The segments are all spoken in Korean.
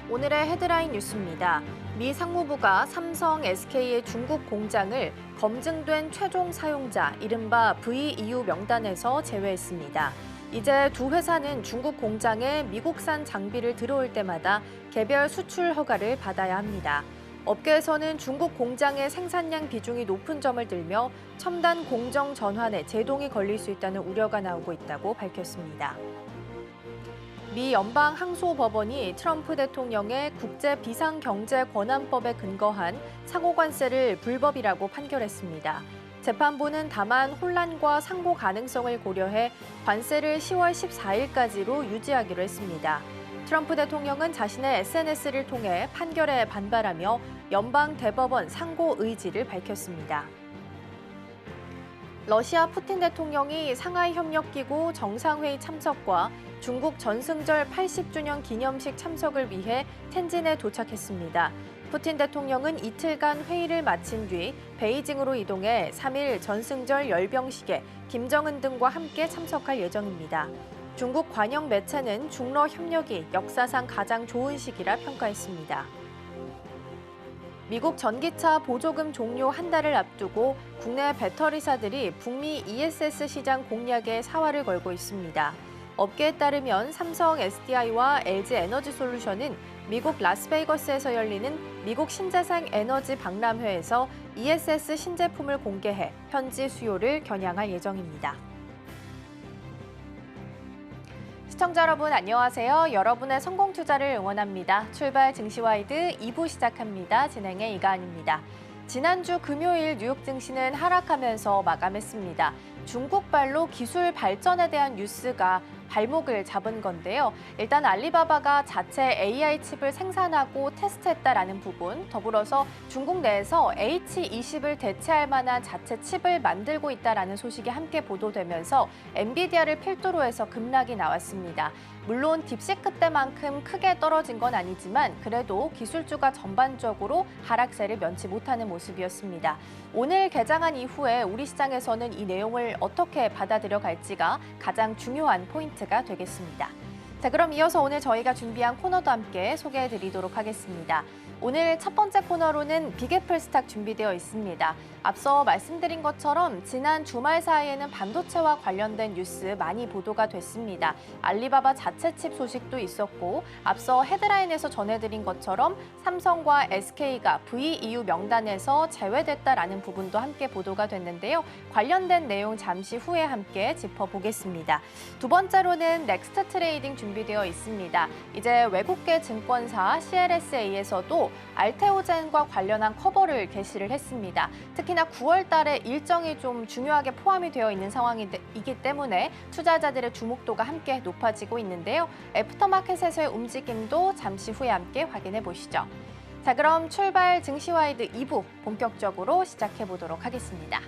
오늘의 헤드라인 뉴스입니다. 미 상무부가 삼성 SK의 중국 공장을 검증된 최종 사용자, 이른바 VEU 명단에서 제외했습니다. 이제 두 회사는 중국 공장에 미국산 장비를 들어올 때마다 개별 수출 허가를 받아야 합니다. 업계에서는 중국 공장의 생산량 비중이 높은 점을 들며 첨단 공정 전환에 제동이 걸릴 수 있다는 우려가 나오고 있다고 밝혔습니다. 미 연방항소법원이 트럼프 대통령의 국제비상경제권한법에 근거한 상호관세를 불법이라고 판결했습니다. 재판부는 다만 혼란과 상고 가능성을 고려해 관세를 10월 14일까지로 유지하기로 했습니다. 트럼프 대통령은 자신의 SNS를 통해 판결에 반발하며 연방대법원 상고 의지를 밝혔습니다. 러시아 푸틴 대통령이 상하이 협력기구 정상회의 참석과 중국 전승절 80주년 기념식 참석을 위해 텐진에 도착했습니다. 푸틴 대통령은 이틀간 회의를 마친 뒤 베이징으로 이동해 3일 전승절 열병식에 김정은 등과 함께 참석할 예정입니다. 중국 관영 매체는 중러 협력이 역사상 가장 좋은 시기라 평가했습니다. 미국 전기차 보조금 종료 한 달을 앞두고 국내 배터리사들이 북미 ESS 시장 공략에 사활을 걸고 있습니다. 업계에 따르면 삼성 SDI와 LG 에너지솔루션은 미국 라스베이거스에서 열리는 미국 신재생 에너지 박람회에서 ESS 신제품을 공개해 현지 수요를 겨냥할 예정입니다. 시청자 여러분 안녕하세요. 여러분의 성공 투자를 응원합니다. 출발 증시와이드 2부 시작합니다. 진행의 이가은입니다. 지난주 금요일 뉴욕 증시는 하락하면서 마감했습니다. 중국발로 기술 발전에 대한 뉴스가 발목을 잡은 건데요. 일단 알리바바가 자체 AI 칩을 생산하고 테스트했다라는 부분, 더불어서 중국 내에서 H20을 대체할 만한 자체 칩을 만들고 있다라는 소식이 함께 보도되면서 엔비디아를 필두로 해서 급락이 나왔습니다. 물론 딥시크 때만큼 크게 떨어진 건 아니지만 그래도 기술주가 전반적으로 하락세를 면치 못하는 모습이었습니다. 오늘 개장한 이후에 우리 시장에서는 이 내용을 어떻게 받아들여 갈지가 가장 중요한 포인트가 되겠습니다. 자, 그럼 이어서 오늘 저희가 준비한 코너도 함께 소개해 드리도록 하겠습니다. 오늘 첫 번째 코너로는 빅애플 스탁 준비되어 있습니다. 앞서 말씀드린 것처럼 지난 주말 사이에는 반도체와 관련된 뉴스 많이 보도가 됐습니다. 알리바바 자체 칩 소식도 있었고 앞서 헤드라인에서 전해드린 것처럼 삼성과 SK가 VEU 명단에서 제외됐다라는 부분도 함께 보도가 됐는데요. 관련된 내용 잠시 후에 함께 짚어보겠습니다. 두 번째로는 넥스트 트레이딩 준비되어 있습니다. 이제 외국계 증권사 CLSA에서도 알테오젠과 관련한 커버를 개시를 했습니다. 특히나 9월 달에 일정이 좀 중요하게 포함이 되어 있는 상황이기 때문에 투자자들의 주목도가 함께 높아지고 있는데요. 애프터마켓에서의 움직임도 잠시 후에 함께 확인해 보시죠. 자, 그럼 출발 증시와이드 2부 본격적으로 시작해 보도록 하겠습니다.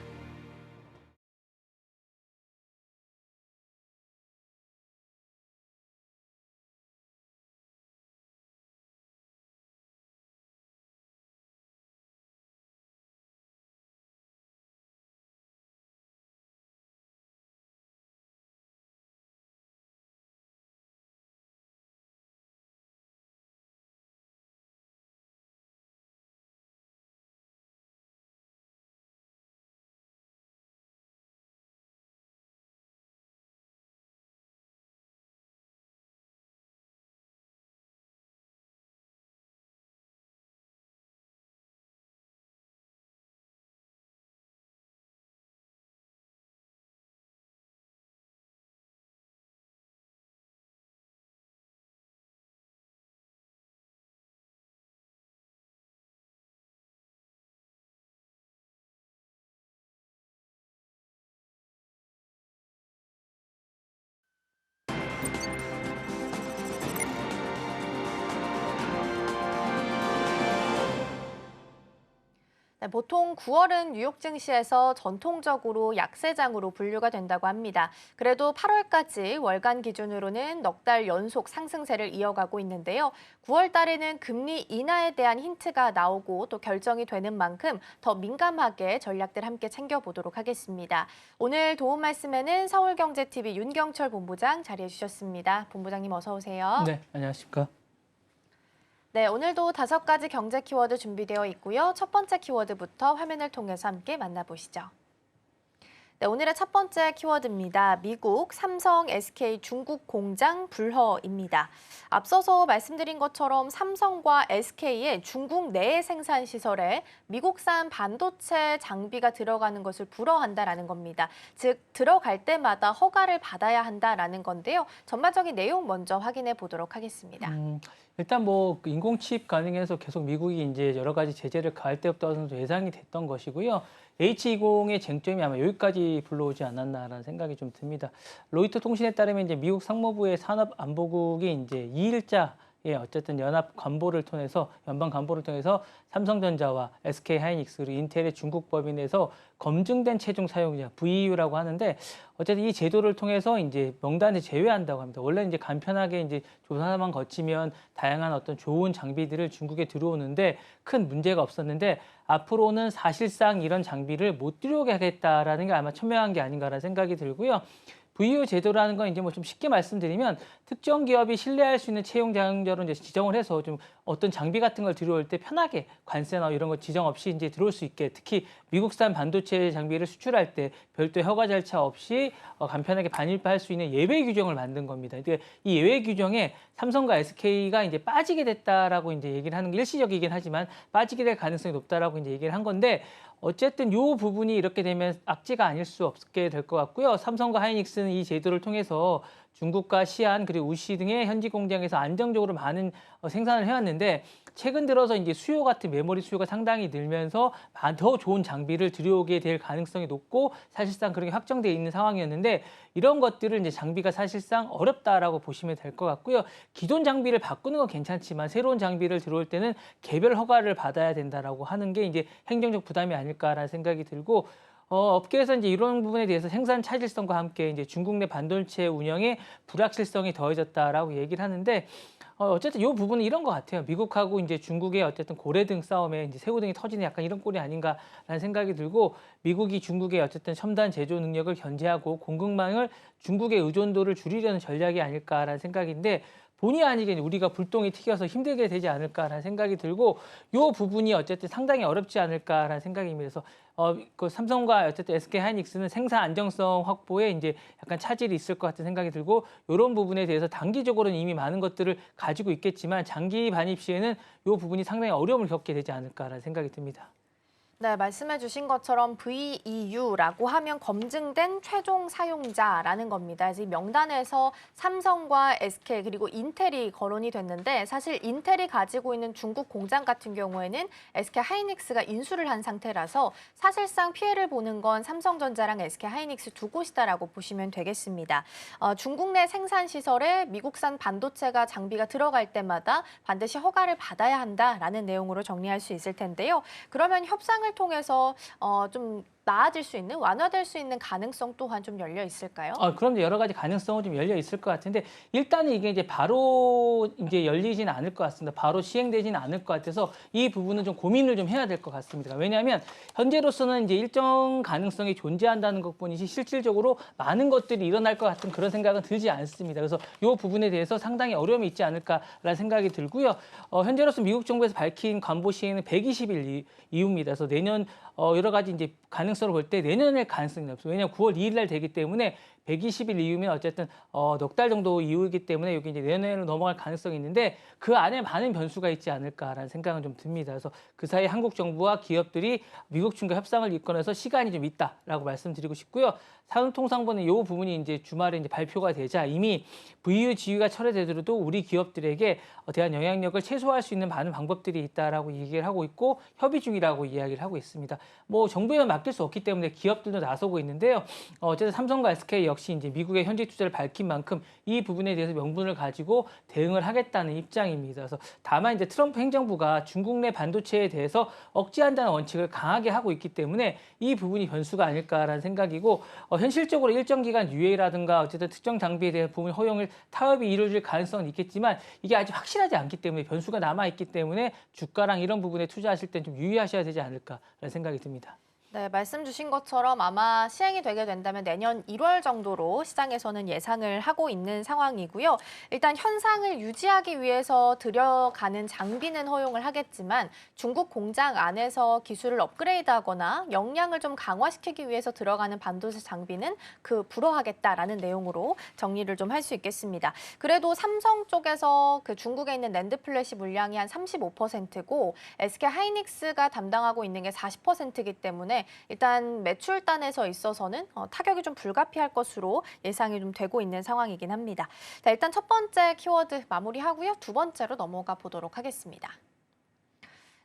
네, 보통 9월은 뉴욕 증시에서 전통적으로 약세장으로 분류가 된다고 합니다. 그래도 8월까지 월간 기준으로는 넉 달 연속 상승세를 이어가고 있는데요. 9월 달에는 금리 인하에 대한 힌트가 나오고 또 결정이 되는 만큼 더 민감하게 전략들 함께 챙겨보도록 하겠습니다. 오늘 도움 말씀에는 서울경제TV 윤경철 본부장 자리해 주셨습니다. 본부장님 어서 오세요. 네, 안녕하십니까. 네, 오늘도 5가지 경제 키워드 준비되어 있고요. 첫 번째 키워드부터 화면을 통해서 함께 만나보시죠. 네, 오늘의 첫 번째 키워드입니다. 미국, 삼성, SK, 중국 공장 불허입니다. 앞서서 말씀드린 것처럼 삼성과 SK의 중국 내 생산 시설에 미국산 반도체 장비가 들어가는 것을 불허한다라는 겁니다. 즉, 들어갈 때마다 허가를 받아야 한다라는 건데요. 전반적인 내용 먼저 확인해 보도록 하겠습니다. 일단 뭐 인공칩 가능해서 계속 미국이 이제 여러 가지 제재를 가할 때부터 예상이 됐던 것이고요. H20의 쟁점이 아마 여기까지 불러오지 않았나라는 생각이 좀 듭니다. 로이터 통신에 따르면 이제 미국 상무부의 산업안보국이 이제 2일자 어쨌든 연방 관보를 통해서 삼성전자와 SK하이닉스 그리고 인텔의 중국 법인에서 검증된 최종 사용자 VEU라고 하는데 어쨌든 이 제도를 통해서 이제 명단에 제외한다고 합니다. 원래 이제 간편하게 이제 조사만 거치면 다양한 어떤 좋은 장비들을 중국에 들어오는데 큰 문제가 없었는데 앞으로는 사실상 이런 장비를 못 들여오게 하겠다라는 게 아마 천명한 게 아닌가라는 생각이 들고요. VEU 제도라는 건 이제 뭐 좀 쉽게 말씀드리면 특정 기업이 신뢰할 수 있는 채용 자격자로 이제 지정을 해서 좀 어떤 장비 같은 걸 들여올 때 편하게 관세나 이런 거 지정 없이 이제 들어올 수 있게 특히 미국산 반도체 장비를 수출할 때 별도의 허가 절차 없이 간편하게 반입할 수 있는 예외 규정을 만든 겁니다. 그러니까 이 예외 규정에 삼성과 SK가 이제 빠지게 됐다라고 이제 얘기를 하는 게 일시적이긴 하지만 빠지게 될 가능성이 높다라고 이제 얘기를 한 건데 어쨌든 이 부분이 이렇게 되면 악재가 아닐 수 없게 될 것 같고요. 삼성과 하이닉스는 이 제도를 통해서 중국과 시안 그리고 우시 등의 현지 공장에서 안정적으로 많은 생산을 해왔는데 최근 들어서 이제 수요 같은 메모리 수요가 상당히 늘면서 더 좋은 장비를 들여오게 될 가능성이 높고 사실상 그렇게 확정돼 있는 상황이었는데 이런 것들을 이제 장비가 사실상 어렵다라고 보시면 될 것 같고요. 기존 장비를 바꾸는 건 괜찮지만 새로운 장비를 들어올 때는 개별 허가를 받아야 된다라고 하는 게 이제 행정적 부담이 아닐까라는 생각이 들고 업계에서 이제 이런 부분에 대해서 생산 차질성과 함께 이제 중국 내 반도체 운영에 불확실성이 더해졌다라고 얘기를 하는데 어쨌든 이 부분은 이런 것 같아요. 미국하고 이제 중국의 어쨌든 고래등 싸움에 이제 새우등이 터지는 약간 이런 꼴이 아닌가라는 생각이 들고 미국이 중국의 어쨌든 첨단 제조 능력을 견제하고 공급망을 중국의 의존도를 줄이려는 전략이 아닐까라는 생각인데 본의 아니게 우리가 불똥이 튀겨서 힘들게 되지 않을까라는 생각이 들고 이 부분이 어쨌든 상당히 어렵지 않을까라는 생각입니다. 그래서 그 삼성과 어쨌든 SK하이닉스는 생산 안정성 확보에 이제 약간 차질이 있을 것 같은 생각이 들고 이런 부분에 대해서 단기적으로는 이미 많은 것들을 가지고 있겠지만 장기 반입 시에는 이 부분이 상당히 어려움을 겪게 되지 않을까라는 생각이 듭니다. 네, 말씀해 주신 것처럼 VEU라고 하면 검증된 최종 사용자라는 겁니다. 그래서 이 명단에서 삼성과 SK 그리고 인텔이 거론이 됐는데 사실 인텔이 가지고 있는 중국 공장 같은 경우에는 SK 하이닉스가 인수를 한 상태라서 사실상 피해를 보는 건 삼성전자랑 SK 하이닉스 두 곳이다라고 보시면 되겠습니다. 중국 내 생산 시설에 미국산 반도체가 장비가 들어갈 때마다 반드시 허가를 받아야 한다라는 내용으로 정리할 수 있을 텐데요. 그러면 협상을 통해서 좀 나아질 수 있는, 완화될 수 있는 가능성 또한 좀 열려 있을까요? 그럼 여러 가지 가능성은 좀 열려 있을 것 같은데 일단은 이게 이제 바로 이제 열리지는 않을 것 같습니다. 바로 시행되지는 않을 것 같아서 이 부분은 좀 고민을 좀 해야 될 것 같습니다. 왜냐하면 현재로서는 이제 일정 가능성이 존재한다는 것뿐이지 실질적으로 많은 것들이 일어날 것 같은 그런 생각은 들지 않습니다. 그래서 이 부분에 대해서 상당히 어려움이 있지 않을까라는 생각이 들고요. 현재로서 미국 정부에서 밝힌 관보 시행은 120일 이후입니다. 그래서 내년 여러 가지 이제 가능성을 볼 때 내년에 가능성이 없어요. 왜냐하면 9월 2일 날 되기 때문에 120일 이후면 어쨌든 넉 달 정도 이후이기 때문에 여기 이제 내년으로 넘어갈 가능성이 있는데 그 안에 많은 변수가 있지 않을까라는 생각은 좀 듭니다. 그래서 그 사이 한국 정부와 기업들이 미국 측과 협상을 이끌어내서 시간이 좀 있다라고 말씀드리고 싶고요. 산업통상부는 이 부분이 이제 주말에 이제 발표가 되자 이미 VU 지위가 철회되더라도 우리 기업들에게 대한 영향력을 최소화할 수 있는 많은 방법들이 있다라고 얘기를 하고 있고 협의 중이라고 이야기를 하고 있습니다. 뭐 정부에만 맡길 수 없기 때문에 기업들도 나서고 있는데요. 어쨌든 삼성과 SK 역시 이제 미국의 현지 투자를 밝힌 만큼 이 부분에 대해서 명분을 가지고 대응을 하겠다는 입장입니다. 그래서 다만 이제 트럼프 행정부가 중국 내 반도체에 대해서 억제한다는 원칙을 강하게 하고 있기 때문에 이 부분이 변수가 아닐까라는 생각이고 현실적으로 일정 기간 유예라든가 어쨌든 특정 장비에 대한 부분 허용을 타협이 이루어질 가능성은 있겠지만 이게 아직 확실하지 않기 때문에 변수가 남아 있기 때문에 주가랑 이런 부분에 투자하실 때 좀 유의하셔야 되지 않을까라는 생각이 듭니다. 네, 말씀 주신 것처럼 아마 시행이 되게 된다면 내년 1월 정도로 시장에서는 예상을 하고 있는 상황이고요. 일단 현상을 유지하기 위해서 들여가는 장비는 허용을 하겠지만 중국 공장 안에서 기술을 업그레이드하거나 역량을 좀 강화시키기 위해서 들어가는 반도체 장비는 불허하겠다라는 내용으로 정리를 좀 할 수 있겠습니다. 그래도 삼성 쪽에서 그 중국에 있는 낸드 플래시 물량이 한 35%고 SK 하이닉스가 담당하고 있는 게 40%이기 때문에 일단 매출단에서 있어서는 타격이 좀 불가피할 것으로 예상이 좀 되고 있는 상황이긴 합니다. 자, 일단 첫 번째 키워드 마무리하고요. 두 번째로 넘어가 보도록 하겠습니다.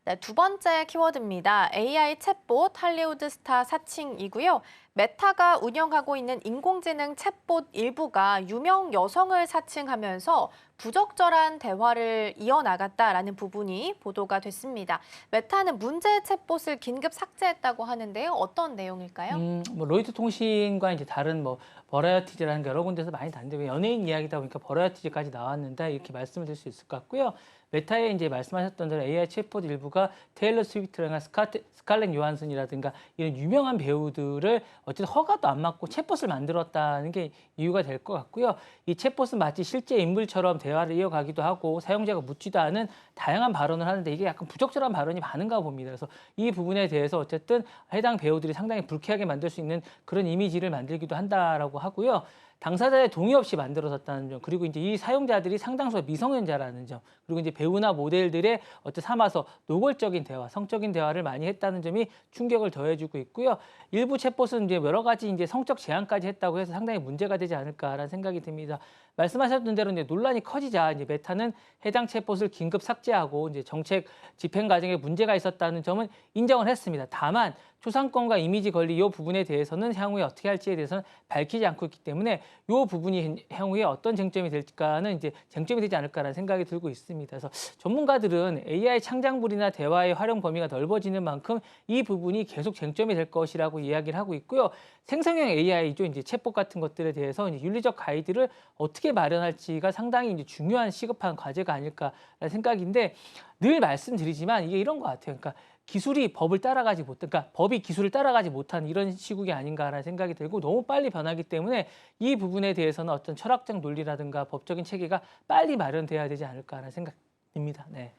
네, 두 번째 키워드입니다. AI 챗봇 할리우드 스타 사칭이고요. 메타가 운영하고 있는 인공지능 챗봇 일부가 유명 여성을 사칭하면서 부적절한 대화를 이어나갔다라는 부분이 보도가 됐습니다. 메타는 문제 챗봇을 긴급 삭제했다고 하는데요. 어떤 내용일까요? 뭐 로이터 통신과 이제 다른 뭐 버라이어티즈라는 게 여러 군데서 많이 다른데 연예인 이야기다 보니까 버라이어티즈까지 나왔는데 이렇게 말씀을 드릴 수 있을 것 같고요. 메타에 이제 말씀하셨던 대로 AI 챗봇 일부가 테일러 스위프트라든가 스칼렛 요한슨이라든가 이런 유명한 배우들을 어쨌든 허가도 안 받고 챗봇을 만들었다는 게 이유가 될 것 같고요. 이 챗봇은 마치 실제 인물처럼 대화를 이어가기도 하고 사용자가 묻지도 않은 다양한 발언을 하는데 이게 약간 부적절한 발언이 많은가 봅니다. 그래서 이 부분에 대해서 어쨌든 해당 배우들이 상당히 불쾌하게 만들 수 있는 그런 이미지를 만들기도 한다라고 하고요. 당사자의 동의 없이 만들어졌다는 점, 그리고 이제 이 사용자들이 상당수가 미성년자라는 점, 그리고 이제 배우나 모델들의 삼아서 노골적인 대화, 성적인 대화를 많이 했다는 점이 충격을 더해주고 있고요. 일부 챗봇은 이제 여러 가지 이제 성적 제한까지 했다고 해서 상당히 문제가 되지 않을까라는 생각이 듭니다. 말씀하셨던 대로 이제 논란이 커지자 이제 메타는 해당 챗봇을 긴급 삭제하고 이제 정책 집행 과정에 문제가 있었다는 점은 인정을 했습니다. 다만 초상권과 이미지 권리 이 부분에 대해서는 향후에 어떻게 할지에 대해서는 밝히지 않고 있기 때문에 이 부분이 향후에 어떤 쟁점이 될까는 이제 쟁점이 되지 않을까라는 생각이 들고 있습니다. 그래서 전문가들은 AI 창작물이나 대화의 활용 범위가 넓어지는 만큼 이 부분이 계속 쟁점이 될 것이라고 이야기를 하고 있고요. 생성형 AI죠. 이제 챗봇 같은 것들에 대해서 이제 윤리적 가이드를 어떻게 마련할지가 상당히 이제 중요한 시급한 과제가 아닐까라는 생각인데 늘 말씀드리지만 이게 이런 것 같아요. 그러니까 기술이 법을 따라가지 못, 그러니까 법이 기술을 따라가지 못한 이런 시국이 아닌가라는 생각이 들고 너무 빨리 변하기 때문에 이 부분에 대해서는 어떤 철학적 논리라든가 법적인 체계가 빨리 마련돼야 되지 않을까라는 생각이 듭니다. 네.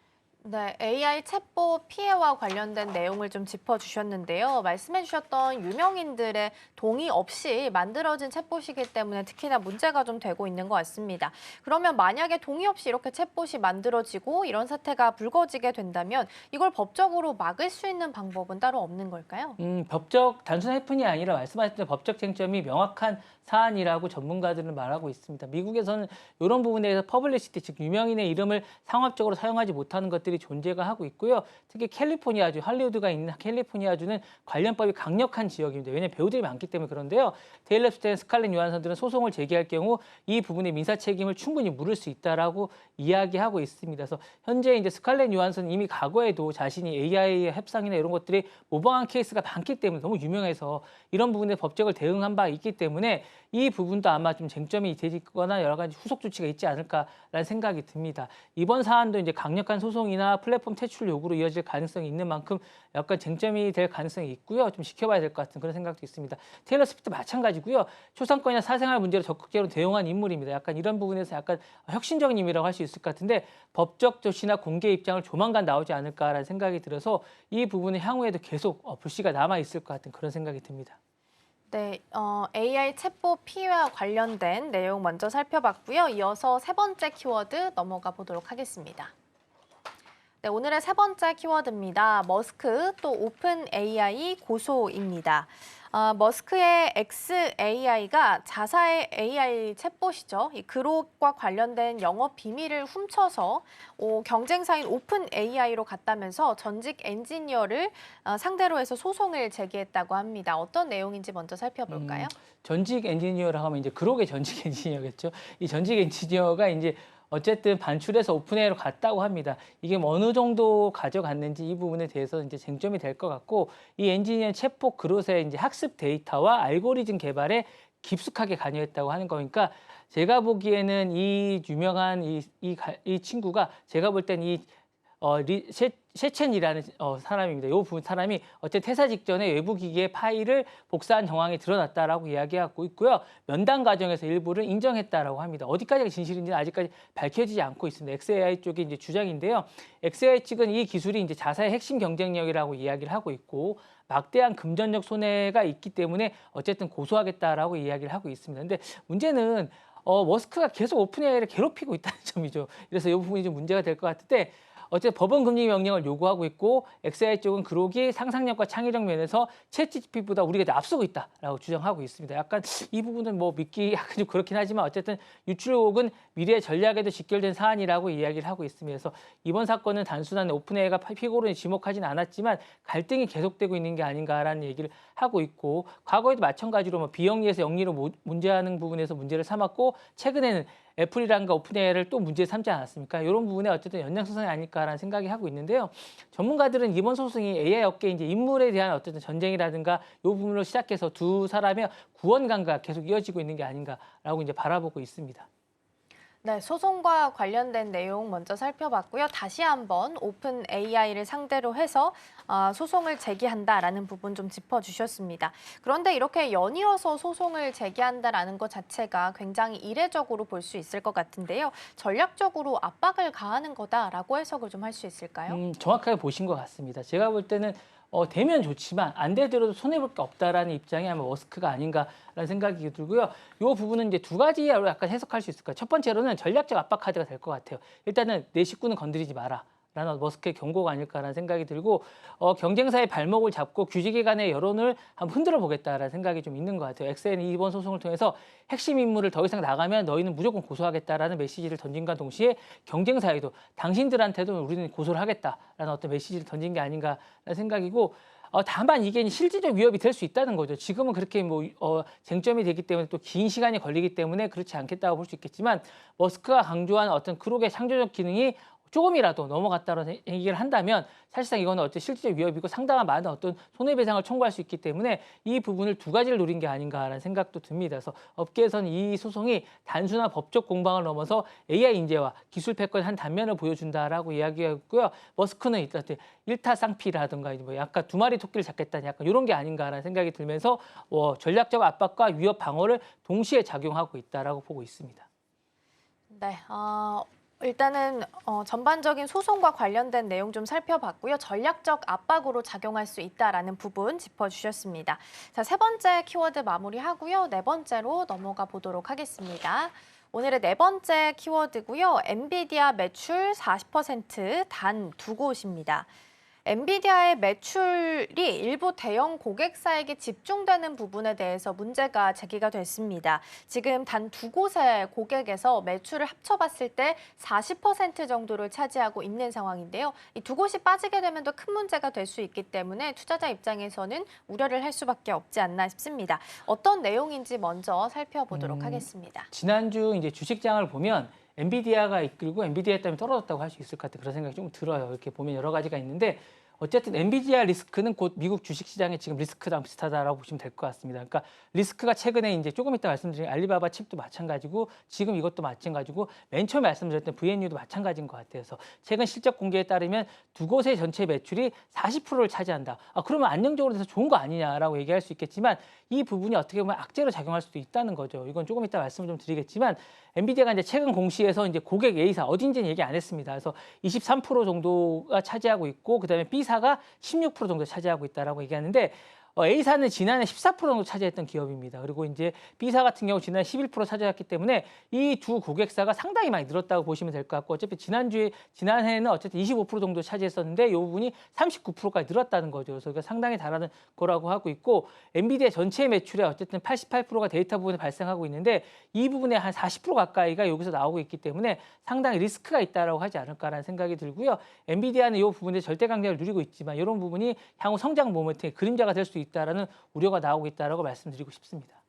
네, AI 챗봇 피해와 관련된 내용을 좀 짚어주셨는데요. 말씀해주셨던 유명인들의 동의 없이 만들어진 챗봇이기 때문에 특히나 문제가 좀 되고 있는 것 같습니다. 그러면 만약에 동의 없이 이렇게 챗봇이 만들어지고 이런 사태가 불거지게 된다면 이걸 법적으로 막을 수 있는 방법은 따로 없는 걸까요? 법적 단순 해프이 아니라 말씀하셨던 법적 쟁점이 명확한 사안이라고 전문가들은 말하고 있습니다. 미국에서는 이런 부분에 대해서 퍼블리시티, 즉 유명인의 이름을 상업적으로 사용하지 못하는 것들이 존재가 하고 있고요. 특히 캘리포니아주, 할리우드가 있는 캘리포니아주는 관련법이 강력한 지역입니다. 왜냐하면 배우들이 많기 때문에 그런데요. 테일러 스위프트, 스칼렛 요한슨들은 소송을 제기할 경우 이 부분의 민사 책임을 충분히 물을 수 있다라고 이야기하고 있습니다. 그래서 현재 이제 스칼렛 요한슨 이미 과거에도 자신이 AI 협상이나 이런 것들이 모방한 케이스가 많기 때문에 너무 유명해서 이런 부분에 법적을 대응한 바 있기 때문에 이 부분도 아마 좀 쟁점이 되거나 여러 가지 후속 조치가 있지 않을까라는 생각이 듭니다. 이번 사안도 이제 강력한 소송이나 플랫폼 퇴출 요구로 이어질 가능성이 있는 만큼 약간 쟁점이 될 가능성이 있고요. 좀 지켜봐야 될 것 같은 그런 생각도 있습니다. 테일러 스위프트 마찬가지고요. 초상권이나 사생활 문제로 적극적으로 대응한 인물입니다. 약간 이런 부분에서 약간 혁신적인 의미라고 할 수 있을 것 같은데 법적 조치나 공개 입장을 조만간 나오지 않을까라는 생각이 들어서 이 부분은 향후에도 계속 불씨가 남아 있을 것 같은 그런 생각이 듭니다. 네, AI 챗봇 피해와 관련된 내용 먼저 살펴봤고요. 이어서 세 번째 키워드 넘어가 보도록 하겠습니다. 네, 오늘의 세 번째 키워드입니다. 머스크 또 오픈 AI 고소입니다. 머스크의 xAI가 자사의 AI 챗봇이죠. 이 그룹과 관련된 영업 비밀을 훔쳐서 경쟁사인 오픈 AI로 갔다면서 전직 엔지니어를 상대로 해서 소송을 제기했다고 합니다. 어떤 내용인지 먼저 살펴볼까요? 전직 엔지니어라고 하면 이제 그룹의 전직 엔지니어겠죠. 이 전직 엔지니어가 이제 어쨌든 반출해서 오픈AI로 갔다고 합니다. 이게 뭐 어느 정도 가져갔는지 이 부분에 대해서 이제 쟁점이 될 것 같고 이 엔지니어 챗봇 그릇의 이제 학습 데이터와 알고리즘 개발에 깊숙하게 관여했다고 하는 거니까 제가 보기에는 이 유명한 이 친구가 제가 볼 땐 이 셰첸이라는 사람입니다. 이 사람이 어쨌든 퇴사 직전에 외부 기기의 파일을 복사한 정황이 드러났다라고 이야기하고 있고요. 면담 과정에서 일부를 인정했다라고 합니다. 어디까지가 진실인지는 아직까지 밝혀지지 않고 있습니다. XAI 쪽의 이제 주장인데요. XAI 측은 이 기술이 이제 자사의 핵심 경쟁력이라고 이야기를 하고 있고 막대한 금전적 손해가 있기 때문에 어쨌든 고소하겠다라고 이야기를 하고 있습니다. 근데 문제는 머스크가 계속 오픈AI를 괴롭히고 있다는 점이죠. 그래서 이 부분이 좀 문제가 될 것 같은데 어쨌든 법원 금지 명령을 요구하고 있고 XAI 쪽은 그러기 상상력과 창의력 면에서 챗GPT보다 우리가 더 앞서고 있다라고 주장하고 있습니다. 약간 이 부분은 뭐 믿기 약간 좀 그렇긴 하지만 어쨌든 유출 의혹은 미래의 전략에도 직결된 사안이라고 이야기를 하고 있습니다. 그래서 이번 사건은 단순한 오픈AI가 피고론에 지목하지는 않았지만 갈등이 계속되고 있는 게 아닌가라는 얘기를 하고 있고 과거에도 마찬가지로 뭐 비영리에서 영리로 문제하는 부분에서 문제를 삼았고 최근에는 애플이란가 오픈AI를 또 문제 삼지 않았습니까? 이런 부분에 어쨌든 연장소송이 아닐까라는 생각이 하고 있는데요. 전문가들은 이번 소송이 AI 업계 이제 인물에 대한 어쨌든 전쟁이라든가 이 부분으로 시작해서 두 사람의 구원관계가 계속 이어지고 있는 게 아닌가라고 이제 바라보고 있습니다. 네, 소송과 관련된 내용 먼저 살펴봤고요. 다시 한번 오픈 AI를 상대로 해서 소송을 제기한다라는 부분 좀 짚어주셨습니다. 그런데 이렇게 연이어서 소송을 제기한다라는 것 자체가 굉장히 이례적으로 볼 수 있을 것 같은데요. 전략적으로 압박을 가하는 거다라고 해석을 좀 할 수 있을까요? 정확하게 보신 것 같습니다. 제가 볼 때는 되면 좋지만 안 되더라도 손해볼 게 없다라는 입장이 아마 머스크가 아닌가라는 생각이 들고요. 이 부분은 이제 두 가지로 약간 해석할 수 있을 거예요. 첫 번째로는 전략적 압박 카드가 될 것 같아요. 일단은 내 식구는 건드리지 마라. 라는 머스크의 경고가 아닐까라는 생각이 들고 경쟁사의 발목을 잡고 규제기 간의 여론을 한번 흔들어 보겠다라는 생각이 좀 있는 것 같아요. 엑셀은 이번 소송을 통해서 핵심 인물을 더 이상 나가면 너희는 무조건 고소하겠다라는 메시지를 던진과 동시에 경쟁사에도 당신들한테도 우리는 고소를 하겠다라는 어떤 메시지를 던진 게 아닌가라는 생각이고 다만 이게 실질적 위협이 될 수 있다는 거죠. 지금은 그렇게 쟁점이 되기 때문에 또 긴 시간이 걸리기 때문에 그렇지 않겠다고 볼 수 있겠지만 머스크가 강조한 어떤 크록의 창조적 기능이 조금이라도 넘어갔다는 얘기를 한다면 사실상 이거는 어떤 실질적 위협이고 상당한 많은 어떤 손해배상을 청구할 수 있기 때문에 이 부분을 두 가지를 노린 게 아닌가라는 생각도 듭니다. 그래서 업계에서는 이 소송이 단순한 법적 공방을 넘어서 AI 인재와 기술 패권의 한 단면을 보여준다라고 이야기했고요. 머스크는 일타쌍피라든가 뭐 약간 두 마리 토끼를 잡겠다는 약간 이런 게 아닌가라는 생각이 들면서 전략적 압박과 위협 방어를 동시에 작용하고 있다라고 보고 있습니다. 네, 일단은 전반적인 소송과 관련된 내용 좀 살펴봤고요. 전략적 압박으로 작용할 수 있다라는 부분 짚어주셨습니다. 자, 세 번째 키워드 마무리하고요. 네 번째로 넘어가 보도록 하겠습니다. 오늘의 네 번째 키워드고요. 엔비디아 매출 40% 단 두 곳입니다. 엔비디아의 매출이 일부 대형 고객사에게 집중되는 부분에 대해서 문제가 제기가 됐습니다. 지금 단 두 곳의 고객에서 매출을 합쳐봤을 때 40% 정도를 차지하고 있는 상황인데요. 이 두 곳이 빠지게 되면 더 큰 문제가 될 수 있기 때문에 투자자 입장에서는 우려를 할 수밖에 없지 않나 싶습니다. 어떤 내용인지 먼저 살펴보도록 하겠습니다. 지난주 이제 주식장을 보면 엔비디아가 이끌고 엔비디아 때문에 떨어졌다고 할 수 있을 것 같아요. 그런 생각이 좀 들어요. 이렇게 보면 여러 가지가 있는데 어쨌든 엔비디아 리스크는 곧 미국 주식시장의 지금 리스크랑 비슷하다라고 보시면 될 것 같습니다. 그러니까 리스크가 최근에 이제 조금 이따 말씀드린 알리바바 칩도 마찬가지고 지금 이것도 마찬가지고 맨 처음에 말씀드렸던 VNU도 마찬가지인 것 같아요. 그래서 최근 실적 공개에 따르면 두 곳의 전체 매출이 40%를 차지한다. 그러면 안정적으로 돼서 좋은 거 아니냐라고 얘기할 수 있겠지만 이 부분이 어떻게 보면 악재로 작용할 수도 있다는 거죠. 이건 조금 이따 말씀을 좀 드리겠지만 엔비디아가 이제 최근 공시에서 이제 고객 A사 어딘지는 얘기 안 했습니다. 그래서 23% 정도가 차지하고 있고 그다음에 B사가 16% 정도 차지하고 있다라고 얘기하는데 A사는 지난해 14% 정도 차지했던 기업입니다. 그리고 이제 B사 같은 경우 지난해 11% 차지했기 때문에 이 두 고객사가 상당히 많이 늘었다고 보시면 될 것 같고 어차피 지난해에는 어쨌든 25% 정도 차지했었는데 이 부분이 39%까지 늘었다는 거죠. 그래서 상당히 잘하는 거라고 하고 있고 엔비디아 전체 매출의 어쨌든 88%가 데이터 부분에 발생하고 있는데 이 부분에 한 40% 가까이가 여기서 나오고 있기 때문에 상당히 리스크가 있다라고 하지 않을까라는 생각이 들고요. 엔비디아는 이 부분에 절대 강자를 누리고 있지만 이런 부분이 향후 성장 모멘트의 그림자가 될 수 있다라는 우려가 나오고 있다라고 말씀드리고 싶습니다.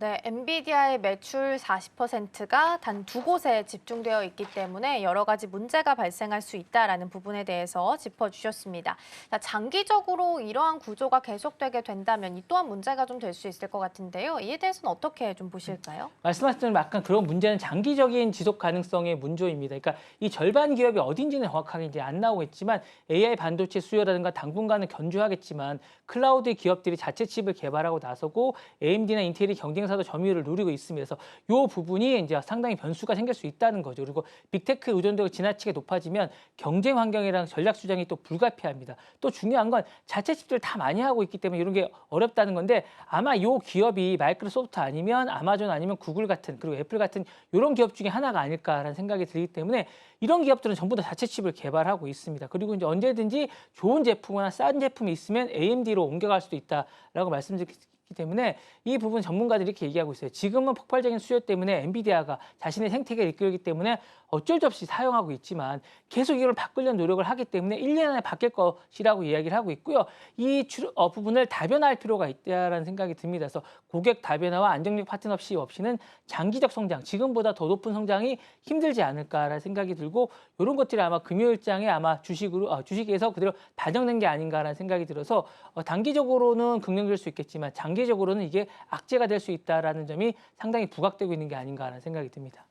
네, 엔비디아의 매출 40%가 단 두 곳에 집중되어 있기 때문에 여러 가지 문제가 발생할 수 있다라는 부분에 대해서 짚어주셨습니다. 자, 장기적으로 이러한 구조가 계속되게 된다면 이 또한 문제가 좀 될 수 있을 것 같은데요. 이에 대해서는 어떻게 좀 보실까요? 말씀하신 대로 약간 그런 문제는 장기적인 지속 가능성의 문제입니다. 그러니까 이 절반 기업이 어딘지는 정확하게 이제 안 나오겠지만 AI 반도체 수요라든가 당분간은 견조하겠지만 클라우드 기업들이 자체 칩을 개발하고 나서고 AMD나 인텔이 경쟁사도 점유율을 누리고 있으면서 이 부분이 이제 상당히 변수가 생길 수 있다는 거죠. 그리고 빅테크 의존도가 지나치게 높아지면 경쟁 환경이랑 전략 수정이 또 불가피합니다. 또 중요한 건 자체 칩들 다 많이 하고 있기 때문에 이런 게 어렵다는 건데 아마 이 기업이 마이크로소프트 아니면 아마존 아니면 구글 같은 그리고 애플 같은 이런 기업 중에 하나가 아닐까라는 생각이 들기 때문에 이런 기업들은 전부 다 자체 칩을 개발하고 있습니다. 그리고 이제 언제든지 좋은 제품이나 싼 제품이 있으면 AMD로 옮겨갈 수도 있다라고 말씀드리기 때문에 이 부분 전문가들이 이렇게 얘기하고 있어요. 지금은 폭발적인 수요 때문에 엔비디아가 자신의 생태계를 이끌기 때문에 어쩔 수 없이 사용하고 있지만 계속 이걸 바꾸려는 노력을 하기 때문에 1년 안에 바뀔 것이라고 이야기를 하고 있고요. 이 부분을 다변화할 필요가 있다는 생각이 듭니다. 그래서 고객 다변화와 안정적 파트너십 없이는 장기적 성장, 지금보다 더 높은 성장이 힘들지 않을까라는 생각이 들고 이런 것들이 아마 금요일장에 아마 주식에서 그대로 반영된 게 아닌가라는 생각이 들어서 단기적으로는 긍정될 수 있겠지만 장기적으로는 이게 악재가 될 수 있다라는 점이 상당히 부각되고 있는 게 아닌가라는 생각이 듭니다.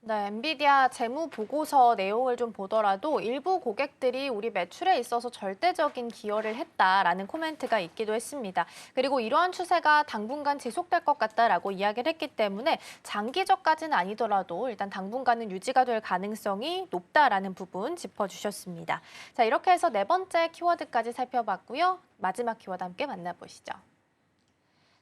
네, 엔비디아 재무 보고서 내용을 좀 보더라도 일부 고객들이 우리 매출에 있어서 절대적인 기여를 했다라는 코멘트가 있기도 했습니다. 그리고 이러한 추세가 당분간 지속될 것 같다라고 이야기를 했기 때문에 장기적까지는 아니더라도 일단 당분간은 유지가 될 가능성이 높다라는 부분 짚어주셨습니다. 자, 이렇게 해서 네 번째 키워드까지 살펴봤고요. 마지막 키워드 함께 만나보시죠.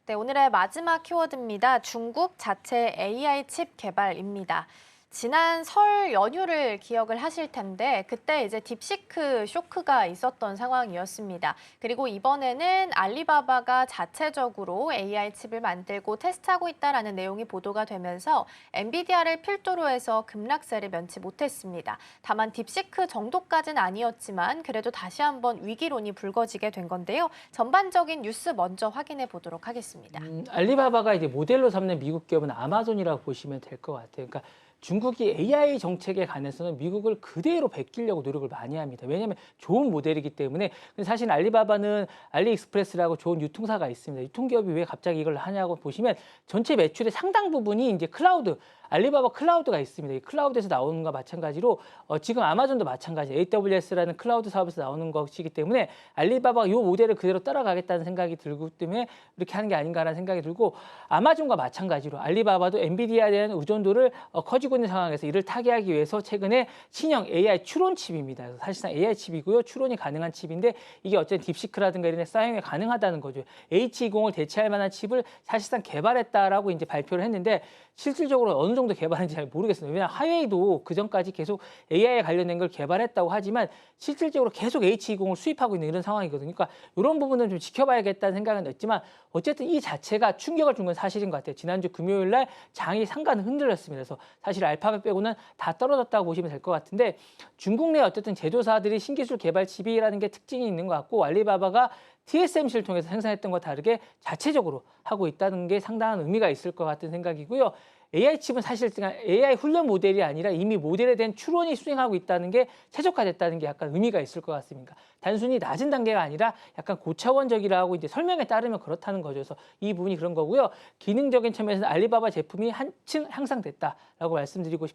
네, 오늘의 마지막 키워드입니다. 중국 자체 AI 칩 개발입니다. 지난 설 연휴를 기억을 하실 텐데 그때 이제 딥시크 쇼크가 있었던 상황이었습니다. 그리고 이번에는 알리바바가 자체적으로 AI 칩을 만들고 테스트하고 있다라는 내용이 보도가 되면서 엔비디아를 필두로 해서 급락세를 면치 못했습니다. 다만 딥시크 정도까지는 아니었지만 그래도 다시 한번 위기론이 불거지게 된 건데요. 전반적인 뉴스 먼저 확인해 보도록 하겠습니다. 알리바바가 이제 모델로 삼는 미국 기업은 아마존이라고 보시면 될 것 같아요. 그러니까 중국이 AI 정책에 관해서는 미국을 그대로 베끼려고 노력을 많이 합니다. 왜냐하면 좋은 모델이기 때문에. 사실 알리바바는 알리익스프레스라고 좋은 유통사가 있습니다. 유통기업이 왜 갑자기 이걸 하냐고 보시면 전체 매출의 상당 부분이 이제 클라우드, 알리바바 클라우드가 있습니다. 이 클라우드에서 나오는 것과 마찬가지로 지금 아마존도 마찬가지 AWS라는 클라우드 사업에서 나오는 것이기 때문에 알리바바가 이 모델을 그대로 따라가겠다는 생각이 들기 때문에 이렇게 하는 게 아닌가라는 생각이 들고 아마존과 마찬가지로 알리바바도 엔비디아에 대한 의존도를 커지고 있는 상황에서 이를 타개하기 위해서 최근에 신형 AI 추론 칩입니다. 그래서 사실상 AI 칩이고요. 추론이 가능한 칩인데 이게 어쨌든 딥시크라든가 이런 데 사용이 가능하다는 거죠. H20을 대체할 만한 칩을 사실상 개발했다라고 이제 발표를 했는데 실질적으로 어느 정도 개발했는지 잘 모르겠습니다. 왜냐하면 하웨이도 그전까지 계속 AI에 관련된 걸 개발했다고 하지만 실질적으로 계속 H20을 수입하고 있는 이런 상황이거든요. 그러니까 이런 부분은 좀 지켜봐야겠다는 생각은 했지만 어쨌든 이 자체가 충격을 준 건 사실인 것 같아요. 지난주 금요일 날 장이 상당히 흔들렸습니다. 그래서 사실 알파벳 빼고는 다 떨어졌다고 보시면 될 것 같은데 중국 내 어쨌든 제조사들이 신기술 개발 칩이라는 게 특징이 있는 것 같고 알리바바가 TSMC를 통해서 생산했던 것과 다르게 자체적으로 하고 있다는 게 상당한 의미가 있을 것 같은 생각이고요. AI 칩은 사실 AI 훈련 모델이 아니라 이미 모델에 대한 추론이 수행하고 있다는 게 최적화됐다는 게 약간 의미가 있을 것 같습니다. 단순히 낮은 단계가 아니라 약간 고차원적이라고 이제 설명에 따르면 그렇다는 거죠. 그래서 이 부분이 그런 거고요. 기능적인 측면에서는 알리바바 제품이 한층 향상됐다라고 말씀드리고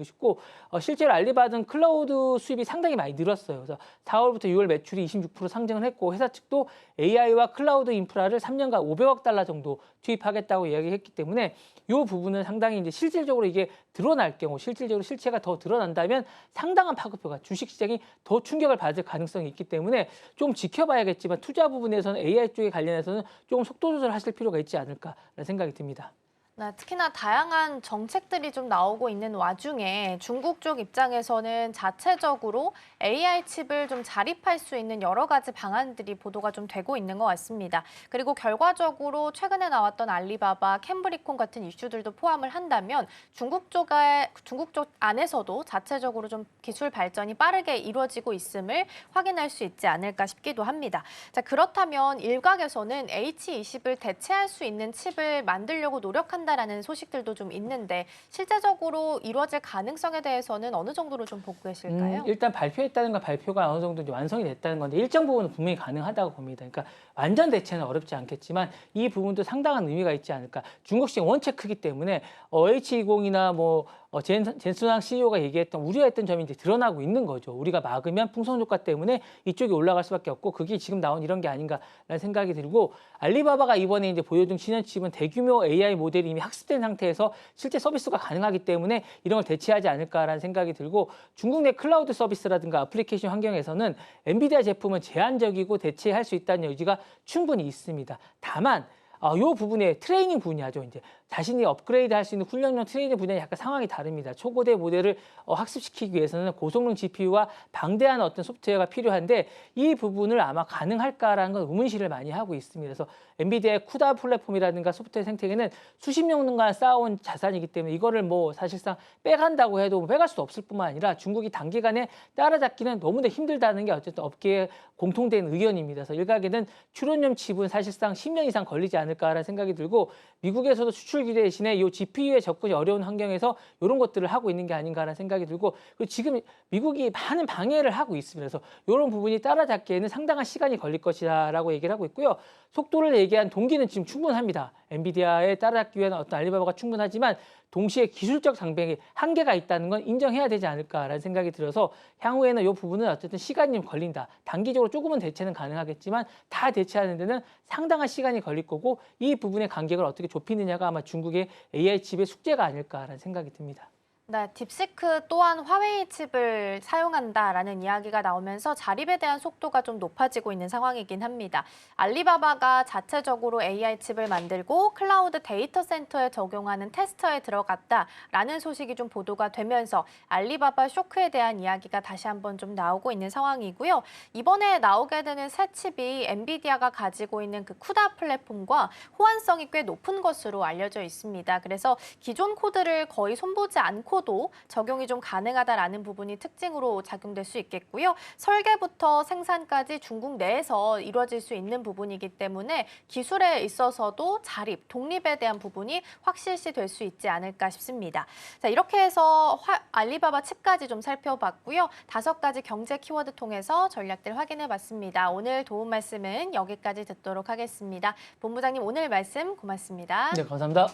싶고 실제로 알리바바는 클라우드 수입이 상당히 많이 늘었어요. 그래서 4월부터 6월 매출이 26% 상승을 했고 회사 측도 AI와 클라우드 인프라를 3년간 500억 달러 정도 투입하겠다고 이야기했기 때문에 이 부분은 상당히 이제 실질적으로 이게 드러날 경우 실질적으로 실체가 더 드러난다면 상당한 파급효과 주식시장이 더 충격을 받을 가능성이 있기 때문에 좀 지켜봐야겠지만 투자 부분에서는 AI 쪽에 관련해서는 조금 속도 조절하실 필요가 있지 않을까라는 생각이 듭니다. 네, 특히나 다양한 정책들이 좀 나오고 있는 와중에 중국 쪽 입장에서는 자체적으로 AI 칩을 좀 자립할 수 있는 여러 가지 방안들이 보도가 좀 되고 있는 것 같습니다. 그리고 결과적으로 최근에 나왔던 알리바바, 캠브리콘 같은 이슈들도 포함을 한다면 중국 쪽 안에서도 자체적으로 좀 기술 발전이 빠르게 이루어지고 있음을 확인할 수 있지 않을까 싶기도 합니다. 자, 그렇다면 일각에서는 H20을 대체할 수 있는 칩을 만들려고 노력한다라는 소식들도 좀 있는데 실제적으로 이루어질 가능성에 대해서는 어느 정도로 좀 보고 계실까요? 일단 발표했다는 건 발표가 어느 정도 이제 완성이 됐다는 건데 일정 부분은 분명히 가능하다고 봅니다. 그러니까 완전 대체는 어렵지 않겠지만 이 부분도 상당한 의미가 있지 않을까. 중국 시장 원체 크기 때문에 H20이나 뭐 젠순왕 CEO가 얘기했던 우려했던 점이 이제 드러나고 있는 거죠. 우리가 막으면 풍선 효과 때문에 이쪽이 올라갈 수밖에 없고 그게 지금 나온 이런 게 아닌가라는 생각이 들고 알리바바가 이번에 이제 보여준 신현칩은 대규모 AI 모델이 이미 학습된 상태에서 실제 서비스가 가능하기 때문에 이런 걸 대체하지 않을까라는 생각이 들고 중국 내 클라우드 서비스라든가 애플리케이션 환경에서는 엔비디아 제품은 제한적이고 대체할 수 있다는 여지가 충분히 있습니다. 다만 이 부분에 트레이닝 분야죠. 이제 자신이 업그레이드 할 수 있는 훈련용 트레이닝 분야는 약간 상황이 다릅니다. 초고대 모델을 학습시키기 위해서는 고성능 GPU와 방대한 어떤 소프트웨어가 필요한데 이 부분을 아마 가능할까라는 건 의문시를 많이 하고 있습니다. 그래서 엔비디아의 쿠다 플랫폼이라든가 소프트웨어 생태계는 수십 년간 쌓아온 자산이기 때문에 이거를 뭐 사실상 빼간다고 해도 빼갈 수 없을 뿐만 아니라 중국이 단기간에 따라잡기는 너무나 힘들다는 게 어쨌든 업계의 공통된 의견입니다. 그래서 일각에는 출원용 칩은 사실상 10년 이상 걸리지 않을까라는 생각이 들고 미국에서도 수출 규제 대신에 이 GPU에 접근이 어려운 환경에서 이런 것들을 하고 있는 게 아닌가라는 생각이 들고 그리고 지금 미국이 많은 방해를 하고 있습니다. 그래서 이런 부분이 따라잡기에는 상당한 시간이 걸릴 것이라고 얘기를 하고 있고요. 속도를 얘기한 동기는 지금 충분합니다. 엔비디아에 따라잡기 위한 어떤 알리바바가 충분하지만 동시에 기술적 장벽에 한계가 있다는 건 인정해야 되지 않을까라는 생각이 들어서 향후에는 이 부분은 어쨌든 시간이 좀 걸린다. 단기적으로 조금은 대체는 가능하겠지만 다 대체하는 데는 상당한 시간이 걸릴 거고 이 부분의 간격을 어떻게 좁히느냐가 아마 중국의 AI 칩의 숙제가 아닐까라는 생각이 듭니다. 네, 딥시크 또한 화웨이 칩을 사용한다라는 이야기가 나오면서 자립에 대한 속도가 좀 높아지고 있는 상황이긴 합니다. 알리바바가 자체적으로 AI 칩을 만들고 클라우드 데이터 센터에 적용하는 테스터에 들어갔다라는 소식이 좀 보도가 되면서 알리바바 쇼크에 대한 이야기가 다시 한번 좀 나오고 있는 상황이고요. 이번에 나오게 되는 새 칩이 엔비디아가 가지고 있는 그 쿠다 플랫폼과 호환성이 꽤 높은 것으로 알려져 있습니다. 그래서 기존 코드를 거의 손보지 않고 도 적용이 좀 가능하다라는 부분이 특징으로 작용될 수 있겠고요. 설계부터 생산까지 중국 내에서 이루어질 수 있는 부분이기 때문에 기술에 있어서도 자립, 독립에 대한 부분이 확실시 될 수 있지 않을까 싶습니다. 자, 이렇게 해서 알리바바 칩까지 좀 살펴봤고요. 5가지 경제 키워드 통해서 전략들 확인해 봤습니다. 오늘 도움 말씀은 여기까지 듣도록 하겠습니다. 본부장님 오늘 말씀 고맙습니다. 네, 감사합니다.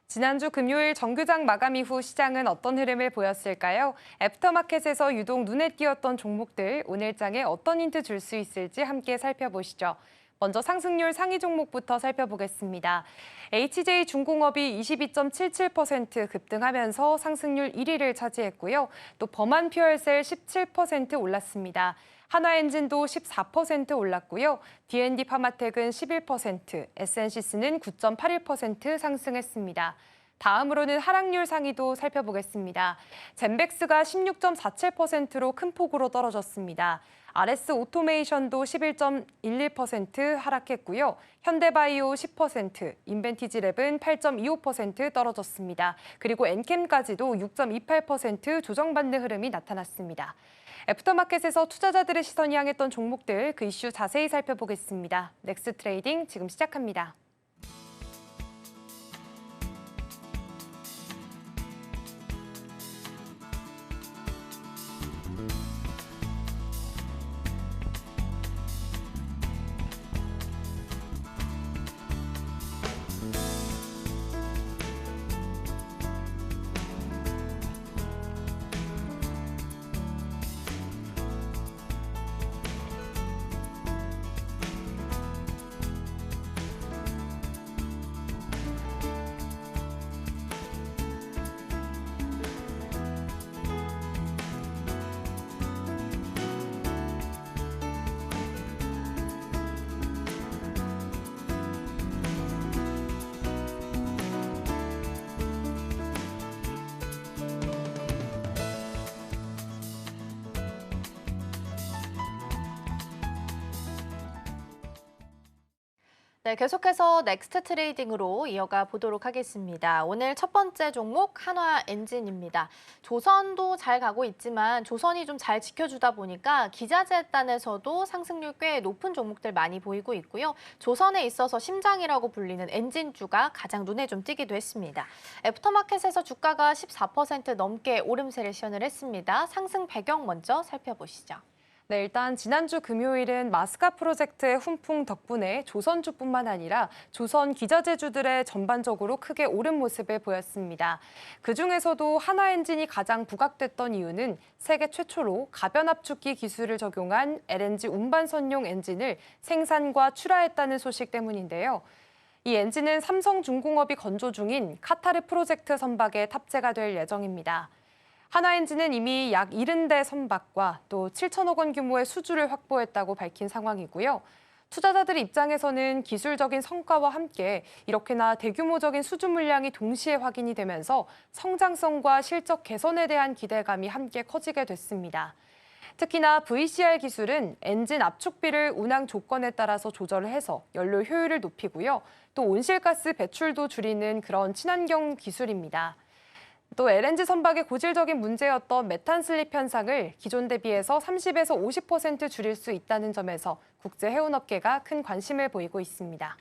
지난주 금요일 정규장 마감 이후 시장은 어떤 흐름을 보였을까요? 애프터마켓에서 유독 눈에 띄었던 종목들, 오늘장에 어떤 힌트 줄 수 있을지 함께 살펴보시죠. 먼저 상승률 상위 종목부터 살펴보겠습니다. HJ중공업이 22.77% 급등하면서 상승률 1위를 차지했고요. 또 범한퓨얼셀 17% 올랐습니다. 한화엔진도 14% 올랐고요. D&D 파마텍은 11%, SNC스는 9.81% 상승했습니다. 다음으로는 하락률 상위도 살펴보겠습니다. 젠백스가 16.47%로 큰 폭으로 떨어졌습니다. RS 오토메이션도 11.11% 하락했고요. 현대바이오 10%, 인벤티지랩은 8.25% 떨어졌습니다. 그리고 엔캠까지도 6.28% 조정받는 흐름이 나타났습니다. 애프터마켓에서 투자자들의 시선이 향했던 종목들, 그 이슈 자세히 살펴보겠습니다. 넥스트레이딩 지금 시작합니다. 네, 계속해서 넥스트 트레이딩으로 이어가 보도록 하겠습니다. 오늘 첫 번째 종목 한화엔진입니다. 조선도 잘 가고 있지만 조선이 좀 잘 지켜주다 보니까 기자재단에서도 상승률 꽤 높은 종목들 많이 보이고 있고요. 조선에 있어서 심장이라고 불리는 엔진주가 가장 눈에 좀 띄기도 했습니다. 애프터마켓에서 주가가 14% 넘게 오름세를 시현을 했습니다. 상승 배경 먼저 살펴보시죠. 네, 일단 지난주 금요일은 마스카 프로젝트의 훈풍 덕분에 조선주뿐만 아니라 조선 기자재주들의 전반적으로 크게 오른 모습을 보였습니다. 그중에서도 한화엔진이 가장 부각됐던 이유는 세계 최초로 가변 압축기 기술을 적용한 LNG 운반선용 엔진을 생산과 출하했다는 소식 때문인데요. 이 엔진은 삼성중공업이 건조 중인 카타르 프로젝트 선박에 탑재가 될 예정입니다. 한화엔진은 이미 약 70대 선박과 또 7천억 원 규모의 수주를 확보했다고 밝힌 상황이고요. 투자자들 입장에서는 기술적인 성과와 함께 이렇게나 대규모적인 수주 물량이 동시에 확인이 되면서 성장성과 실적 개선에 대한 기대감이 함께 커지게 됐습니다. 특히나 VCR 기술은 엔진 압축비를 운항 조건에 따라서 조절을 해서 연료 효율을 높이고요. 또 온실가스 배출도 줄이는 그런 친환경 기술입니다. 또 LNG 선박의 고질적인 문제였던 메탄 슬립 현상을 기존 대비해서 30에서 50% 줄일 수 있다는 점에서 국제 해운업계가 큰 관심을 보이고 있습니다.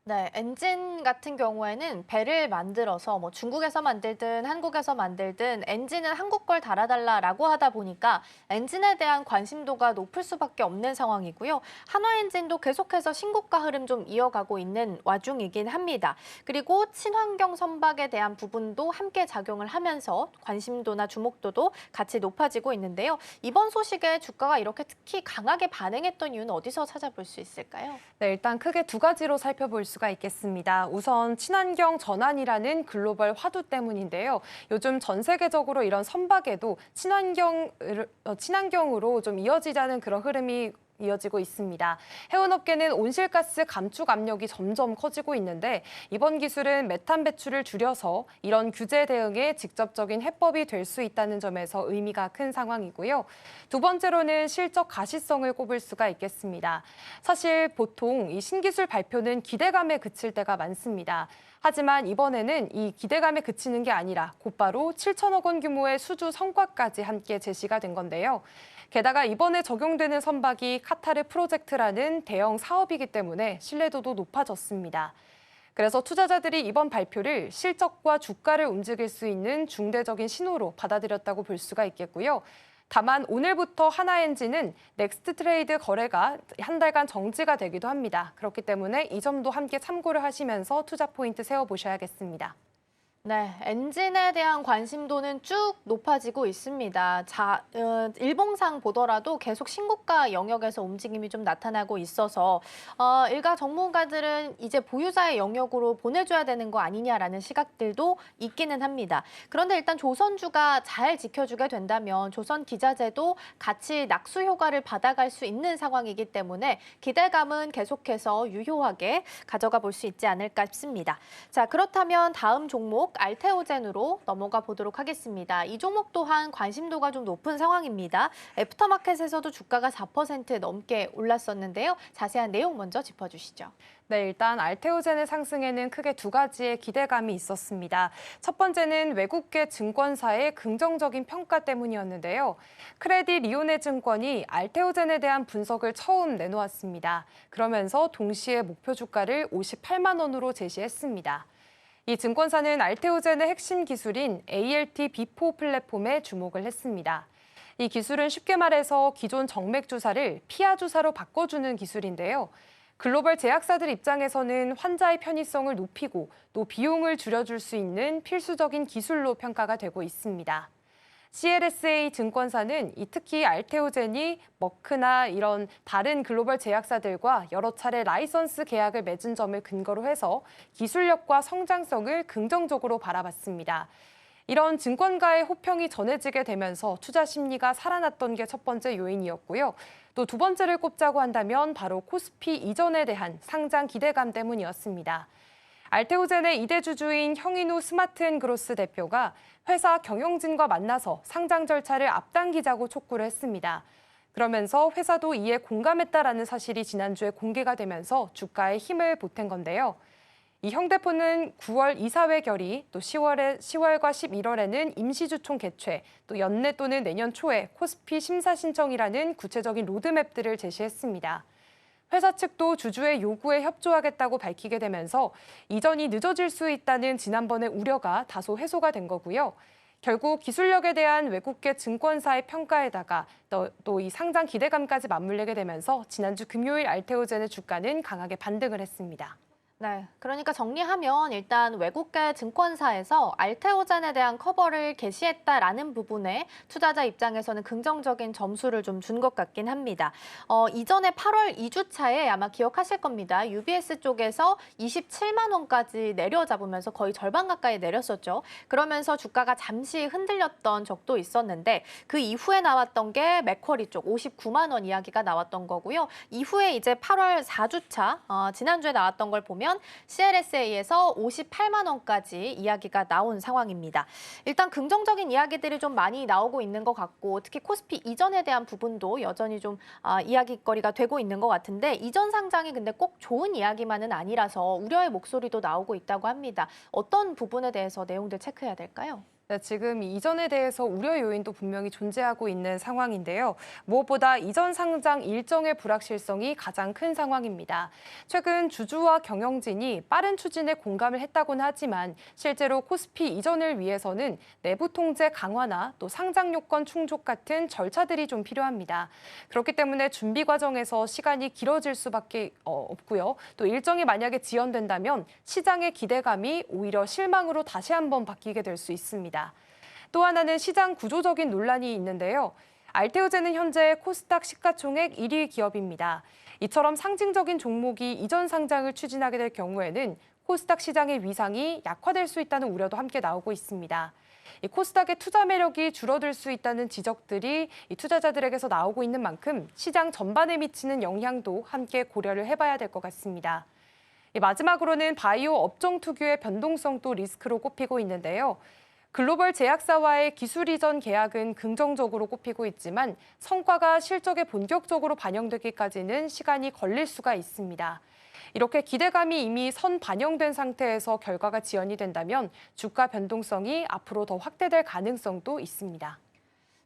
네, 엔진 같은 경우에는 배를 만들어서 중국에서 만들든 한국에서 만들든 엔진은 한국 걸 달아달라라고 하다 보니까 엔진에 대한 관심도가 높을 수밖에 없는 상황이고요. 한화엔진도 계속해서 신고가 흐름 좀 이어가고 있는 와중이긴 합니다. 그리고 친환경 선박에 대한 부분도 함께 작용을 하면서 관심도나 주목도도 같이 높아지고 있는데요. 이번 소식에 주가가 이렇게 특히 강하게 반응했던 이유는 어디서 찾아볼 수 있을까요? 네, 일단 크게 두 가지로 살펴볼 수가 있겠습니다. 우선 친환경 전환이라는 글로벌 화두 때문인데요. 요즘 전 세계적으로 이런 선박에도 친환경으로 좀 이어지자는 그런 흐름이 이어지고 있습니다. 해운업계는 온실가스 감축 압력이 점점 커지고 있는데 이번 기술은 메탄 배출을 줄여서 이런 규제 대응에 직접적인 해법이 될 수 있다는 점에서 의미가 큰 상황이고요. 두 번째로는 실적 가시성을 꼽을 수가 있겠습니다. 사실 보통 이 신기술 발표는 기대감에 그칠 때가 많습니다. 하지만 이번에는 이 기대감에 그치는 게 아니라 곧바로 7천억 원 규모의 수주 성과까지 함께 제시가 된 건데요. 게다가 이번에 적용되는 선박이 카타르 프로젝트라는 대형 사업이기 때문에 신뢰도도 높아졌습니다. 그래서 투자자들이 이번 발표를 실적과 주가를 움직일 수 있는 중대적인 신호로 받아들였다고 볼 수가 있겠고요. 다만 오늘부터 한화엔진은 넥스트 트레이드 거래가 한 달간 정지가 되기도 합니다. 그렇기 때문에 이 점도 함께 참고를 하시면서 투자 포인트 세워보셔야겠습니다. 네, 엔진에 대한 관심도는 쭉 높아지고 있습니다. 일봉상 보더라도 계속 신고가 영역에서 움직임이 좀 나타나고 있어서 일가 전문가들은 이제 보유자의 영역으로 보내줘야 되는 거 아니냐라는 시각들도 있기는 합니다. 그런데 일단 조선주가 잘 지켜주게 된다면 조선 기자재도 같이 낙수 효과를 받아갈 수 있는 상황이기 때문에 기대감은 계속해서 유효하게 가져가 볼 수 있지 않을까 싶습니다. 자, 그렇다면 다음 종목 알테오젠으로 넘어가 보도록 하겠습니다. 이 종목 또한 관심도가 좀 높은 상황입니다. 애프터마켓에서도 주가가 4% 넘게 올랐었는데요. 자세한 내용 먼저 짚어주시죠. 네, 일단 알테오젠의 상승에는 크게 두 가지의 기대감이 있었습니다. 첫 번째는 외국계 증권사의 긍정적인 평가 때문이었는데요. 크레딧 리오네 증권이 알테오젠에 대한 분석을 처음 내놓았습니다. 그러면서 동시에 목표 주가를 58만 원으로 제시했습니다. 이 증권사는 알테오젠의 핵심 기술인 ALT B4 플랫폼에 주목을 했습니다. 이 기술은 쉽게 말해서 기존 정맥 주사를 피하 주사로 바꿔주는 기술인데요. 글로벌 제약사들 입장에서는 환자의 편의성을 높이고 또 비용을 줄여줄 수 있는 필수적인 기술로 평가가 되고 있습니다. CLSA 증권사는 특히 알테오젠이 머크나 이런 다른 글로벌 제약사들과 여러 차례 라이선스 계약을 맺은 점을 근거로 해서 기술력과 성장성을 긍정적으로 바라봤습니다. 이런 증권가의 호평이 전해지게 되면서 투자 심리가 살아났던 게 첫 번째 요인이었고요. 또 두 번째를 꼽자고 한다면 바로 코스피 이전에 대한 상장 기대감 때문이었습니다. 알테오젠의 2대 주주인 형인우 스마트앤그로스 대표가 회사 경영진과 만나서 상장 절차를 앞당기자고 촉구를 했습니다. 그러면서 회사도 이에 공감했다라는 사실이 지난주에 공개가 되면서 주가에 힘을 보탠 건데요. 이 형 대표는 9월 이사회 결의, 또 10월과 11월에는 임시주총 개최, 또 연내 또는 내년 초에 코스피 심사 신청이라는 구체적인 로드맵들을 제시했습니다. 회사 측도 주주의 요구에 협조하겠다고 밝히게 되면서 이전이 늦어질 수 있다는 지난번의 우려가 다소 해소가 된 거고요. 결국 기술력에 대한 외국계 증권사의 평가에다가 또 이 상장 기대감까지 맞물리게 되면서 지난주 금요일 알테오젠의 주가는 강하게 반등을 했습니다. 네, 그러니까 정리하면 일단 외국계 증권사에서 알테오젠에 대한 커버를 개시했다라는 부분에 투자자 입장에서는 긍정적인 점수를 좀 준 것 같긴 합니다. 이전에 8월 2주차에 아마 기억하실 겁니다. UBS 쪽에서 27만 원까지 내려잡으면서 거의 절반 가까이 내렸었죠. 그러면서 주가가 잠시 흔들렸던 적도 있었는데 그 이후에 나왔던 게 맥쿼리 쪽 59만 원 이야기가 나왔던 거고요. 이후에 이제 8월 4주차 지난주에 나왔던 걸 보면 CLSA에서 58만 원까지 이야기가 나온 상황입니다. 일단 긍정적인 이야기들이 좀 많이 나오고 있는 것 같고 특히 코스피 이전에 대한 부분도 여전히 좀 이야기거리가 되고 있는 것 같은데 이전 상장이 근데 꼭 좋은 이야기만은 아니라서 우려의 목소리도 나오고 있다고 합니다. 어떤 부분에 대해서 내용들 체크해야 될까요? 네, 지금 이전에 대해서 우려 요인도 분명히 존재하고 있는 상황인데요. 무엇보다 이전 상장 일정의 불확실성이 가장 큰 상황입니다. 최근 주주와 경영진이 빠른 추진에 공감을 했다고는 하지만 실제로 코스피 이전을 위해서는 내부 통제 강화나 또 상장 요건 충족 같은 절차들이 좀 필요합니다. 그렇기 때문에 준비 과정에서 시간이 길어질 수밖에 없고요. 또 일정이 만약에 지연된다면 시장의 기대감이 오히려 실망으로 다시 한번 바뀌게 될 수 있습니다. 또 하나는 시장 구조적인 논란이 있는데요. 알테오젠은 현재 코스닥 시가총액 1위 기업입니다. 이처럼 상징적인 종목이 이전 상장을 추진하게 될 경우에는 코스닥 시장의 위상이 약화될 수 있다는 우려도 함께 나오고 있습니다. 이 코스닥의 투자 매력이 줄어들 수 있다는 지적들이 이 투자자들에게서 나오고 있는 만큼 시장 전반에 미치는 영향도 함께 고려를 해봐야 될 것 같습니다. 마지막으로는 바이오 업종 특유의 변동성도 리스크로 꼽히고 있는데요. 글로벌 제약사와의 기술 이전 계약은 긍정적으로 꼽히고 있지만 성과가 실적에 본격적으로 반영되기까지는 시간이 걸릴 수가 있습니다. 이렇게 기대감이 이미 선 반영된 상태에서 결과가 지연이 된다면 주가 변동성이 앞으로 더 확대될 가능성도 있습니다.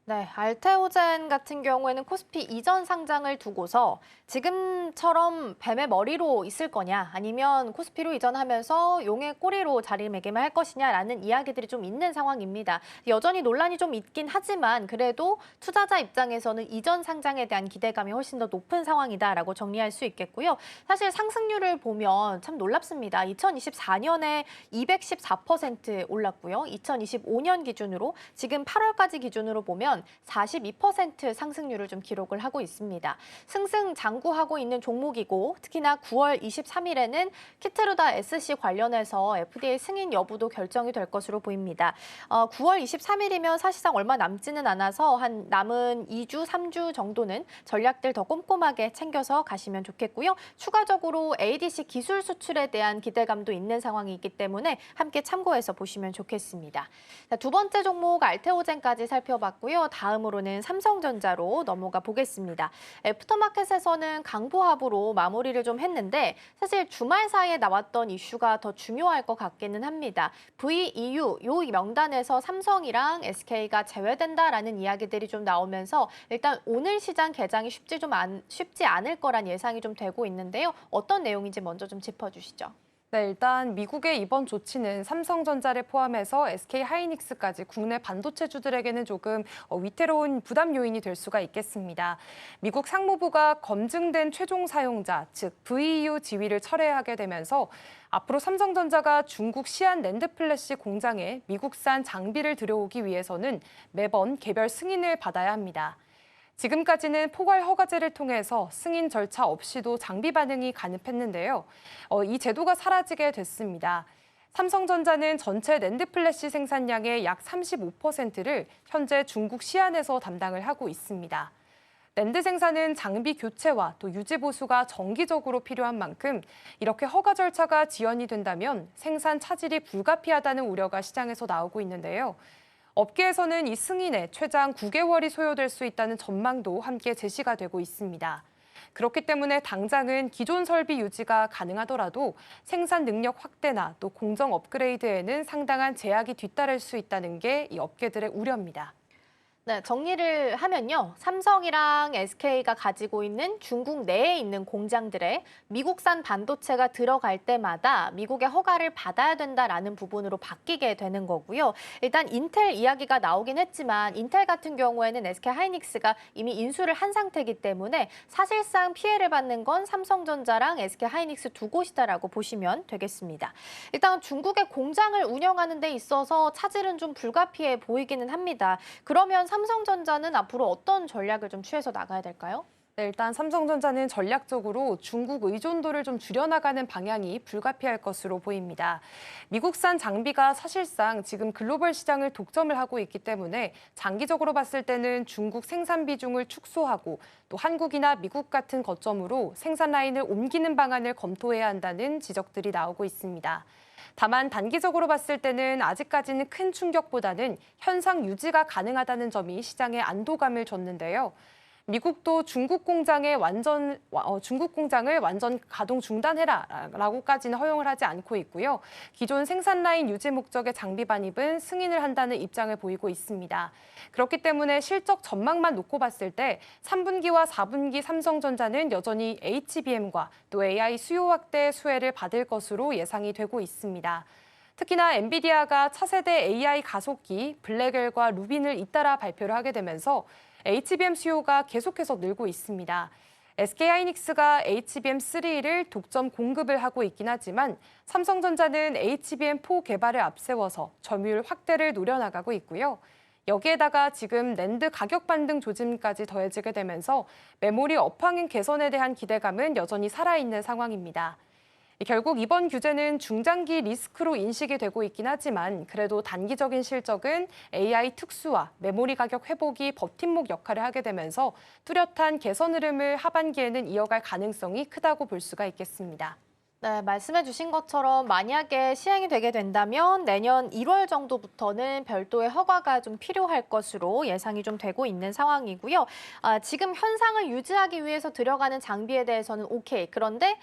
네, 알테오젠 같은 경우에는 코스피 이전 상장을 두고서 지금처럼 뱀의 머리로 있을 거냐 아니면 코스피로 이전하면서 용의 꼬리로 자리매김을 할 것이냐라는 이야기들이 좀 있는 상황입니다. 여전히 논란이 좀 있긴 하지만 그래도 투자자 입장에서는 이전 상장에 대한 기대감이 훨씬 더 높은 상황이다라고 정리할 수 있겠고요. 사실 상승률을 보면 참 놀랍습니다. 2024년에 214% 올랐고요. 2025년 기준으로 지금 8월까지 기준으로 보면 42% 상승률을 좀 기록을 하고 있습니다. 승승장구하고 있는 종목이고 특히나 9월 23일에는 키트루다 SC 관련해서 FDA 승인 여부도 결정이 될 것으로 보입니다. 9월 23일이면 사실상 얼마 남지는 않아서 한 남은 2주, 3주 정도는 전략들 더 꼼꼼하게 챙겨서 가시면 좋겠고요. 추가적으로 ADC 기술 수출에 대한 기대감도 있는 상황이기 때문에 함께 참고해서 보시면 좋겠습니다. 자, 두 번째 종목 알테오젠까지 살펴봤고요. 다음으로는 삼성전자로 넘어가 보겠습니다. 애프터마켓에서는 강보합으로 마무리를 좀 했는데 사실 주말 사이에 나왔던 이슈가 더 중요할 것 같기는 합니다. VEU 요 명단에서 삼성이랑 SK가 제외된다라는 이야기들이 좀 나오면서 일단 오늘 시장 개장이 쉽지 않을 거란 예상이 좀 되고 있는데요. 어떤 내용인지 먼저 좀 짚어주시죠. 네, 일단 미국의 이번 조치는 삼성전자를 포함해서 SK하이닉스까지 국내 반도체주들에게는 조금 위태로운 부담 요인이 될 수가 있겠습니다. 미국 상무부가 검증된 최종 사용자, 즉 VEU 지위를 철회하게 되면서 앞으로 삼성전자가 중국 시안 낸드플래시 공장에 미국산 장비를 들여오기 위해서는 매번 개별 승인을 받아야 합니다. 지금까지는 포괄 허가제를 통해서 승인 절차 없이도 장비 반응이 가능했는데요. 이 제도가 사라지게 됐습니다. 삼성전자는 전체 낸드플래시 생산량의 약 35%를 현재 중국 시안에서 담당을 하고 있습니다. 낸드 생산은 장비 교체와 또 유지 보수가 정기적으로 필요한 만큼 이렇게 허가 절차가 지연이 된다면 생산 차질이 불가피하다는 우려가 시장에서 나오고 있는데요. 업계에서는 이 승인에 최장 9개월이 소요될 수 있다는 전망도 함께 제시가 되고 있습니다. 그렇기 때문에 당장은 기존 설비 유지가 가능하더라도 생산 능력 확대나 또 공정 업그레이드에는 상당한 제약이 뒤따를 수 있다는 게 이 업계들의 우려입니다. 네, 정리를 하면요. 삼성이랑 SK가 가지고 있는 중국 내에 있는 공장들에 미국산 반도체가 들어갈 때마다 미국의 허가를 받아야 된다라는 부분으로 바뀌게 되는 거고요. 일단 인텔 이야기가 나오긴 했지만 인텔 같은 경우에는 SK하이닉스가 이미 인수를 한 상태이기 때문에 사실상 피해를 받는 건 삼성전자랑 SK하이닉스 두 곳이다라고 보시면 되겠습니다. 일단 중국의 공장을 운영하는 데 있어서 차질은 좀 불가피해 보이기는 합니다. 그러면 삼성전자는 앞으로 어떤 전략을 좀 취해서 나가야 될까요? 네, 일단 삼성전자는 전략적으로 중국 의존도를 좀 줄여나가는 방향이 불가피할 것으로 보입니다. 미국산 장비가 사실상 지금 글로벌 시장을 독점을 하고 있기 때문에 장기적으로 봤을 때는 중국 생산 비중을 축소하고 또 한국이나 미국 같은 거점으로 생산 라인을 옮기는 방안을 검토해야 한다는 지적들이 나오고 있습니다. 다만 단기적으로 봤을 때는 아직까지는 큰 충격보다는 현상 유지가 가능하다는 점이 시장에 안도감을 줬는데요. 미국도 중국 공장을 완전 가동 중단해라라고까지는 허용을 하지 않고 있고요. 기존 생산 라인 유지 목적의 장비 반입은 승인을 한다는 입장을 보이고 있습니다. 그렇기 때문에 실적 전망만 놓고 봤을 때 3분기와 4분기 삼성전자는 여전히 HBM과 또 AI 수요 확대 수혜를 받을 것으로 예상이 되고 있습니다. 특히나 엔비디아가 차세대 AI 가속기 블랙엘과 루빈을 잇따라 발표를 하게 되면서 HBM 수요가 계속해서 늘고 있습니다. SK하이닉스가 HBM3를 독점 공급을 하고 있긴 하지만 삼성전자는 HBM4 개발을 앞세워서 점유율 확대를 노려나가고 있고요. 여기에다가 지금 낸드 가격 반등 조짐까지 더해지게 되면서 메모리 업황인 개선에 대한 기대감은 여전히 살아있는 상황입니다. 결국 이번 규제는 중장기 리스크로 인식이 되고 있긴 하지만 그래도 단기적인 실적은 AI 특수화, 메모리 가격 회복이 버팀목 역할을 하게 되면서 뚜렷한 개선 흐름을 하반기에는 이어갈 가능성이 크다고 볼 수가 있겠습니다. 네, 말씀해 주신 것처럼 만약에 시행이 되게 된다면 내년 1월 정도부터는 별도의 허가가 좀 필요할 것으로 예상이 좀 되고 있는 상황이고요. 지금 현상을 유지하기 위해서 들어가는 장비에 대해서는 오케이. 그런데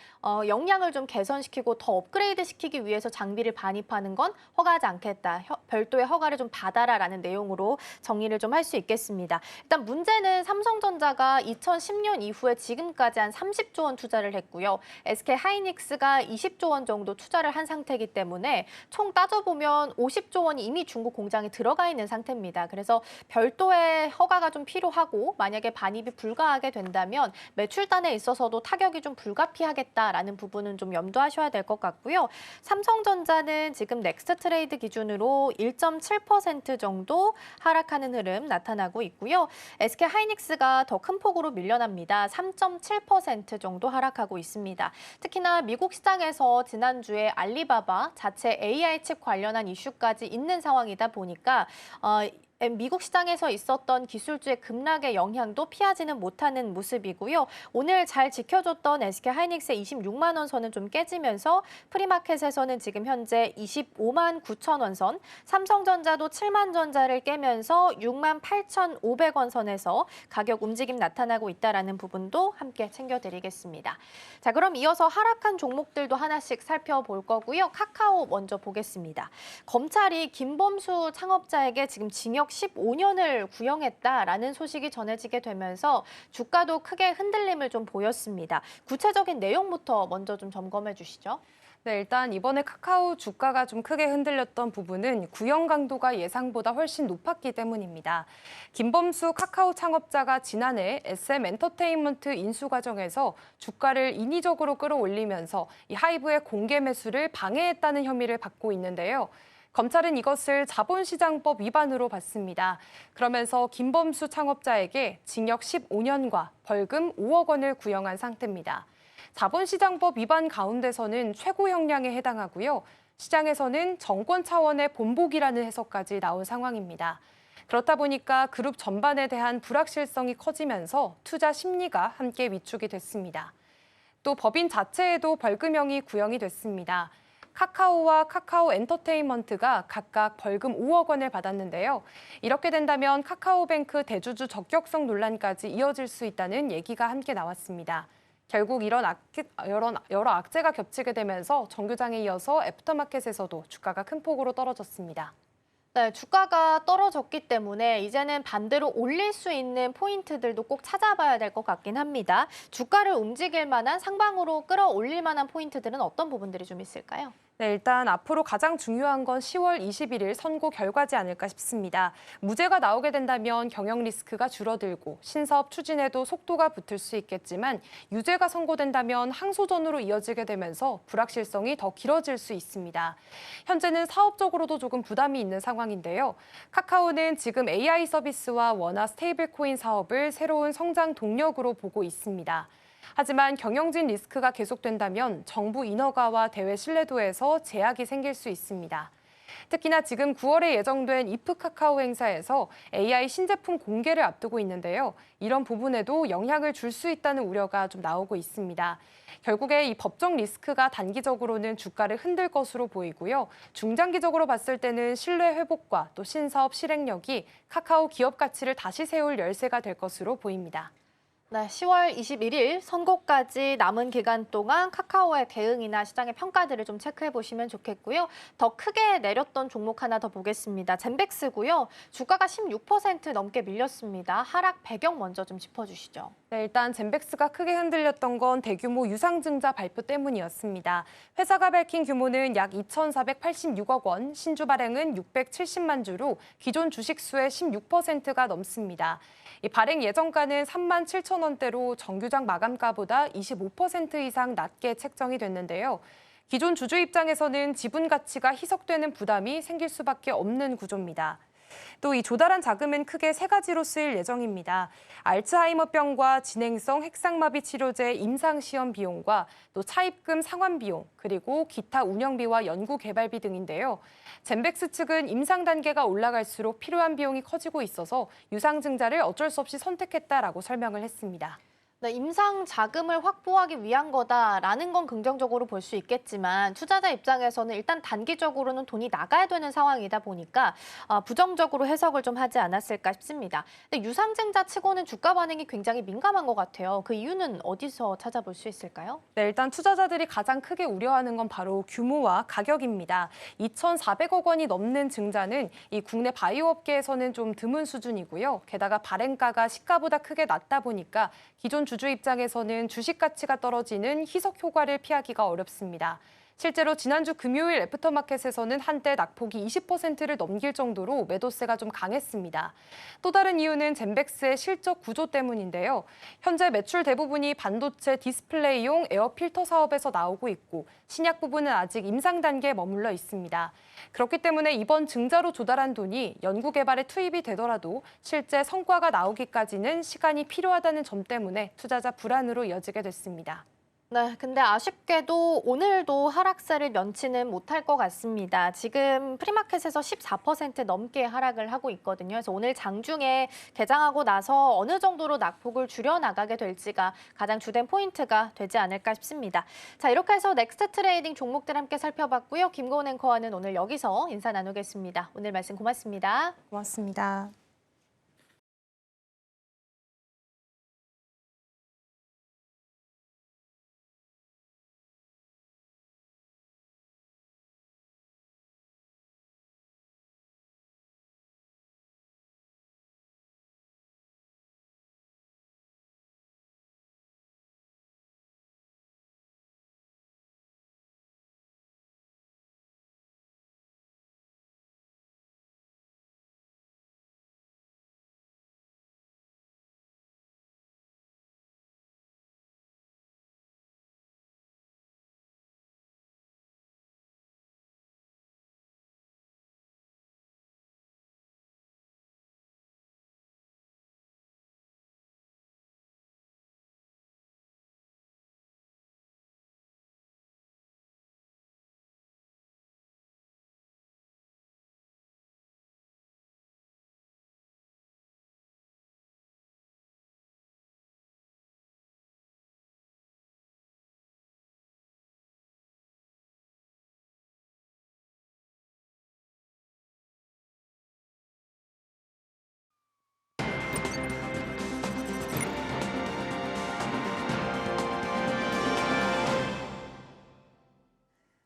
역량을 좀 개선시키고 더 업그레이드 시키기 위해서 장비를 반입하는 건 허가하지 않겠다. 별도의 허가를 좀 받아라라는 내용으로 정리를 좀 할 수 있겠습니다. 일단 문제는 삼성전자가 2010년 이후에 지금까지 한 30조 원 투자를 했고요. SK 하이닉스가 20조 원 정도 투자를 한 상태이기 때문에 총 따져보면 50조 원이 이미 중국 공장에 들어가 있는 상태입니다. 그래서 별도의 허가가 좀 필요하고 만약에 반입이 불가하게 된다면 매출단에 있어서도 타격이 좀 불가피하겠다라는 부분은 좀 염두하셔야 될 것 같고요. 삼성전자는 지금 넥스트 트레이드 기준으로 1.7% 정도 하락하는 흐름 나타나고 있고요. SK 하이닉스가 더 큰 폭으로 밀려납니다. 3.7% 정도 하락하고 있습니다. 특히나 미국 시장에서 지난주에 알리바바 자체 AI 칩 관련한 이슈까지 있는 상황이다 보니까 미국 시장에서 있었던 기술주의 급락의 영향도 피하지는 못하는 모습이고요. 오늘 잘 지켜줬던 SK 하이닉스의 26만 원 선은 좀 깨지면서 프리마켓에서는 지금 현재 25만 9천 원 선, 삼성전자도 7만 전자를 깨면서 6만 8,500원 선에서 가격 움직임 나타나고 있다는 부분도 함께 챙겨드리겠습니다. 자, 그럼 이어서 하락한 종목들도 하나씩 살펴볼 거고요. 카카오 먼저 보겠습니다. 검찰이 김범수 창업자에게 지금 징역 15년을 구형했다라는 소식이 전해지게 되면서 주가도 크게 흔들림을 좀 보였습니다. 구체적인 내용부터 먼저 좀 점검해 주시죠. 네, 일단 이번에 카카오 주가가 좀 크게 흔들렸던 부분은 구형 강도가 예상보다 훨씬 높았기 때문입니다. 김범수 카카오 창업자가 지난해 SM 엔터테인먼트 인수 과정에서 주가를 인위적으로 끌어올리면서 이 하이브의 공개 매수를 방해했다는 혐의를 받고 있는데요. 검찰은 이것을 자본시장법 위반으로 봤습니다. 그러면서 김범수 창업자에게 징역 15년과 벌금 5억 원을 구형한 상태입니다. 자본시장법 위반 가운데서는 최고 형량에 해당하고요. 시장에서는 정권 차원의 본보기라는 해석까지 나온 상황입니다. 그렇다 보니까 그룹 전반에 대한 불확실성이 커지면서 투자 심리가 함께 위축이 됐습니다. 또 법인 자체에도 벌금형이 구형이 됐습니다. 카카오와 카카오 엔터테인먼트가 각각 벌금 5억 원을 받았는데요. 이렇게 된다면 카카오뱅크 대주주 적격성 논란까지 이어질 수 있다는 얘기가 함께 나왔습니다. 결국 여러 악재가 겹치게 되면서 정규장에 이어서 애프터마켓에서도 주가가 큰 폭으로 떨어졌습니다. 네, 주가가 떨어졌기 때문에 이제는 반대로 올릴 수 있는 포인트들도 꼭 찾아봐야 될 것 같긴 합니다. 주가를 움직일 만한 상방으로 끌어올릴 만한 포인트들은 어떤 부분들이 좀 있을까요? 네, 일단 앞으로 가장 중요한 건 10월 21일 선고 결과지 않을까 싶습니다. 무죄가 나오게 된다면 경영 리스크가 줄어들고 신사업 추진에도 속도가 붙을 수 있겠지만 유죄가 선고된다면 항소전으로 이어지게 되면서 불확실성이 더 길어질 수 있습니다. 현재는 사업적으로도 조금 부담이 있는 상황인데요. 카카오는 지금 AI 서비스와 원화 스테이블 코인 사업을 새로운 성장 동력으로 보고 있습니다. 하지만 경영진 리스크가 계속된다면 정부 인허가와 대외 신뢰도에서 제약이 생길 수 있습니다. 특히나 지금 9월에 예정된 이프 카카오 행사에서 AI 신제품 공개를 앞두고 있는데요. 이런 부분에도 영향을 줄 수 있다는 우려가 좀 나오고 있습니다. 결국에 이 법적 리스크가 단기적으로는 주가를 흔들 것으로 보이고요. 중장기적으로 봤을 때는 신뢰 회복과 또 신사업 실행력이 카카오 기업 가치를 다시 세울 열쇠가 될 것으로 보입니다. 네, 10월 21일 선고까지 남은 기간 동안 카카오의 대응이나 시장의 평가들을 좀 체크해 보시면 좋겠고요. 더 크게 내렸던 종목 하나 더 보겠습니다. 젠백스고요. 주가가 16% 넘게 밀렸습니다. 하락 배경 먼저 좀 짚어주시죠. 네, 일단 젠백스가 크게 흔들렸던 건 대규모 유상증자 발표 때문이었습니다. 회사가 밝힌 규모는 약 2,486억 원, 신주 발행은 670만 주로 기존 주식 수의 16%가 넘습니다. 이 발행 예정가는 3만 7천 원대로 정규장 마감가보다 25% 이상 낮게 책정이 됐는데요. 기존 주주 입장에서는 지분 가치가 희석되는 부담이 생길 수밖에 없는 구조입니다. 또 이 조달한 자금은 크게 세 가지로 쓰일 예정입니다. 알츠하이머병과 진행성 핵상마비 치료제 임상시험 비용과 또 차입금 상환 비용, 그리고 기타 운영비와 연구 개발비 등인데요. 젠백스 측은 임상 단계가 올라갈수록 필요한 비용이 커지고 있어서 유상증자를 어쩔 수 없이 선택했다라고 설명을 했습니다. 네, 임상 자금을 확보하기 위한 거다라는 건 긍정적으로 볼 수 있겠지만 투자자 입장에서는 일단 단기적으로는 돈이 나가야 되는 상황이다 보니까 부정적으로 해석을 좀 하지 않았을까 싶습니다. 근데 유상증자 치고는 주가 반응이 굉장히 민감한 것 같아요. 그 이유는 어디서 찾아볼 수 있을까요? 네, 일단 투자자들이 가장 크게 우려하는 건 바로 규모와 가격입니다. 2,400억 원이 넘는 증자는 이 국내 바이오 업계에서는 좀 드문 수준이고요. 게다가 발행가가 시가보다 크게 낮다 보니까 기존 주주 입장에서는 주식 가치가 떨어지는 희석 효과를 피하기가 어렵습니다. 실제로 지난주 금요일 애프터마켓에서는 한때 낙폭이 20%를 넘길 정도로 매도세가 좀 강했습니다. 또 다른 이유는 젠백스의 실적 구조 때문인데요. 현재 매출 대부분이 반도체 디스플레이용 에어 필터 사업에서 나오고 있고 신약 부분은 아직 임상 단계에 머물러 있습니다. 그렇기 때문에 이번 증자로 조달한 돈이 연구개발에 투입이 되더라도 실제 성과가 나오기까지는 시간이 필요하다는 점 때문에 투자자 불안으로 이어지게 됐습니다. 네, 근데 아쉽게도 오늘도 하락세를 면치는 못할 것 같습니다. 지금 프리마켓에서 14% 넘게 하락을 하고 있거든요. 그래서 오늘 장중에 개장하고 나서 어느 정도로 낙폭을 줄여나가게 될지가 가장 주된 포인트가 되지 않을까 싶습니다. 자, 이렇게 해서 넥스트 트레이딩 종목들 함께 살펴봤고요. 김고은 앵커와는 오늘 여기서 인사 나누겠습니다. 오늘 말씀 고맙습니다. 고맙습니다.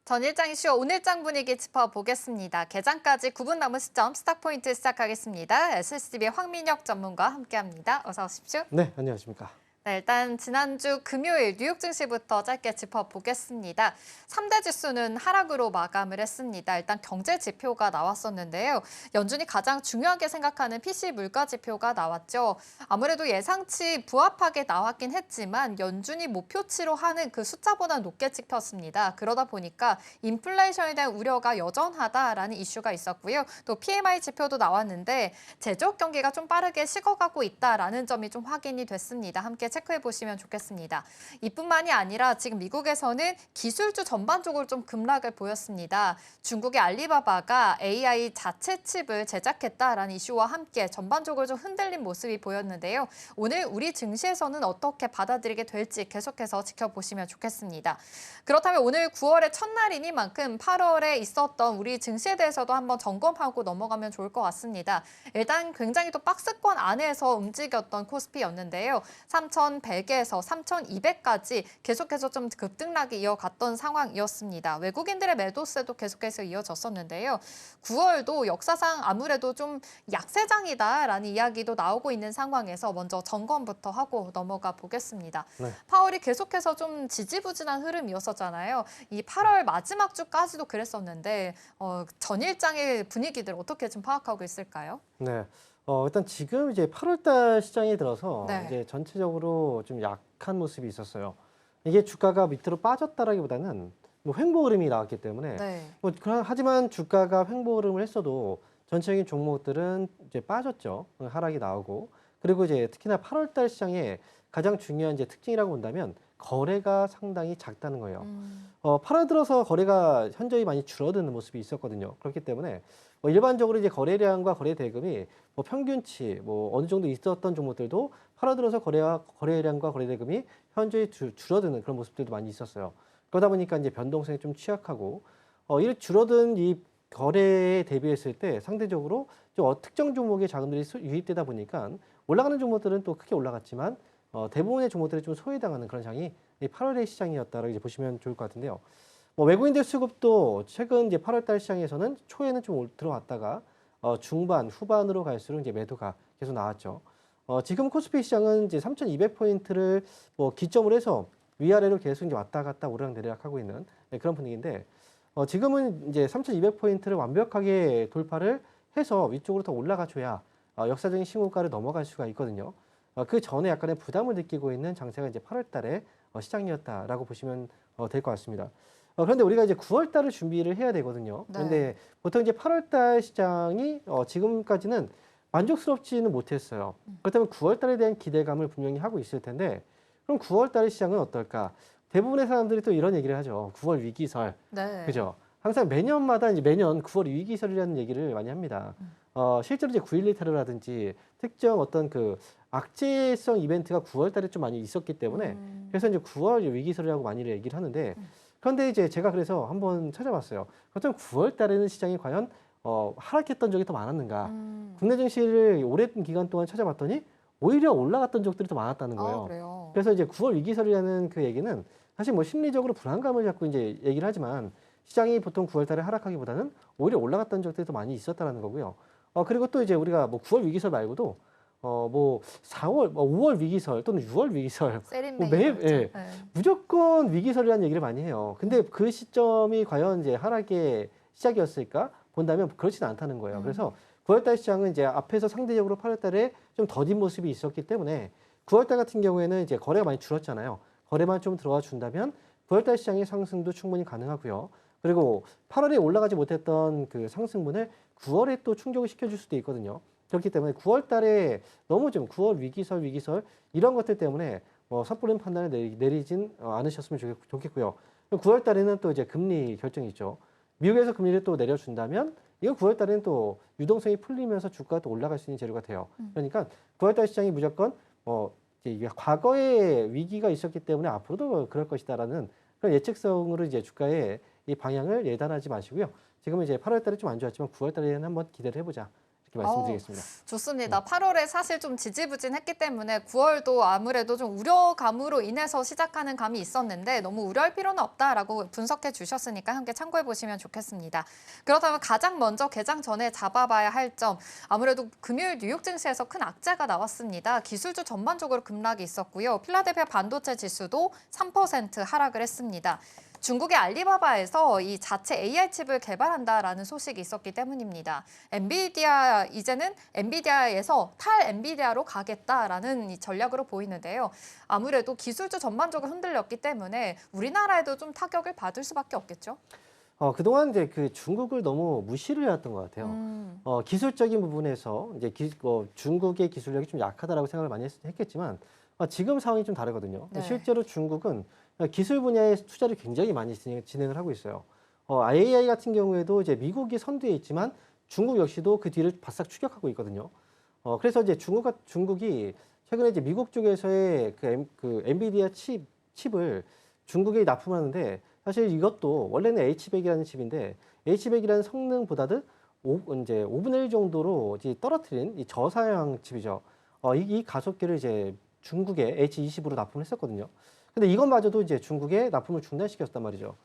전일장 이슈 오늘장 분위기 짚어보겠습니다. 개장까지 9분 남은 시점 스탁포인트 시작하겠습니다. SCB 황민혁 전문가와 함께합니다. 어서 오십시오. 네, 안녕하십니까. 네, 일단 지난주 금요일 뉴욕 증시부터 짧게 짚어보겠습니다. 3대 지수는 하락으로 마감을 했습니다. 일단 경제 지표가 나왔었는데요. 연준이 가장 중요하게 생각하는 PC 물가 지표가 나왔죠. 아무래도 예상치 부합하게 나왔긴 했지만 연준이 목표치로 하는 그 숫자보다 높게 찍혔습니다. 그러다 보니까 인플레이션에 대한 우려가 여전하다라는 이슈가 있었고요. 또 PMI 지표도 나왔는데 제조업 경기가 좀 빠르게 식어가고 있다라는 점이 좀 확인이 됐습니다. 함께 체크해 보시면 좋겠습니다. 이뿐만이 아니라 지금 미국에서는 기술주 전반적으로 좀 급락을 보였습니다. 중국의 알리바바가 AI 자체 칩을 제작했다라는 이슈와 함께 전반적으로 좀 흔들린 모습이 보였는데요. 오늘 우리 증시에서는 어떻게 받아들이게 될지 계속해서 지켜보시면 좋겠습니다. 그렇다면 오늘 9월의 첫날이니만큼 8월에 있었던 우리 증시에 대해서도 한번 점검하고 넘어가면 좋을 것 같습니다. 일단 굉장히 또 박스권 안에서 움직였던 코스피였는데요. 3,100에서 3,200까지 계속해서 좀 급등락이 이어갔던 상황이었습니다. 외국인들의 매도세도 계속해서 이어졌었는데요. 9월도 역사상 아무래도 좀 약세장이다라는 이야기도 나오고 있는 상황에서 먼저 점검부터 하고 넘어가 보겠습니다. 네. 파월이 계속해서 좀 지지부진한 흐름이었었잖아요. 이 8월 마지막 주까지도 그랬었는데 전일장의 분위기들 어떻게 좀 파악하고 있을까요? 네. 일단 지금 이제 8월달 시장에 들어서 네. 이제 전체적으로 좀 약한 모습이 있었어요. 이게 주가가 밑으로 빠졌다라기보다는 뭐 횡보 흐름이 나왔기 때문에 네. 하지만 주가가 횡보 흐름을 했어도 전체적인 종목들은 이제 빠졌죠. 하락이 나오고 그리고 이제 특히나 8월달 시장에 가장 중요한 이제 특징이라고 본다면 거래가 상당히 작다는 거예요. 8월 들어서 거래가 현저히 많이 줄어드는 모습이 있었거든요. 그렇기 때문에 일반적으로 이제 거래량과 거래 대금이 평균치 어느 정도 있었던 종목들도 8월 들어서 거래량과 거래대금이 현저히 줄어드는 그런 모습들도 많이 있었어요. 그러다 보니까 이제 변동성이 좀 취약하고 이 줄어든 이 거래에 대비했을 때 상대적으로 좀 특정 종목의 자금들이 유입되다 보니까 올라가는 종목들은 또 크게 올라갔지만 대부분의 종목들이 좀 소외당하는 그런 장이 이 8월의 시장이었다라고 이제 보시면 좋을 것 같은데요. 외국인들 수급도 최근 이제 8월달 시장에서는 초에는 좀 들어왔다가 중반, 후반으로 갈수록 이제 매도가 계속 나왔죠. 지금 코스피 시장은 이제 3,200포인트를 기점으로 해서 위아래로 계속 이제 왔다 갔다 오르락내리락 하고 있는 그런 분위기인데 지금은 이제 3,200포인트를 완벽하게 돌파를 해서 위쪽으로 더 올라가줘야 역사적인 신고가를 넘어갈 수가 있거든요. 그 전에 약간의 부담을 느끼고 있는 장세가 이제 8월달에 시장이었다라고 보시면 될 것 같습니다. 그런데 우리가 이제 9월달을 준비를 해야 되거든요. 네. 그런데 보통 이제 8월달 시장이 지금까지는 만족스럽지는 못했어요. 그렇다면 9월달에 대한 기대감을 분명히 하고 있을 텐데 그럼 9월달 시장은 어떨까? 대부분의 사람들이 또 이런 얘기를 하죠. 9월 위기설. 네. 그죠? 항상 매년마다 이제 매년 9월 위기설이라는 얘기를 많이 합니다. 실제로 이제 9.11 테러라든지 특정 어떤 그 악재성 이벤트가 9월달에 좀 많이 있었기 때문에 그래서 이제 9월 위기설이라고 많이 얘기를 하는데 그런데 이제 제가 그래서 한번 찾아봤어요. 그렇다면 9월달에는 시장이 과연 하락했던 적이 더 많았는가? 국내 증시를 오랜 기간 동안 찾아봤더니 오히려 올라갔던 적들이 더 많았다는 거예요. 그래요. 그래서 이제 9월 위기설이라는 그 얘기는 사실 심리적으로 불안감을 자꾸 이제 얘기를 하지만 시장이 보통 9월달에 하락하기보다는 오히려 올라갔던 적들이 더 많이 있었다라는 거고요. 그리고 또 이제 우리가 9월 위기설 말고도 4월, 5월 위기설 또는 6월 위기설 세린메이 무조건 위기설이라는 얘기를 많이 해요. 근데 그 시점이 과연 이제 하락의 시작이었을까 본다면 그렇지는 않다는 거예요. 그래서 9월달 시장은 이제 앞에서 상대적으로 8월달에 좀 더딘 모습이 있었기 때문에 9월달 같은 경우에는 이제 거래가 많이 줄었잖아요. 거래만 좀 들어와 준다면 9월달 시장의 상승도 충분히 가능하고요. 그리고 8월에 올라가지 못했던 그 상승분을 9월에 또 충족을 시켜줄 수도 있거든요. 그렇기 때문에 9월달에 너무 좀 9월 위기설 이런 것들 때문에 섣부른 판단을 내리진 않으셨으면 좋겠고요. 9월달에는 또 이제 금리 결정이 있죠. 미국에서 금리를 또 내려준다면 이거 9월달에는 또 유동성이 풀리면서 주가가 또 올라갈 수 있는 재료가 돼요. 그러니까 9월달 시장이 무조건 이게 과거에 위기가 있었기 때문에 앞으로도 그럴 것이다라는 그런 예측성으로 이제 주가의 이 방향을 예단하지 마시고요. 지금은 이제 8월달에 좀 안 좋았지만 9월달에는 한번 기대를 해보자. 이렇게 말씀드리겠습니다. 좋습니다. 8월에 사실 좀 지지부진했기 때문에 9월도 아무래도 좀 우려감으로 인해서 시작하는 감이 있었는데 너무 우려할 필요는 없다라고 분석해 주셨으니까 함께 참고해 보시면 좋겠습니다. 그렇다면 가장 먼저 개장 전에 잡아봐야 할 점, 아무래도 금요일 뉴욕 증시에서 큰 악재가 나왔습니다. 기술주 전반적으로 급락이 있었고요. 필라델피아 반도체 지수도 3% 하락을 했습니다. 중국의 알리바바에서 이 자체 AI 칩을 개발한다라는 소식이 있었기 때문입니다. 엔비디아 이제는 엔비디아에서 탈 엔비디아로 가겠다라는 이 전략으로 보이는데요. 아무래도 기술주 전반적으로 흔들렸기 때문에 우리나라에도 좀 타격을 받을 수밖에 없겠죠. 그동안 이제 그 중국을 너무 무시를 해왔던 것 같아요. 기술적인 부분에서 이제 중국의 기술력이 좀 약하다라고 생각을 많이 했겠지만 지금 상황이 좀 다르거든요. 네. 실제로 중국은 기술 분야에 투자를 굉장히 많이 진행을 하고 있어요. AI 같은 경우에도 이제 미국이 선두에 있지만 중국 역시도 그 뒤를 바싹 추격하고 있거든요. 그래서 이제 중국이 최근에 이제 미국 쪽에서의 그 엔비디아 칩을 중국에 납품하는데 사실 이것도 원래는 H100이라는 칩인데 H100이라는 성능보다도 이제 5분의 1 정도로 이제 떨어뜨린 이 저사양 칩이죠. 이 가속기를 이제 중국에 H20으로 납품을 했었거든요. 근데 이것마저도 이제 중국에 납품을 중단시켰단 말이죠.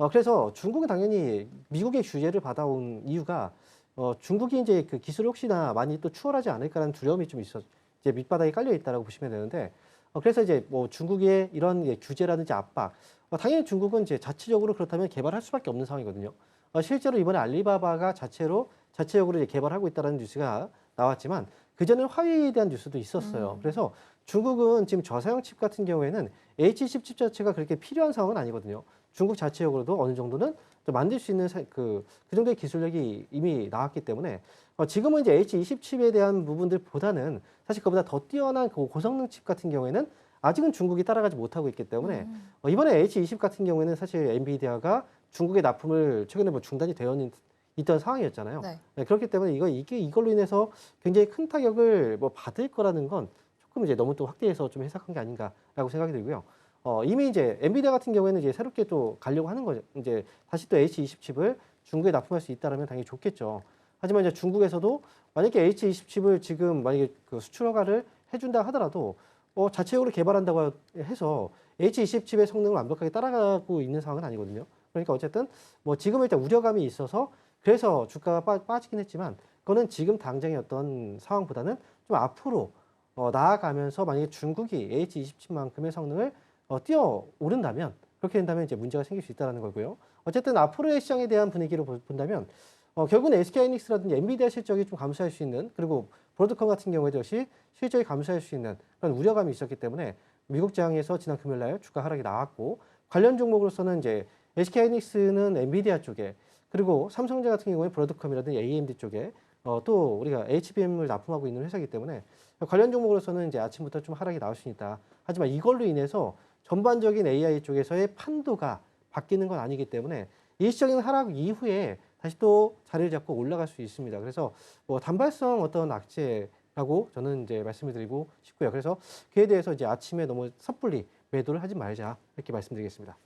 그래서 중국은 당연히 미국의 규제를 받아온 이유가 중국이 이제 그 기술을 혹시나 많이 또 추월하지 않을까라는 두려움이 좀 이제 밑바닥에 깔려 있다라고 보시면 되는데 그래서 이제 중국의 이런 규제라든지 압박 당연히 중국은 이제 자체적으로 그렇다면 개발할 수밖에 없는 상황이거든요. 실제로 이번에 알리바바가 자체적으로 이제 개발하고 있다는 뉴스가 나왔지만 그전에 화웨이에 대한 뉴스도 있었어요. 그래서 중국은 지금 저사양 칩 같은 경우에는 H10 칩 자체가 그렇게 필요한 상황은 아니거든요. 중국 자체적으로도 어느 정도는 좀 만들 수 있는 그 정도의 기술력이 이미 나왔기 때문에 지금은 이제 H20 칩에 대한 부분들보다는 사실 그보다 더 뛰어난 그 고성능 칩 같은 경우에는 아직은 중국이 따라가지 못하고 있기 때문에 이번에 H20 같은 경우에는 사실 엔비디아가 중국의 납품을 최근에 중단이 되어 있던 상황이었잖아요. 네. 그렇기 때문에 이걸로 인해서 굉장히 큰 타격을 받을 거라는 건 조금 이제 너무 또 확대해서 좀 해석한 게 아닌가라고 생각이 들고요. 이미 이제 엔비디아 같은 경우에는 이제 새롭게 또 가려고 하는 거죠. 이제 다시 또 H20 칩을 중국에 납품할 수 있다라면 당연히 좋겠죠. 하지만 이제 중국에서도 만약에 H20 칩을 지금 만약에 그 수출 허가를 해준다 하더라도 자체적으로 개발한다고 해서 H20 칩의 성능을 완벽하게 따라가고 있는 상황은 아니거든요. 그러니까 어쨌든 뭐 지금 일단 우려감이 있어서 그래서 주가가 빠지긴 했지만 그거는 지금 당장의 어떤 상황보다는 좀 앞으로 나아가면서 만약에 중국이 H20 칩만큼의 성능을 뛰어오른다면 그렇게 된다면 이제 문제가 생길 수 있다는 거고요. 어쨌든 앞으로의 시장에 대한 분위기로 본다면 결국은 SK하이닉스라든지 엔비디아 실적이 좀 감소할 수 있는 그리고 브로드컴 같은 경우에도 역시 실적이 감소할 수 있는 그런 우려감이 있었기 때문에 미국 장에서 지난 금요일 날 주가 하락이 나왔고 관련 종목으로서는 이제 SK하이닉스는 엔비디아 쪽에 그리고 삼성전자 같은 경우에 브로드컴이라든지 AMD 쪽에 또 우리가 HBM을 납품하고 있는 회사이기 때문에 관련 종목으로서는 이제 아침부터 좀 하락이 나올 수 있다. 하지만 이걸로 인해서 전반적인 AI 쪽에서의 판도가 바뀌는 건 아니기 때문에 일시적인 하락 이후에 다시 또 자리를 잡고 올라갈 수 있습니다. 그래서 뭐 단발성 어떤 악재라고 저는 이제 말씀을 드리고 싶고요. 그래서 그에 대해서 이제 아침에 너무 섣불리 매도를 하지 말자 이렇게 말씀드리겠습니다.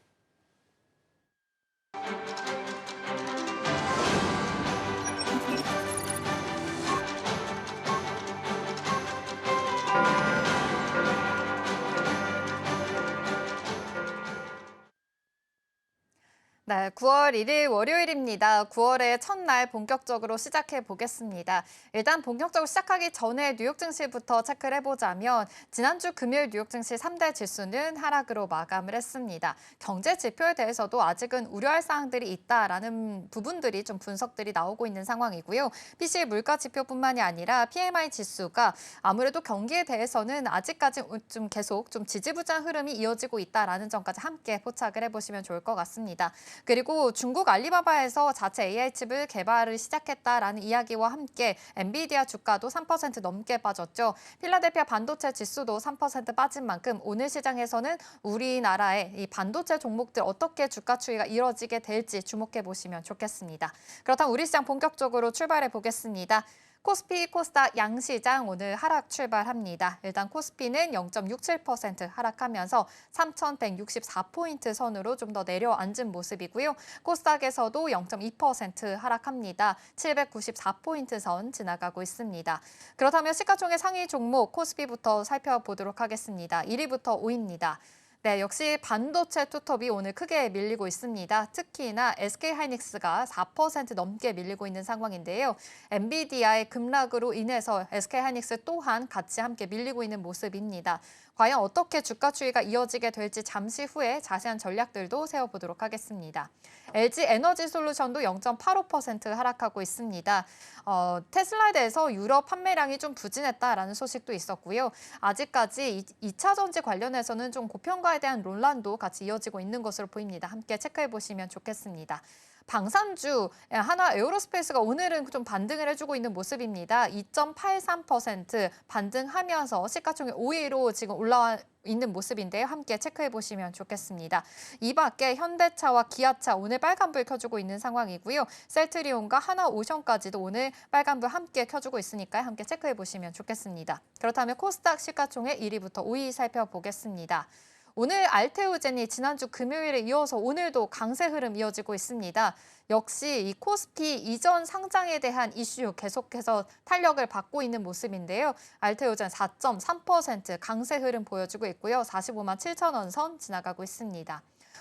네, 9월 1일 월요일입니다. 9월의 첫날 본격적으로 시작해 보겠습니다. 일단 본격적으로 시작하기 전에 뉴욕 증시부터 체크를 해보자면 지난주 금요일 뉴욕 증시 3대 지수는 하락으로 마감을 했습니다. 경제 지표에 대해서도 아직은 우려할 사항들이 있다라는 부분들이 좀 분석들이 나오고 있는 상황이고요. PCE 물가 지표뿐만이 아니라 PMI 지수가 아무래도 경기에 대해서는 아직까지 좀 계속 좀 지지부진한 흐름이 이어지고 있다라는 점까지 함께 포착을 해보시면 좋을 것 같습니다. 그리고 중국 알리바바에서 자체 AI 칩을 개발을 시작했다라는 이야기와 함께 엔비디아 주가도 3% 넘게 빠졌죠. 필라델피아 반도체 지수도 3% 빠진 만큼 오늘 시장에서는 우리나라의 이 반도체 종목들 어떻게 주가 추이가 이뤄지게 될지 주목해 보시면 좋겠습니다. 그렇다면 우리 시장 본격적으로 출발해 보겠습니다. 코스피, 코스닥 양시장 오늘 하락 출발합니다. 일단 코스피는 0.67% 하락하면서 3,164포인트 선으로 좀 더 내려앉은 모습이고요. 코스닥에서도 0.2% 하락합니다. 794포인트 선 지나가고 있습니다. 그렇다면 시가총액 상위 종목 코스피부터 살펴보도록 하겠습니다. 1위부터 5위입니다. 네, 역시 반도체 투톱이 오늘 크게 밀리고 있습니다. 특히나 SK하이닉스가 4% 넘게 밀리고 있는 상황인데요. 엔비디아의 급락으로 인해서 SK하이닉스 또한 같이 함께 밀리고 있는 모습입니다. 과연 어떻게 주가 추이가 이어지게 될지 잠시 후에 자세한 전략들도 세워보도록 하겠습니다. LG 에너지솔루션도 0.85% 하락하고 있습니다. 테슬라에 대해서 유럽 판매량이 좀 부진했다라는 소식도 있었고요. 아직까지 2차 전지 관련해서는 좀 고평가에 대한 논란도 같이 이어지고 있는 것으로 보입니다. 함께 체크해 보시면 좋겠습니다. 방산주 하나 에어로스페이스가 오늘은 좀 반등을 해주고 있는 모습입니다. 2.83% 반등하면서 시가총액 5위로 지금 올라와 있는 모습인데요. 함께 체크해 보시면 좋겠습니다. 이 밖에 현대차와 기아차 오늘 빨간불 켜주고 있는 상황이고요. 셀트리온과 하나오션까지도 오늘 빨간불 함께 켜주고 있으니까요. 함께 체크해 보시면 좋겠습니다. 그렇다면 코스닥 시가총액 1위부터 5위 살펴보겠습니다. 오늘 알테오젠이 지난주 금요일에 이어서 오늘도 강세 흐름 이어지고 있습니다. 역시 이 코스피 이전 상장에 대한 이슈 계속해서 탄력을 받고 있는 모습인데요. 알테오젠 4.3% 강세 흐름 보여주고 있고요. 45만 7천 원 선 지나가고 있습니다.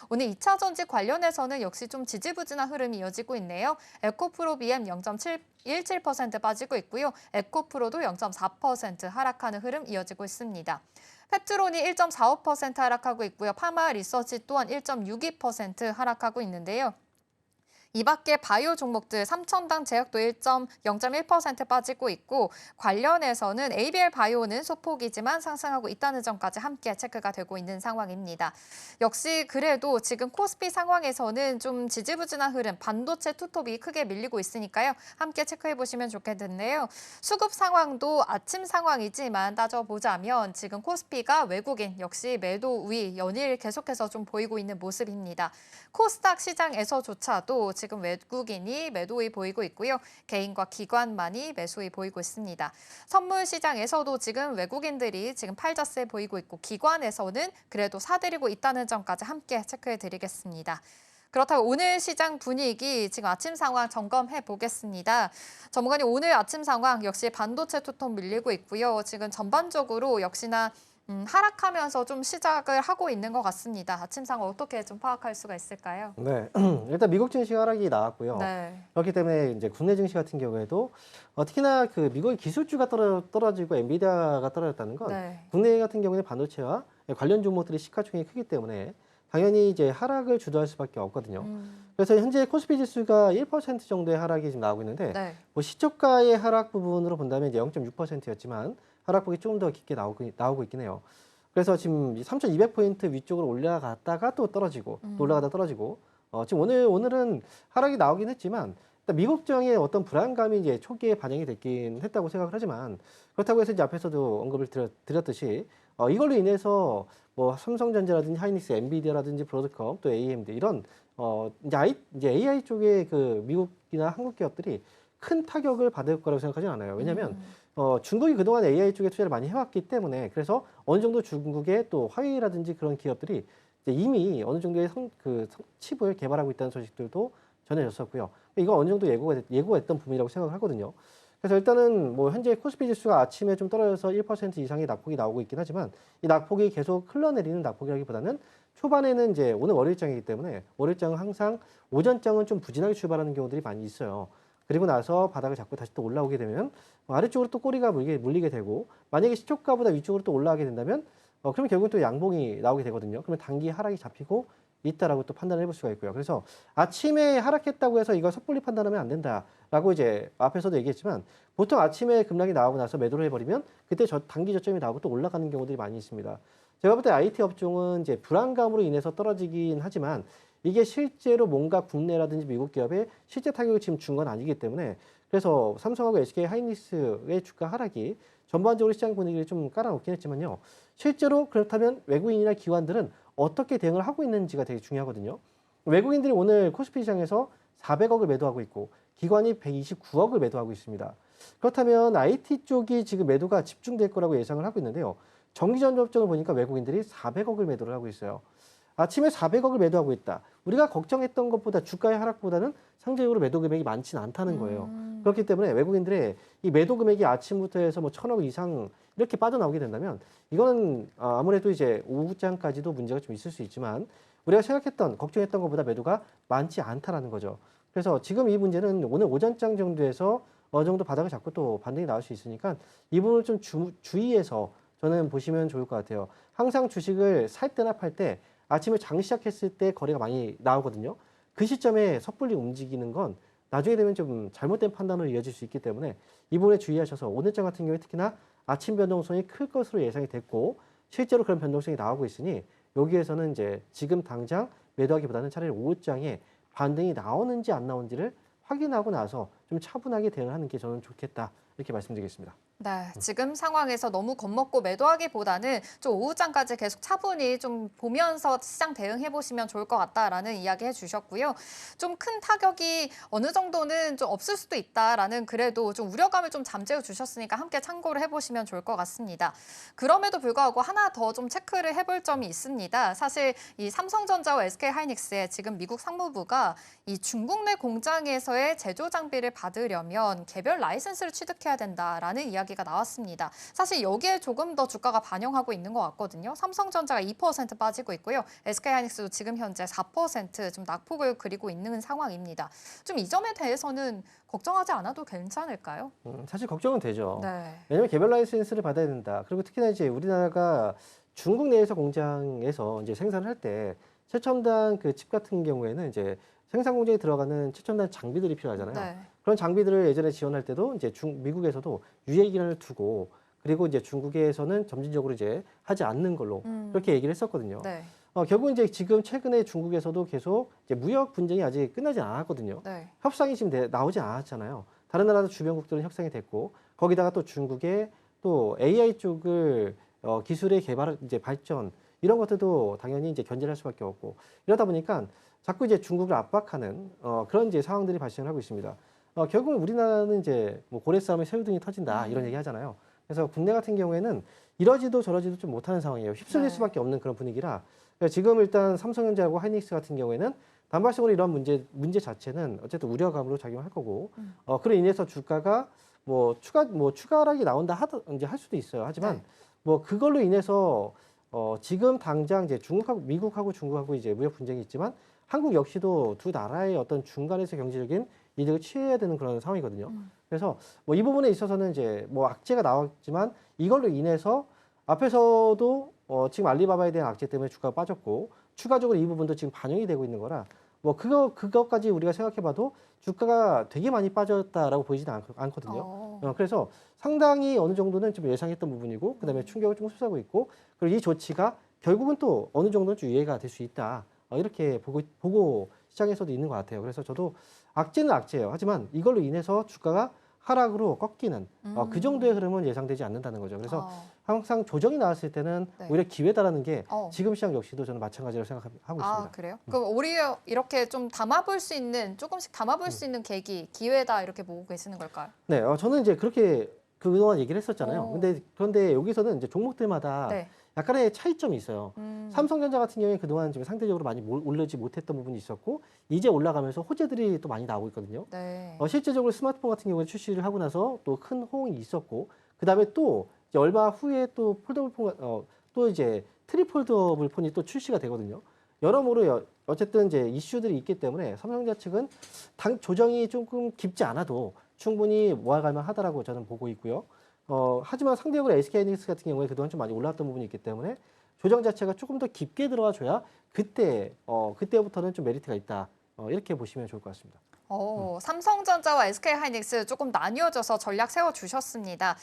오늘 2차 전지 관련해서는 역시 좀 지지부진한 흐름이 이어지고 있네요. 에코프로 BM 0.17% 빠지고 있고요. 에코프로도 0.4% 하락하는 흐름 이어지고 있습니다. 펩트론이 1.45% 하락하고 있고요. 파마 리서치 또한 1.62% 하락하고 있는데요. 이 밖에 바이오 종목들 삼천당 제약도 0.1% 빠지고 있고 관련해서는 ABL 바이오는 소폭이지만 상승하고 있다는 점까지 함께 체크가 되고 있는 상황입니다. 역시 그래도 지금 코스피 상황에서는 좀 지지부진한 흐름, 반도체 투톱이 크게 밀리고 있으니까요. 함께 체크해 보시면 좋겠는데요. 수급 상황도 아침 상황이지만 따져보자면 지금 코스피가 외국인 역시 매도 우위 연일 계속해서 좀 보이고 있는 모습입니다. 코스닥 시장에서조차도 지금 외국인이 매도이 보이고 있고요. 개인과 기관만이 매수이 보이고 있습니다. 선물 시장에서도 지금 외국인들이 지금 팔자세 보이고 있고 기관에서는 그래도 사들이고 있다는 점까지 함께 체크해 드리겠습니다. 그렇다고 오늘 시장 분위기 지금 아침 상황 점검해 보겠습니다. 전문가님 오늘 아침 상황 역시 반도체 투톱 밀리고 있고요. 지금 전반적으로 역시나 하락하면서 좀 시작을 하고 있는 것 같습니다. 아침 상황 어떻게 좀 파악할 수가 있을까요? 네, 일단 미국 증시 하락이 나왔고요. 네. 그렇기 때문에 이제 국내 증시 같은 경우에도 특히나 그 미국의 기술주가 떨어지고 엔비디아가 떨어졌다는 건 네. 국내 같은 경우는 반도체와 관련 종목들이 시가총액이 크기 때문에 당연히 이제 하락을 주도할 수밖에 없거든요. 그래서 현재 코스피 지수가 1% 정도의 하락이 지금 나오고 있는데 네. 뭐 시초가의 하락 부분으로 본다면 이제 0.6%였지만 하락폭이 조금 더 깊게 나오고 있긴 해요. 그래서 지금 3,200포인트 위쪽으로 올라갔다가 또 떨어지고 또 올라가다 떨어지고 지금 오늘은 하락이 나오긴 했지만 일단 미국장의 어떤 불안감이 이제 초기에 반영이 됐긴 했다고 생각을 하지만 그렇다고 해서 이제 앞에서도 언급을 드렸듯이 이걸로 인해서 뭐 삼성전자라든지 하이닉스, 엔비디아라든지 브로드컴 또 AMD 이런 이제 AI 쪽의 그 미국이나 한국 기업들이 큰 타격을 받을 거라고 생각하지는 않아요. 왜냐하면 중국이 그동안 AI 쪽에 투자를 많이 해왔기 때문에 그래서 어느 정도 중국의 또 화웨이라든지 그런 기업들이 이제 이미 어느 정도의 칩을 개발하고 있다는 소식들도 전해졌었고요. 이거 어느 정도 예고가 됐던 부분이라고 생각을 하거든요. 그래서 일단은 뭐 현재 코스피 지수가 아침에 좀 떨어져서 1% 이상의 낙폭이 나오고 있긴 하지만 이 낙폭이 계속 흘러내리는 낙폭이라기보다는 초반에는 이제 오늘 월요일장이기 때문에 월요일장은 항상 오전장은 좀 부진하게 출발하는 경우들이 많이 있어요. 그리고 나서 바닥을 잡고 다시 또 올라오게 되면 아래쪽으로 또 꼬리가 물리게 되고 만약에 시초가보다 위쪽으로 또 올라가게 된다면 그러면 결국은 또 양봉이 나오게 되거든요. 그러면 단기 하락이 잡히고 있다라고 또 판단을 해볼 수가 있고요. 그래서 아침에 하락했다고 해서 이거 섣불리 판단하면 안 된다라고 이제 앞에서도 얘기했지만 보통 아침에 급락이 나오고 나서 매도를 해버리면 그때 단기 저점이 나오고 또 올라가는 경우들이 많이 있습니다. 제가 볼 때 IT 업종은 이제 불안감으로 인해서 떨어지긴 하지만 이게 실제로 뭔가 국내라든지 미국 기업에 실제 타격을 지금 준 건 아니기 때문에 그래서 삼성하고 SK 하이닉스의 주가 하락이 전반적으로 시장 분위기를 좀 깔아놓긴 했지만요. 실제로 그렇다면 외국인이나 기관들은 어떻게 대응을 하고 있는지가 되게 중요하거든요. 외국인들이 오늘 코스피 시장에서 400억을 매도하고 있고 기관이 129억을 매도하고 있습니다. 그렇다면 IT 쪽이 지금 매도가 집중될 거라고 예상을 하고 있는데요. 정기전 접종을 보니까 외국인들이 400억을 매도를 하고 있어요. 아침에 400억을 매도하고 있다. 우리가 걱정했던 것보다 주가의 하락보다는 상대적으로 매도 금액이 많지는 않다는 거예요. 그렇기 때문에 외국인들의 이 매도 금액이 아침부터 해서 뭐 1,000억 이상 이렇게 빠져나오게 된다면 이거는 아무래도 이제 오후장까지도 문제가 좀 있을 수 있지만 우리가 걱정했던 것보다 매도가 많지 않다라는 거죠. 그래서 지금 이 문제는 오늘 오전장 정도에서 어느 정도 바닥을 잡고 또 반등이 나올 수 있으니까 이 부분을 좀 주의해서 저는 보시면 좋을 것 같아요. 항상 주식을 살 때나 팔 때 아침에 장 시작했을 때 거래가 많이 나오거든요. 그 시점에 섣불리 움직이는 건 나중에 되면 좀 잘못된 판단으로 이어질 수 있기 때문에 이 부분에 주의하셔서 오늘장 같은 경우에 특히나 아침 변동성이 클 것으로 예상이 됐고 실제로 그런 변동성이 나오고 있으니 여기에서는 이제 지금 당장 매도하기보다는 차라리 오후장에 반등이 나오는지 안 나오는지를 확인하고 나서 좀 차분하게 대응을 하는 게 저는 좋겠다 이렇게 말씀드리겠습니다. 네, 지금 상황에서 너무 겁먹고 매도하기보다는 좀 오후장까지 계속 차분히 좀 보면서 시장 대응해 보시면 좋을 것 같다라는 이야기 해주셨고요. 좀 큰 타격이 어느 정도는 좀 없을 수도 있다라는 그래도 좀 우려감을 좀 잠재워 주셨으니까 함께 참고를 해보시면 좋을 것 같습니다. 그럼에도 불구하고 하나 더 좀 체크를 해볼 점이 있습니다. 사실 이 삼성전자와 SK하이닉스의 지금 미국 상무부가 이 중국 내 공장에서의 제조 장비를 받으려면 개별 라이센스를 취득해야 된다라는 이야기가 나왔습니다. 사실 여기에 조금 더 주가가 반영하고 있는 것 같거든요. 삼성전자가 2% 빠지고 있고요. SK하이닉스도 지금 현재 4% 좀 낙폭을 그리고 있는 상황입니다. 좀 이 점에 대해서는 걱정하지 않아도 괜찮을까요? 사실 걱정은 되죠. 네. 왜냐하면 개별 라이센스를 받아야 된다. 그리고 특히나 이제 우리나라가 중국 내에서 공장에서 이제 생산을 할 때 최첨단 그 칩 같은 경우에는 이제 생산 공장에 들어가는 최첨단 장비들이 필요하잖아요. 네. 그런 장비들을 예전에 지원할 때도 이제 미국에서도 유예 기간을 두고 그리고 이제 중국에서는 점진적으로 이제 하지 않는 걸로 그렇게 얘기를 했었거든요. 네. 결국 이제 지금 최근에 중국에서도 계속 이제 무역 분쟁이 아직 끝나지 않았거든요. 네. 협상이 지금 나오지 않았잖아요. 다른 나라도 주변국들은 협상이 됐고 거기다가 또 중국의 또 AI 쪽을 기술의 개발 이제 발전 이런 것들도 당연히 이제 견제를 할 수밖에 없고 이러다 보니까 자꾸 이제 중국을 압박하는 그런 이제 상황들이 발생하고 있습니다. 결국은 우리나라는 이제 뭐 고래 싸움에 새우등이 터진다 이런 얘기 하잖아요. 그래서 국내 같은 경우에는 이러지도 저러지도 좀 못하는 상황이에요. 휩쓸릴 네. 수밖에 없는 그런 분위기라 그래서 지금 일단 삼성전자하고 하이닉스 같은 경우에는 단발성으로 이런 문제 자체는 어쨌든 우려감으로 작용할 거고 그로 인해서 주가가 추가 하락이 나온다 이제 할 수도 있어요. 하지만 네. 뭐 그걸로 인해서 지금 당장 이제 미국하고 중국하고 이제 무역 분쟁이 있지만 한국 역시도 두 나라의 어떤 중간에서 경제적인 이득을 취해야 되는 그런 상황이거든요. 그래서 뭐 이 부분에 있어서는 이제 뭐 악재가 나왔지만 이걸로 인해서 앞에서도 지금 알리바바에 대한 악재 때문에 주가가 빠졌고 추가적으로 이 부분도 지금 반영이 되고 있는 거라 뭐 그것까지 우리가 생각해봐도 주가가 되게 많이 빠졌다라고 보이지는 않거든요. 그래서 상당히 어느 정도는 좀 예상했던 부분이고 그다음에 충격을 좀 흡수하고 있고 그리고 이 조치가 결국은 또 어느 정도는 좀 유예가 될 수 있다. 이렇게 보고 시장에서도 있는 것 같아요. 그래서 저도 악재는 악재예요. 하지만 이걸로 인해서 주가가 하락으로 꺾이는 그 정도의 흐름은 예상되지 않는다는 거죠. 그래서 항상 조정이 나왔을 때는 네. 오히려 기회다라는 게 어. 지금 시장 역시도 저는 마찬가지로 생각하고 있습니다. 그래요? 그럼 오히려 이렇게 좀 조금씩 담아볼 수 있는 계기, 기회다 이렇게 보고 계시는 걸까요? 네, 저는 이제 그렇게 그동안 얘기를 했었잖아요. 오. 그런데 여기서는 이제 종목들마다 네. 약간의 차이점이 있어요. 삼성전자 같은 경우에 그동안 좀 상대적으로 많이 오르지 못했던 부분이 있었고 이제 올라가면서 호재들이 또 많이 나오고 있거든요. 네. 실제적으로 스마트폰 같은 경우에 출시를 하고 나서 또 큰 호응이 있었고 그다음에 또 이제 얼마 후에 또 폴더블 폰, 또 이제 트리폴더블 폰이 또 출시가 되거든요. 여러모로 어쨌든 이제 이슈들이 있기 때문에 삼성전자 측은 조정이 조금 깊지 않아도 충분히 모아갈 만하다라고 저는 보고 있고요. 하지만 상대적으로 SK하이닉스 같은 경우에 그동안 좀 많이 올라왔던 부분이 있기 때문에 조정 자체가 조금 더 깊게 들어가 줘야 그때부터는 좀 메리트가 있다. 이렇게 보시면 좋을 것 같습니다. 삼성전자와 SK하이닉스 조금 나뉘어져서 전략 세워주셨습니다.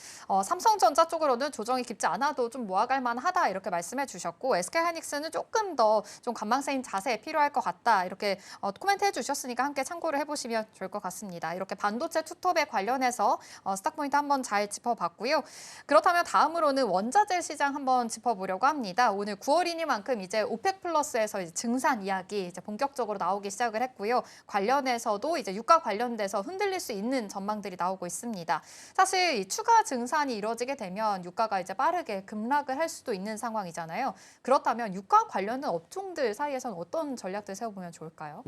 삼성전자 쪽으로는 조정이 깊지 않아도 좀 모아갈 만하다 이렇게 말씀해 주셨고 SK하이닉스는 조금 더 좀 관망세인 자세 필요할 것 같다 이렇게 코멘트 해주셨으니까 함께 참고를 해보시면 좋을 것 같습니다. 이렇게 반도체 투톱에 관련해서 스탁포인트 한번 잘 짚어봤고요. 그렇다면 다음으로는 원자재 시장 한번 짚어보려고 합니다. 오늘 9월이니만큼 이제 오펙 플러스에서 이제 증산 이야기 이제 본격적으로 나오기 시작을 했고요. 관련해서도 이제 유가 관련돼서 흔들릴 수 있는 전망들이 나오고 있습니다. 사실 이 추가 증산이 이루어지게 되면 유가가 이제 빠르게 급락을 할 수도 있는 상황이잖아요. 그렇다면 유가 관련된 업종들 사이에서는 어떤 전략들 세워보면 좋을까요?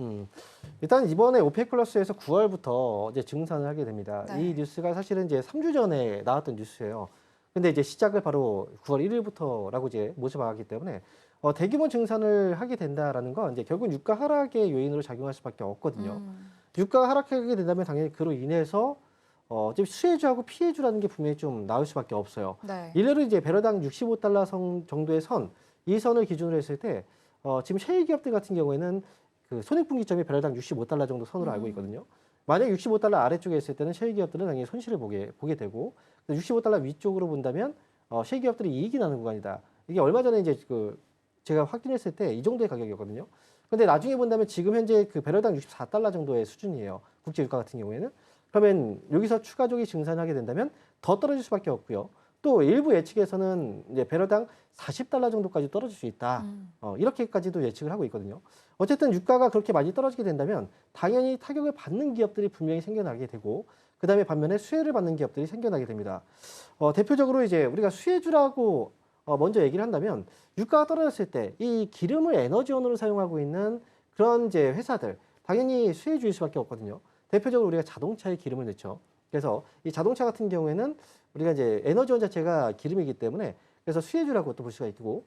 일단 이번에 오펙 플러스에서 9월부터 이제 증산을 하게 됩니다. 네. 이 뉴스가 사실은 이제 3주 전에 나왔던 뉴스예요. 근데 이제 시작을 바로 9월 1일부터라고 이제 모집하기 때문에 대규모 증산을 하게 된다라는 건 이제 결국 유가 하락의 요인으로 작용할 수밖에 없거든요. 유가가 하락하게 된다면 당연히 그로 인해서 지금 수혜주하고 피해주라는 게 분명히 좀 나올 수밖에 없어요. 네. 일례로 이제 배럴당 65달러 정도의 이 선을 기준으로 했을 때 지금 셰일 기업들 같은 경우에는 그 손익분기점이 배럴당 65달러 정도 선으로 알고 있거든요. 만약 65달러 아래쪽에 있을 때는 셰일 기업들은 당연히 손실을 보게 되고 65달러 위쪽으로 본다면 셰일 기업들이 이익이 나는 구간이다. 이게 얼마 전에 이제 제가 확인했을 때 이 정도의 가격이었거든요. 근데 나중에 본다면 지금 현재 그 배럴당 64달러 정도의 수준이에요. 국제 유가 같은 경우에는. 그러면 여기서 추가적인 증산하게 된다면 더 떨어질 수밖에 없고요. 또 일부 예측에서는 이제 배럴당 40달러 정도까지 떨어질 수 있다. 이렇게까지도 예측을 하고 있거든요. 어쨌든 유가가 그렇게 많이 떨어지게 된다면 당연히 타격을 받는 기업들이 분명히 생겨나게 되고 그다음에 반면에 수혜를 받는 기업들이 생겨나게 됩니다. 대표적으로 이제 우리가 수혜주라고 먼저 얘기를 한다면 유가가 떨어졌을 때 이 기름을 에너지원으로 사용하고 있는 그런 이제 회사들 당연히 수혜주일 수밖에 없거든요. 대표적으로 우리가 자동차에 기름을 넣죠. 그래서 이 자동차 같은 경우에는 우리가 이제 에너지원 자체가 기름이기 때문에 그래서 수혜주라고 또 볼 수가 있고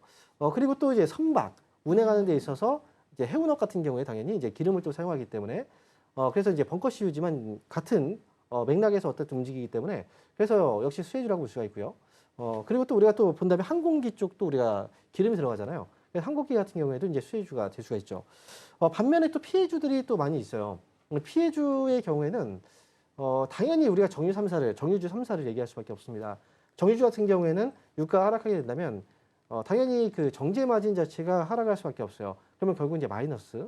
그리고 또 이제 선박 운행하는 데 있어서 이제 해운업 같은 경우에 당연히 이제 기름을 또 사용하기 때문에 그래서 이제 벙커CU지만 같은 맥락에서 어떻게 움직이기 때문에 그래서 역시 수혜주라고 볼 수가 있고요. 그리고 또 우리가 또 본다면 항공기 쪽도 우리가 기름이 들어가잖아요. 그래서 항공기 같은 경우에도 이제 수혜주가 될 수가 있죠. 반면에 또 피해주들이 또 많이 있어요. 피해주의 경우에는 당연히 우리가 정유주 3사를 얘기할 수밖에 없습니다. 정유주 같은 경우에는 유가가 하락하게 된다면 당연히 그 정제 마진 자체가 하락할 수밖에 없어요. 그러면 결국 이제 마이너스.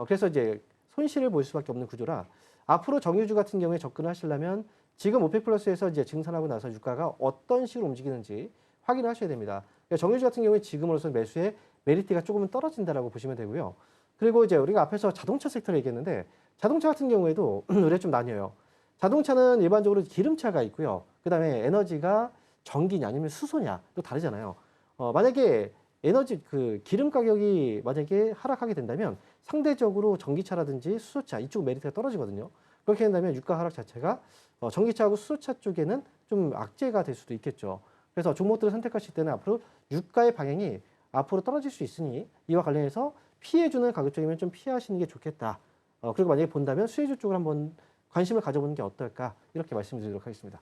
그래서 이제 손실을 볼 수밖에 없는 구조라 앞으로 정유주 같은 경우에 접근을 하시려면 지금 오펙 플러스에서 이제 증산하고 나서 유가가 어떤 식으로 움직이는지 확인을 하셔야 됩니다. 그러니까 정유주 같은 경우에 지금으로서는 매수에 메리트가 조금은 떨어진다라고 보시면 되고요. 그리고 이제 우리가 앞에서 자동차 섹터를 얘기했는데 자동차 같은 경우에도 우리가 좀 나뉘어요. 자동차는 일반적으로 기름차가 있고요. 그다음에 에너지가 전기냐 아니면 수소냐 또 다르잖아요. 만약에 에너지 그 기름 가격이 만약에 하락하게 된다면 상대적으로 전기차라든지 수소차 이쪽 메리트가 떨어지거든요. 그렇게 된다면 유가 하락 자체가 전기차하고 수소차 쪽에는 좀 악재가 될 수도 있겠죠. 그래서 종목들을 선택하실 때는 앞으로 유가의 방향이 앞으로 떨어질 수 있으니 이와 관련해서 피해주는 가급적이면 좀 피하시는 게 좋겠다. 그리고 만약에 본다면 수혜주 쪽을 한번 관심을 가져보는 게 어떨까 이렇게 말씀드리도록 하겠습니다.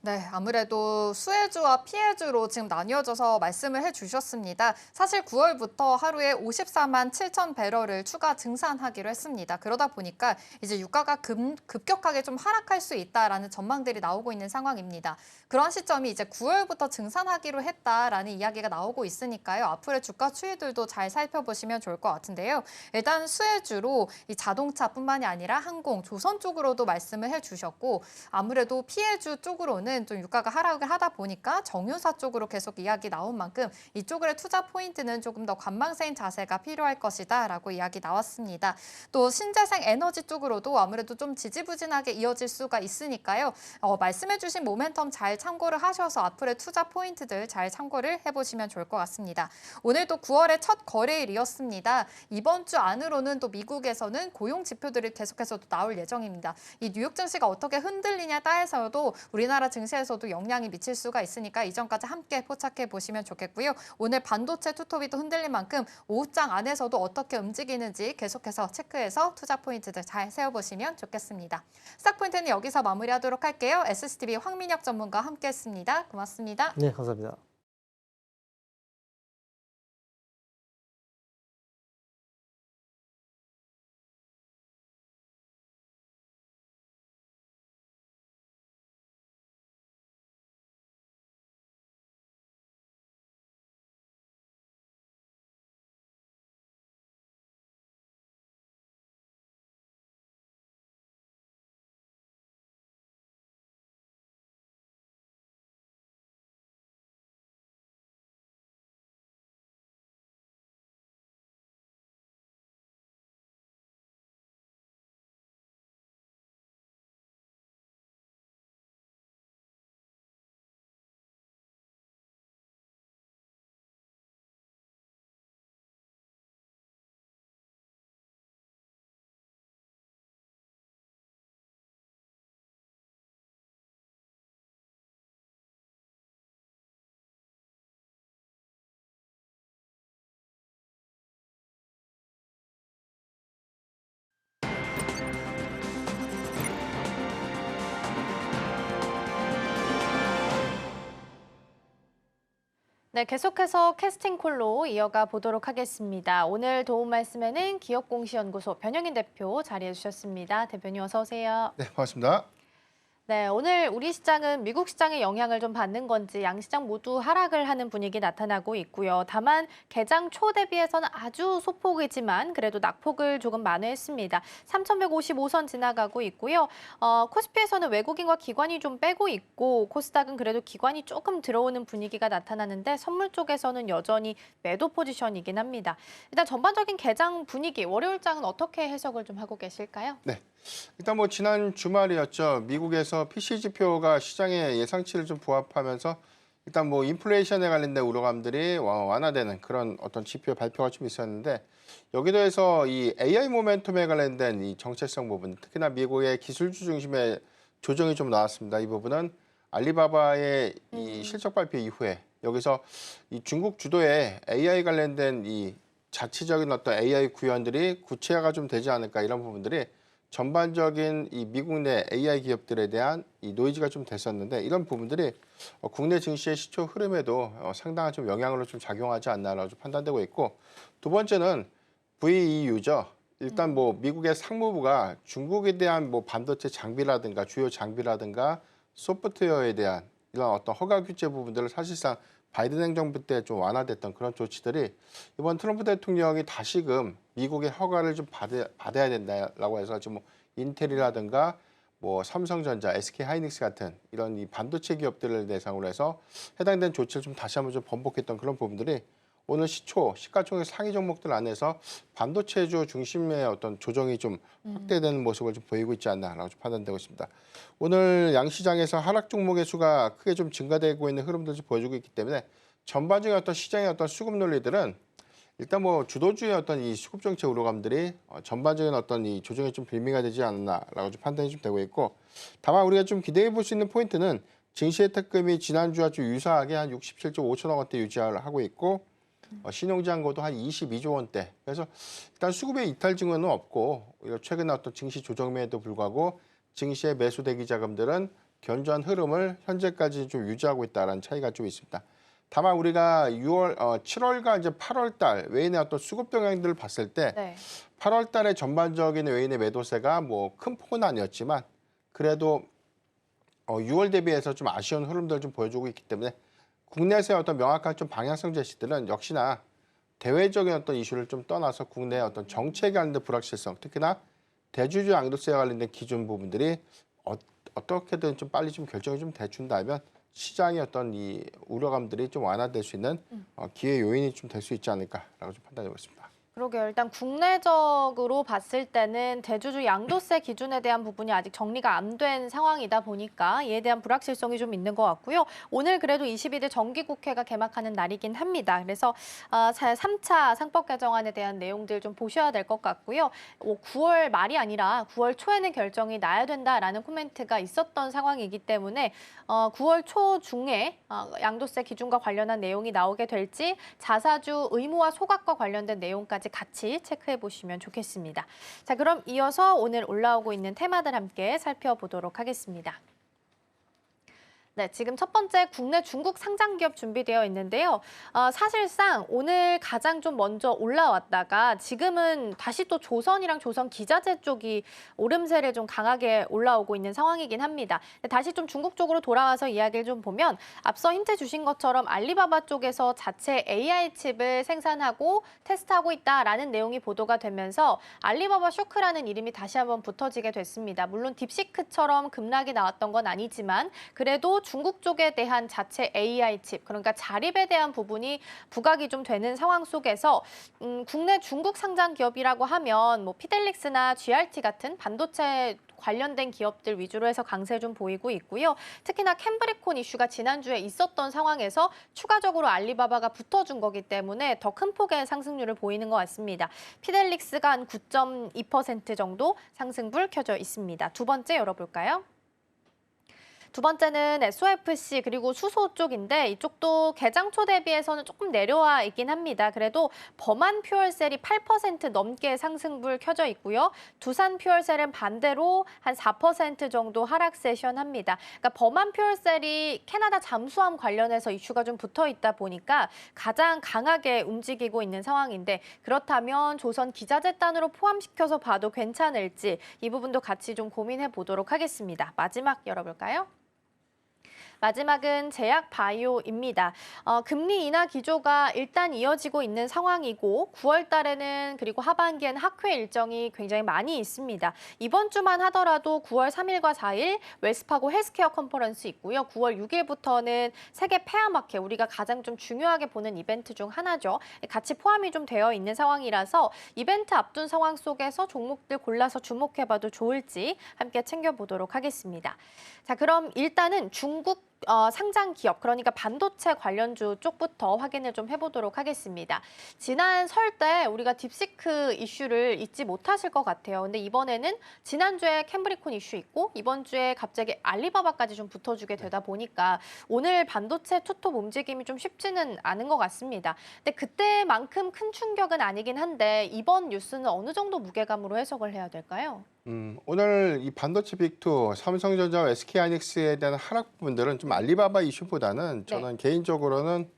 네, 아무래도 수혜주와 피해주로 지금 나뉘어져서 말씀을 해주셨습니다. 사실 9월부터 하루에 54만 7천 배럴을 추가 증산하기로 했습니다. 그러다 보니까 이제 유가가 급격하게 좀 하락할 수 있다라는 전망들이 나오고 있는 상황입니다. 그런 시점이 이제 9월부터 증산하기로 했다라는 이야기가 나오고 있으니까요. 앞으로의 주가 추이들도 잘 살펴보시면 좋을 것 같은데요. 일단 수혜주로 이 자동차뿐만이 아니라 항공, 조선 쪽으로도 말씀을 해주셨고 아무래도 피해주 쪽으로는 좀 유가가 하락을 하다 보니까 정유사 쪽으로 계속 이야기 나온 만큼 이쪽의 투자 포인트는 조금 더 관망세인 자세가 필요할 것이다라고 이야기 나왔습니다. 또 신재생 에너지 쪽으로도 아무래도 좀 지지부진하게 이어질 수가 있으니까요. 말씀해주신 모멘텀 잘 참고를 하셔서 앞으로의 투자 포인트들 잘 참고를 해보시면 좋을 것 같습니다. 오늘도 9월의 첫 거래일이었습니다. 이번 주 안으로는 또 미국에서는 고용 지표들이 계속해서 또 나올 예정입니다. 이 뉴욕 증시가 어떻게 흔들리냐에 따라서도 우리나라 증시에서도 영향이 미칠 수가 있으니까 이전까지 함께 포착해 보시면 좋겠고요. 오늘 반도체 투톱이 또 흔들린 만큼 오후장 안에서도 어떻게 움직이는지 계속해서 체크해서 투자 포인트들 잘 세워보시면 좋겠습니다. 스탁 포인트는 여기서 마무리하도록 할게요. SCTV 황민혁 전문가와 함께했습니다. 고맙습니다. 네, 감사합니다. 네, 계속해서 캐스팅 콜로 이어가 보도록 하겠습니다. 오늘 도움 말씀에는 기업공시연구소 변영인 대표 자리해 주셨습니다. 대표님 어서 오세요. 네, 반갑습니다. 네, 오늘 우리 시장은 미국 시장의 영향을 좀 받는 건지 양시장 모두 하락을 하는 분위기 나타나고 있고요. 다만 개장 초 대비해서는 아주 소폭이지만 그래도 낙폭을 조금 만회했습니다. 3,155선 지나가고 있고요. 코스피에서는 외국인과 기관이 좀 빼고 있고 코스닥은 그래도 기관이 조금 들어오는 분위기가 나타나는데 선물 쪽에서는 여전히 매도 포지션이긴 합니다. 일단 전반적인 개장 분위기, 월요일장은 어떻게 해석을 좀 하고 계실까요? 네, 일단 뭐 지난 주말이었죠. 미국에서 PC 지표가 시장의 예상치를 좀 부합하면서 일단 뭐 인플레이션에 관련된 우려감들이 완화되는 그런 어떤 지표 발표가 좀 있었는데 여기도 해서 이 AI 모멘텀에 관련된 이 정체성 부분, 특히나 미국의 기술주 중심의 조정이 좀 나왔습니다. 이 부분은 알리바바의 이 실적 발표 이후에 여기서 이 중국 주도의 AI 관련된 이 자치적인 어떤 AI 구현들이 구체화가 좀 되지 않을까 이런 부분들이 전반적인 이 미국 내 AI 기업들에 대한 이 노이즈가 좀 됐었는데 이런 부분들이 국내 증시의 시초 흐름에도 상당한 좀 영향으로 좀 작용하지 않나라고 좀 판단되고 있고 두 번째는 VEU죠. 일단 뭐 미국의 상무부가 중국에 대한 뭐 반도체 장비라든가 주요 장비라든가 소프트웨어에 대한 이런 어떤 허가 규제 부분들을 사실상 바이든 행정부 때 좀 완화됐던 그런 조치들이 이번 트럼프 대통령이 다시금 미국의 허가를 좀 받아야 된다라고 해서 지금 뭐 인텔이라든가 뭐 삼성전자, SK 하이닉스 같은 이런 이 반도체 기업들을 대상으로 해서 해당된 조치를 좀 다시 한번 좀 번복했던 그런 부분들이 오늘 시가총액 상위 종목들 안에서 반도체주 중심의 어떤 조정이 좀 확대되는 모습을 좀 보이고 있지 않나라고 좀 판단되고 있습니다. 오늘 양시장에서 하락 종목의 수가 크게 좀 증가되고 있는 흐름들을 좀 보여주고 있기 때문에 전반적인 어떤 시장의 어떤 수급 논리들은 일단 뭐 주도주의 어떤 이 수급 정책 우려감들이 전반적인 어떤 이 조정에 좀 빌미가 되지 않나라고 좀 판단이 좀 되고 있고, 다만 우리가 좀 기대해 볼 수 있는 포인트는 증시의 특금이 지난주와 좀 유사하게 한 67조 5천억 원대 유지를 하고 있고, 신용장고도 한 22조 원대. 그래서 일단 수급의 이탈 징후는 없고, 최근에 어떤 증시 조정매에도 불구하고 증시의 매수 대기 자금들은 견조한 흐름을 현재까지 좀 유지하고 있다는 차이가 좀 있습니다. 다만 우리가 7월과 이제 8월 달 외인의 어떤 수급 동향들을 봤을 때 네. 8월 달에 전반적인 외인의 매도세가 뭐 큰 폭은 아니었지만 그래도 6월 대비해서 좀 아쉬운 흐름들을 좀 보여주고 있기 때문에 국내에서의 어떤 명확한 좀 방향성 제시들은 역시나 대외적인 어떤 이슈를 좀 떠나서 국내의 어떤 정책에 관련된 불확실성, 특히나 대주주 양도세와 관련된 기준 부분들이 어떻게든 좀 빨리 좀 결정이 좀 돼준다면 시장의 어떤 이 우려감들이 좀 완화될 수 있는 기회 요인이 좀 될 수 있지 않을까라고 좀 판단하고 있습니다. 그러게요. 일단 국내적으로 봤을 때는 대주주 양도세 기준에 대한 부분이 아직 정리가 안 된 상황이다 보니까 이에 대한 불확실성이 좀 있는 것 같고요. 오늘 그래도 22대 정기국회가 개막하는 날이긴 합니다. 그래서 3차 상법 개정안에 대한 내용들 좀 보셔야 될 것 같고요. 9월 말이 아니라 9월 초에는 결정이 나야 된다라는 코멘트가 있었던 상황이기 때문에 9월 초 중에 양도세 기준과 관련한 내용이 나오게 될지 자사주 의무화 소각과 관련된 내용까지 같이 체크해 보시면 좋겠습니다. 자, 그럼 이어서 오늘 올라오고 있는 테마들 함께 살펴보도록 하겠습니다. 네, 지금 첫 번째 국내 중국 상장 기업 준비되어 있는데요. 사실상 오늘 가장 좀 먼저 올라왔다가 지금은 다시 또 조선이랑 조선 기자재 쪽이 오름세를 좀 강하게 올라오고 있는 상황이긴 합니다. 다시 좀 중국 쪽으로 돌아와서 이야기를 좀 보면 앞서 힌트 주신 것처럼 알리바바 쪽에서 자체 AI 칩을 생산하고 테스트하고 있다라는 내용이 보도가 되면서 알리바바 쇼크라는 이름이 다시 한번 붙어지게 됐습니다. 물론 딥시크처럼 급락이 나왔던 건 아니지만 그래도 중국 쪽에 대한 자체 AI 칩, 그러니까 자립에 대한 부분이 부각이 좀 되는 상황 속에서 국내 중국 상장 기업이라고 하면 뭐 피델릭스나 GRT 같은 반도체 관련된 기업들 위주로 해서 강세 좀 보이고 있고요. 특히나 캠브리콘 이슈가 지난주에 있었던 상황에서 추가적으로 알리바바가 붙어준 거기 때문에 더 큰 폭의 상승률을 보이는 것 같습니다. 피델릭스가 한 9.2% 정도 상승불 켜져 있습니다. 두 번째 열어볼까요? 두 번째는 SOFC 그리고 수소 쪽인데 이쪽도 개장초 대비해서는 조금 내려와 있긴 합니다. 그래도 범한 퓨얼셀이 8% 넘게 상승불 켜져 있고요. 두산 퓨얼셀은 반대로 한 4% 정도 하락 세션합니다. 그러니까 범한 퓨얼셀이 캐나다 잠수함 관련해서 이슈가 좀 붙어 있다 보니까 가장 강하게 움직이고 있는 상황인데 그렇다면 조선 기자재단으로 포함시켜서 봐도 괜찮을지 이 부분도 같이 좀 고민해 보도록 하겠습니다. 마지막 열어볼까요? 마지막은 제약 바이오입니다. 금리 인하 기조가 일단 이어지고 있는 상황이고 9월 달에는 그리고 하반기에는 학회 일정이 굉장히 많이 있습니다. 이번 주만 하더라도 9월 3일과 4일 웰스파고 헬스케어 컨퍼런스 있고요. 9월 6일부터는 세계 폐암학회 우리가 가장 좀 중요하게 보는 이벤트 중 하나죠. 같이 포함이 좀 되어 있는 상황이라서 이벤트 앞둔 상황 속에서 종목들 골라서 주목해봐도 좋을지 함께 챙겨보도록 하겠습니다. 자, 그럼 일단은 중국 상장 기업, 그러니까 반도체 관련주 쪽부터 확인을 좀 해보도록 하겠습니다. 지난 설 때 우리가 딥시크 이슈를 잊지 못하실 것 같아요. 근데 이번에는 지난주에 캠브리콘 이슈 있고 이번 주에 갑자기 알리바바까지 좀 붙어주게 되다 보니까 오늘 반도체 투톱 움직임이 좀 쉽지는 않은 것 같습니다. 근데 그때만큼 큰 충격은 아니긴 한데 이번 뉴스는 어느 정도 무게감으로 해석을 해야 될까요? 오늘 이 반도체 빅2 삼성전자와 SK하이닉스에 대한 하락 부분들은 좀 알리바바 이슈보다는 저는 개인적으로는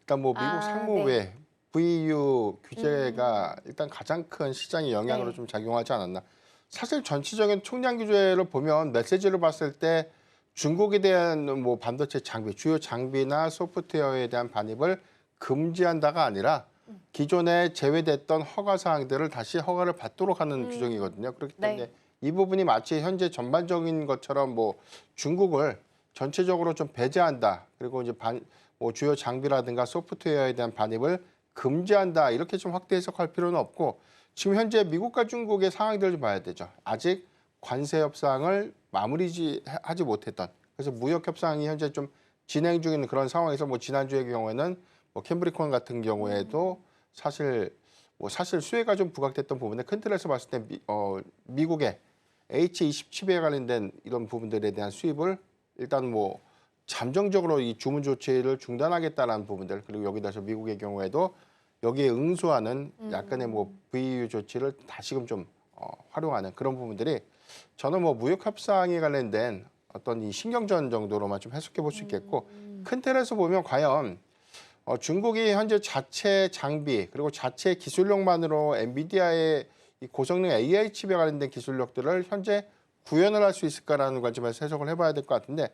일단 뭐 미국 상무부의 VU 규제가 일단 가장 큰 시장의 영향으로 좀 작용하지 않았나. 사실 전체적인 총량 규제를 보면 메시지를 봤을 때 중국에 대한 뭐 반도체 장비, 주요 장비나 소프트웨어에 대한 반입을 금지한다가 아니라 기존에 제외됐던 허가 사항들을 다시 허가를 받도록 하는 규정이거든요. 그렇기 때문에 이 부분이 마치 현재 전반적인 것처럼 뭐 중국을 전체적으로 좀 배제한다. 그리고 이제 뭐 주요 장비라든가 소프트웨어에 대한 반입을 금지한다 이렇게 좀 확대 해석할 필요는 없고 지금 현재 미국과 중국의 상황들을 좀 봐야 되죠. 아직 관세 협상을 마무리하지 못했던 그래서 무역 협상이 현재 좀 진행 중인 그런 상황에서 뭐 지난주의 경우에는 뭐 캠브리콘 같은 경우에도 사실 수혜가 좀 부각됐던 부분에 큰 틀에서 봤을 때 미국의 H20 칩에 관련된 이런 부분들에 대한 수입을 일단 뭐 잠정적으로 이 주문 조치를 중단하겠다라는 부분들 그리고 여기다서 미국의 경우에도 여기에 응수하는 약간의 뭐 VU 조치를 다시금 좀 활용하는 그런 부분들이 저는 뭐 무역 협상에 관련된 어떤 이 신경전 정도로만 좀 해석해 볼 수 있겠고 큰 틀에서 보면 과연 중국이 현재 자체 장비 그리고 자체 기술력만으로 엔비디아의 이 고성능 AI 칩에 관련된 기술력들을 현재 구현을 할 수 있을까라는 관점에서 해석을 해봐야 될 것 같은데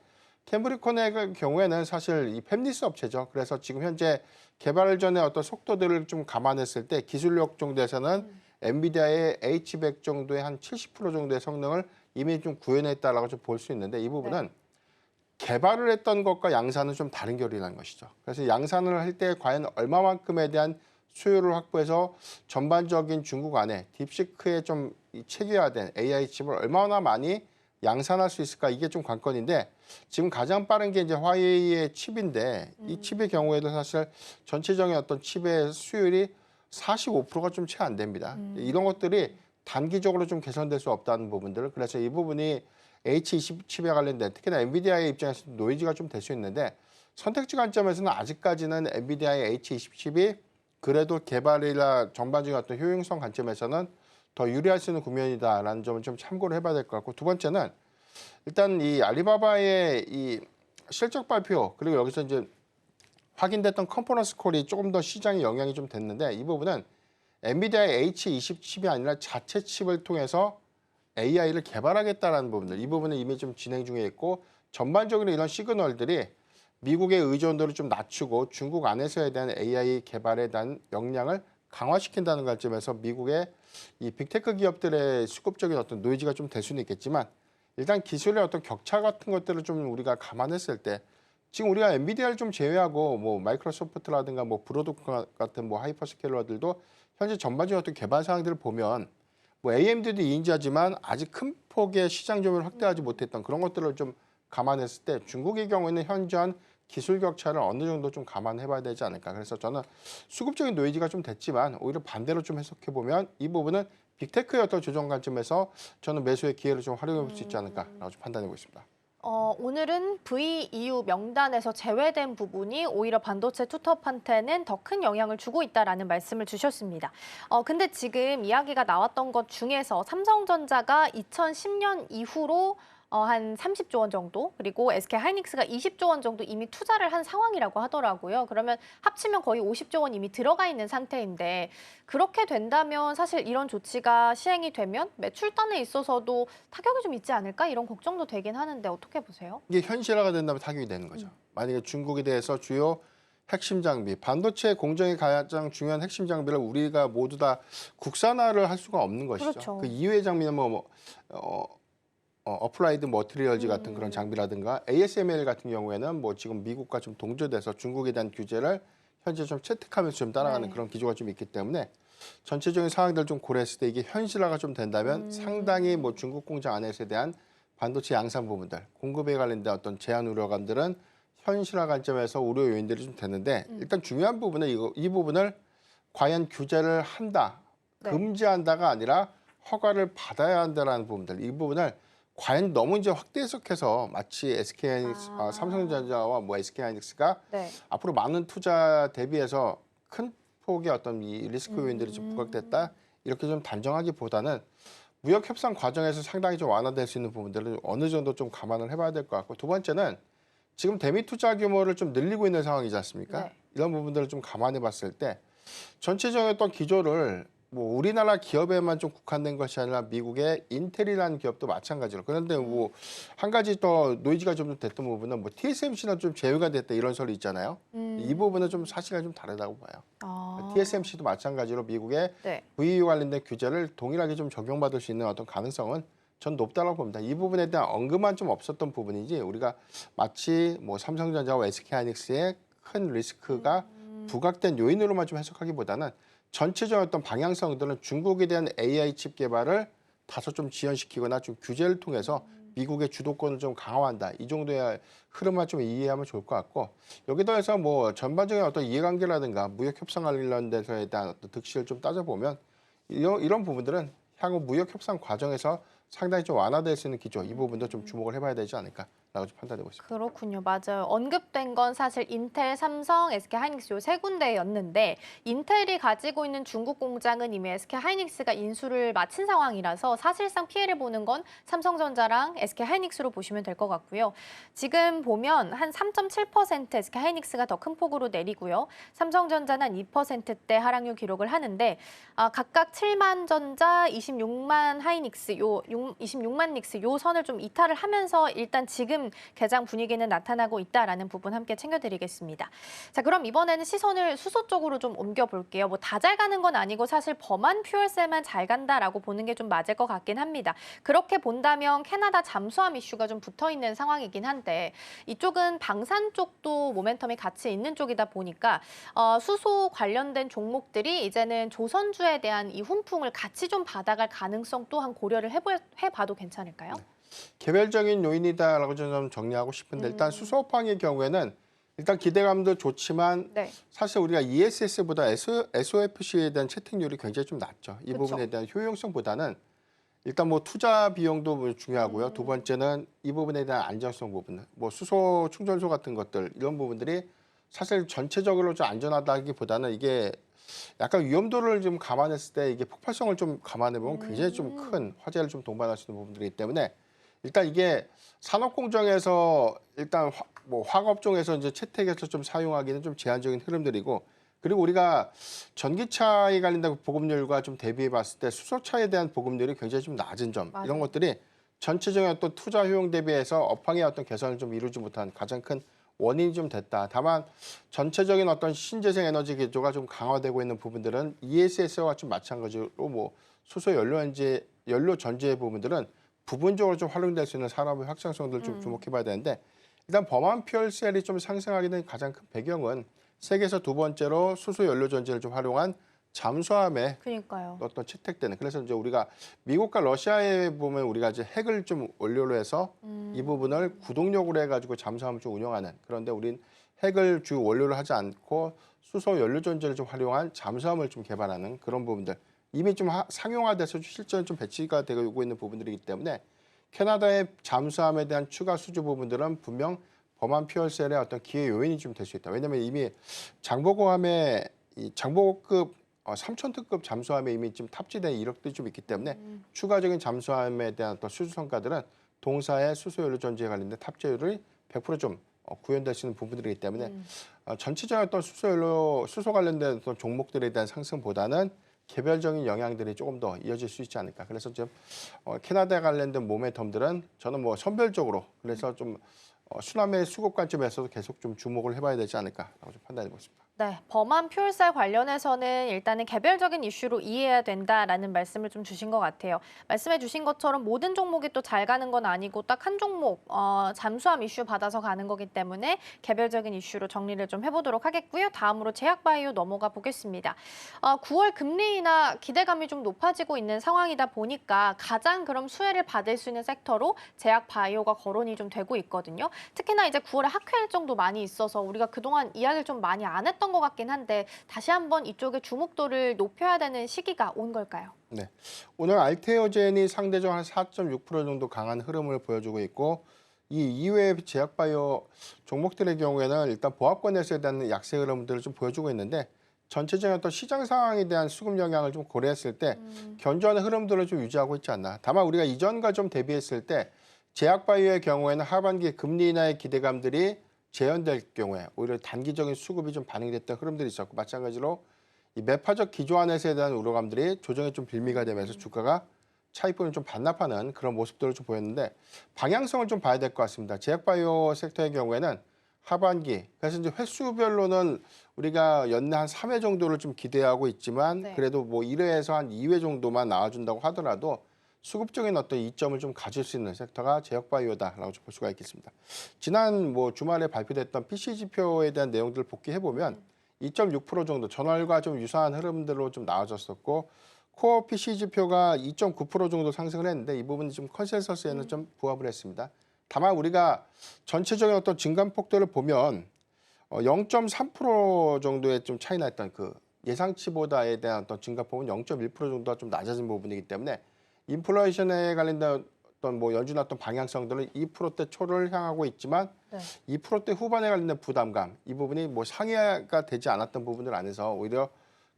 캠브리콘의 경우에는 사실 이 팹리스 업체죠. 그래서 지금 현재 개발 전의 어떤 속도들을 좀 감안했을 때 기술력 정도에서는 엔비디아의 H100 정도의 한 70% 정도의 성능을 이미 좀 구현했다라고 좀 볼 수 있는데 이 부분은 개발을 했던 것과 양산은 좀 다른 결이라는 것이죠. 그래서 양산을 할 때 과연 얼마만큼에 대한 수요를 확보해서 전반적인 중국 안에 딥시크에 좀 체계화된 AI 칩을 얼마나 많이 양산할 수 있을까 이게 좀 관건인데 지금 가장 빠른 게 이제 화웨이의 칩인데 이 칩의 경우에도 사실 전체적인 어떤 칩의 수율이 45%가 좀 채 안 됩니다. 이런 것들이 단기적으로 좀 개선될 수 없다는 부분들 그래서 이 부분이 H20 칩에 관련된 특히나 엔비디아의 입장에서 노이즈가 좀 될 수 있는데 선택지 관점에서는 아직까지는 엔비디아의 H20 칩이 그래도 개발이나 전반적인 어떤 효용성 관점에서는 더 유리할 수 있는 국면이다라는 점을 좀 참고를 해봐야 될 것 같고 두 번째는 일단 이 알리바바의 이 실적 발표 그리고 여기서 이제 확인됐던 컨퍼런스 콜이 조금 더 시장에 영향이 좀 됐는데 이 부분은 엔비디아의 H20 칩이 아니라 자체 칩을 통해서 AI를 개발하겠다라는 부분들 이 부분은 이미 좀 진행 중에 있고 전반적으로 이런 시그널들이 미국의 의존도를 좀 낮추고 중국 안에서에 대한 AI 개발에 대한 역량을 강화시킨다는 관점에서 미국의 이 빅테크 기업들의 수급적인 어떤 노이즈가 좀 될 수는 있겠지만 일단 기술의 어떤 격차 같은 것들을 좀 우리가 감안했을 때 지금 우리가 엔비디아를 좀 제외하고 뭐 마이크로소프트라든가 뭐 브로드콤 같은 뭐 하이퍼스케일러들도 현재 전반적인 어떤 개발 사항들을 보면 뭐 AMD도 인지하지만 아직 큰 폭의 시장 점유율을 확대하지 못했던 그런 것들을 좀 감안했을 때 중국의 경우에는 현저한 기술 격차를 어느 정도 좀 감안해봐야 되지 않을까. 그래서 저는 수급적인 노이즈가 좀 됐지만 오히려 반대로 좀 해석해보면 이 부분은 빅테크의 어떤 조정 관점에서 저는 매수의 기회를 좀 활용해 볼 수 있지 않을까라고 좀 판단하고 있습니다. 오늘은 VEU 명단에서 제외된 부분이 오히려 반도체 투톱한테는 더 큰 영향을 주고 있다라는 말씀을 주셨습니다. 근데 지금 이야기가 나왔던 것 중에서 삼성전자가 2010년 이후로 한 30조 원 정도, 그리고 SK 하이닉스가 20조 원 정도 이미 투자를 한 상황이라고 하더라고요. 그러면 합치면 거의 50조 원 이미 들어가 있는 상태인데 그렇게 된다면 사실 이런 조치가 시행이 되면 매출단에 있어서도 타격이 좀 있지 않을까 이런 걱정도 되긴 하는데 어떻게 보세요? 이게 현실화가 된다면 타격이 되는 거죠. 만약에 중국에 대해서 주요 핵심 장비, 반도체 공정의 가장 중요한 핵심 장비를 우리가 모두 다 국산화를 할 수가 없는 것이죠. 그렇죠. 그 이외의 장비는 어플라이드 머티리얼즈 같은 그런 장비라든가 ASML 같은 경우에는 뭐 지금 미국과 좀 동조돼서 중국에 대한 규제를 현재 좀 채택하면서 좀 따라가는 그런 기조가 좀 있기 때문에 전체적인 상황들을 좀 고려했을 때 이게 현실화가 좀 된다면 상당히 뭐 중국 공장 안에서에 대한 반도체 양산 부분들, 공급에 관련된 어떤 제한 우려감들은 현실화 관점에서 우려 요인들이 좀 되는데 일단 중요한 부분은 이 부분을 과연 규제를 한다, 네. 금지한다가 아니라 허가를 받아야 한다라는 부분들 이 부분을 과연 너무 이제 확대 해석해서 마치 SK하이닉스, 삼성전자와 뭐 SK하이닉스가 네. 앞으로 많은 투자 대비해서 큰 폭의 어떤 이 리스크 요인들이 좀 부각됐다 이렇게 좀 단정하기보다는 무역 협상 과정에서 상당히 좀 완화될 수 있는 부분들을 어느 정도 좀 감안을 해봐야 될 것 같고 두 번째는 지금 대미 투자 규모를 좀 늘리고 있는 상황이지 않습니까? 네. 이런 부분들을 좀 감안해봤을 때 전체적인 어떤 기조를 뭐 우리나라 기업에만 좀 국한된 것이 아니라 미국의 인텔이라는 기업도 마찬가지로 그런데 뭐 한 가지 더 노이즈가 좀 됐던 부분은 뭐 TSMC는 좀 제외가 됐다 이런 설이 있잖아요. 이 부분은 좀 사실과 좀 다르다고 봐요. TSMC도 마찬가지로 미국의 네. VEU 관련된 규제를 동일하게 좀 적용받을 수 있는 어떤 가능성은 전 높다고 봅니다. 이 부분에 대한 언급만 좀 없었던 부분이지 우리가 마치 뭐 삼성전자와 SK하이닉스의 큰 리스크가 부각된 요인으로만 좀 해석하기보다는 전체적인 어떤 방향성들은 중국에 대한 AI 칩 개발을 다소 좀 지연시키거나 좀 규제를 통해서 미국의 주도권을 좀 강화한다. 이 정도의 흐름만 좀 이해하면 좋을 것 같고 여기 더해서 뭐 전반적인 어떤 이해관계라든가 무역 협상 관련돼서에 대한 어떤 득실을 좀 따져보면 이런 부분들은 향후 무역 협상 과정에서 상당히 좀 완화될 수 있는 기조 이 부분도 좀 주목을 해봐야 되지 않을까라고 좀 판단되고 있습니다. 그렇군요. 맞아요. 언급된 건 사실 인텔, 삼성, SK 하이닉스 요 세 군데였는데 인텔이 가지고 있는 중국 공장은 이미 SK하이닉스가 인수를 마친 상황이라서 사실상 피해를 보는 건 삼성전자랑 SK하이닉스로 보시면 될 것 같고요. 지금 보면 한 3.7% SK하이닉스가 더 큰 폭으로 내리고요. 삼성전자는 한 2%대 하락률 기록을 하는데 각각 7만 전자, 26만 하이닉스, 26만 닉스 요 선을 좀 이탈을 하면서 일단 지금 개장 분위기는 나타나고 있다라는 부분 함께 챙겨드리겠습니다. 자, 그럼 이번에는 시선을 수소 쪽으로 좀 옮겨볼게요. 뭐 다 잘 가는 건 아니고 사실 범한 퓨얼셀만 잘 간다라고 보는 게 좀 맞을 것 같긴 합니다. 그렇게 본다면 캐나다 잠수함 이슈가 좀 붙어있는 상황이긴 한데 이쪽은 방산 쪽도 모멘텀이 같이 있는 쪽이다 보니까 수소 관련된 종목들이 이제는 조선주에 대한 이 훈풍을 같이 좀 받아갈 가능성 또한 고려를 해봐도 괜찮을까요? 개별적인 요인이다라고 좀 정리하고 싶은데 일단 수소업황의 경우에는 일단 기대감도 좋지만 네. 사실 우리가 ESS보다 SOFC에 대한 채택률이 굉장히 좀 낮죠. 이 그쵸. 부분에 대한 효용성보다는 일단 뭐 투자 비용도 중요하고요. 두 번째는 이 부분에 대한 안정성 부분, 뭐 수소 충전소 같은 것들 이런 부분들이 사실 전체적으로 좀 안전하다기보다는 이게 약간 위험도를 좀 감안했을 때 이게 폭발성을 좀 감안해 보면 굉장히 좀 큰 화재를 좀 동반할 수 있는 부분들이기 때문에 일단 이게 산업 공정에서 일단 뭐 화학업종에서 이제 채택해서 좀 사용하기는 좀 제한적인 흐름들이고 그리고 우리가 전기차에 관련된 보급률과 좀 대비해 봤을 때 수소차에 대한 보급률이 굉장히 좀 낮은 점 맞아요. 이런 것들이 전체적인 어떤 투자 효용 대비해서 업황의 어떤 개선을 좀 이루지 못한 가장 큰 원인이 좀 됐다. 다만 전체적인 어떤 신재생 에너지 기조가 좀 강화되고 있는 부분들은 ESS와 좀 마찬가지로 뭐 수소 연료 전지의 부분들은 부분적으로 좀 활용될 수 있는 산업의 확장성들을 좀 주목해봐야 되는데 일단 범한 퓨얼셀이 좀 상승하게 된 가장 큰 배경은 세계에서 두 번째로 수소 연료 전지를 좀 활용한 잠수함에 그러니까요. 어떤 채택되는 그래서 이제 우리가 미국과 러시아에 보면 우리가 이제 핵을 좀 원료로 해서 이 부분을 구동력으로 해가지고 잠수함을 좀 운영하는 그런데 우린 핵을 주 원료로 하지 않고 수소 연료 전지를 좀 활용한 잠수함을 좀 개발하는 그런 부분들 이미 좀 상용화돼서 실제로 좀 배치가 되고 있는 부분들이기 때문에 캐나다의 잠수함에 대한 추가 수주 부분들은 분명 범한 퓨얼셀의 어떤 기회 요인이 좀 될 수 있다. 왜냐하면 이미 장보고함에 이 장보고급 3,000톤급 잠수함에 이미 좀 탑재된 이력들이 좀 있기 때문에 추가적인 잠수함에 대한 어떤 수주 성과들은 동사의 수소 연료 전지에 관련된 탑재율이 100%좀 구현될 수 있는 부분들이기 때문에 전체적인 어떤 수소 관련된 어떤 종목들에 대한 상승보다는 개별적인 영향들이 조금 더 이어질 수 있지 않을까. 그래서 좀 캐나다 관련된 모멘텀들은 저는 뭐 선별적으로 그래서 좀 수남의 수급 관점에서도 계속 좀 주목을 해봐야 되지 않을까라고 좀 판단해 보겠습니다. 네, 범한 퓨얼셀 관련해서는 일단은 개별적인 이슈로 이해해야 된다라는 말씀을 좀 주신 것 같아요. 말씀해 주신 것처럼 모든 종목이 또 잘 가는 건 아니고 딱 한 종목 잠수함 이슈 받아서 가는 거기 때문에 개별적인 이슈로 정리를 좀 해보도록 하겠고요. 다음으로 제약바이오 넘어가 보겠습니다. 9월 금리 인하 기대감이 좀 높아지고 있는 상황이다 보니까 가장 그럼 수혜를 받을 수 있는 섹터로 제약바이오가 거론이 좀 되고 있거든요. 특히나 이제 9월에 학회 일정도 많이 있어서 우리가 그동안 이야기를 좀 많이 안 했던 것 같긴 한데 다시 한번 이쪽의 주목도를 높여야 되는 시기가 온 걸까요? 네, 오늘 알테오젠이 상대적으로 한 4.6% 정도 강한 흐름을 보여주고 있고 이 이외의 제약바이오 종목들의 경우에는 일단 보합권에서에 대한 약세 흐름들을 좀 보여주고 있는데 전체적인 어떤 시장 상황에 대한 수급 영향을 좀 고려했을 때 견조한 흐름들을 좀 유지하고 있지 않나. 다만 우리가 이전과 좀 대비했을 때 제약바이오의 경우에는 하반기 금리 인하의 기대감들이 재현될 경우에 오히려 단기적인 수급이 좀 반영됐던 흐름들이 있었고 마찬가지로 이 매파적 기조 안에서에 대한 우려감들이 조정에 좀 빌미가 되면서 주가가 차익분을 좀 반납하는 그런 모습들을 좀 보였는데 방향성을 좀 봐야 될 것 같습니다. 제약바이오 섹터의 경우에는 하반기 그래서 이제 횟수별로는 우리가 연내 한 3회 정도를 좀 기대하고 있지만 네. 그래도 뭐 1회에서 한 2회 정도만 나와준다고 하더라도 수급적인 어떤 이점을 좀 가질 수 있는 섹터가 제약바이오다라고 볼 수가 있겠습니다. 지난 뭐 주말에 발표됐던 PC 지표에 대한 내용들을 복귀해 보면 2.6% 정도 전월과 좀 유사한 흐름들로 좀 나와졌었고 코어 PC 지표가 2.9% 정도 상승을 했는데 이 부분이 좀 컨센서스에는 좀 부합을 했습니다. 다만 우리가 전체적인 어떤 증감폭들을 보면 0.3% 정도의 좀 차이 났던 그 예상치보다에 대한 어떤 증가폭은 0.1% 정도가 좀 낮아진 부분이기 때문에 인플레이션에 관련된 어떤 뭐 연준의 어떤 방향성들은 2%대 초를 향하고 있지만 네. 2%대 후반에 관련된 부담감 이 부분이 뭐 상회가 되지 않았던 부분들 안에서 오히려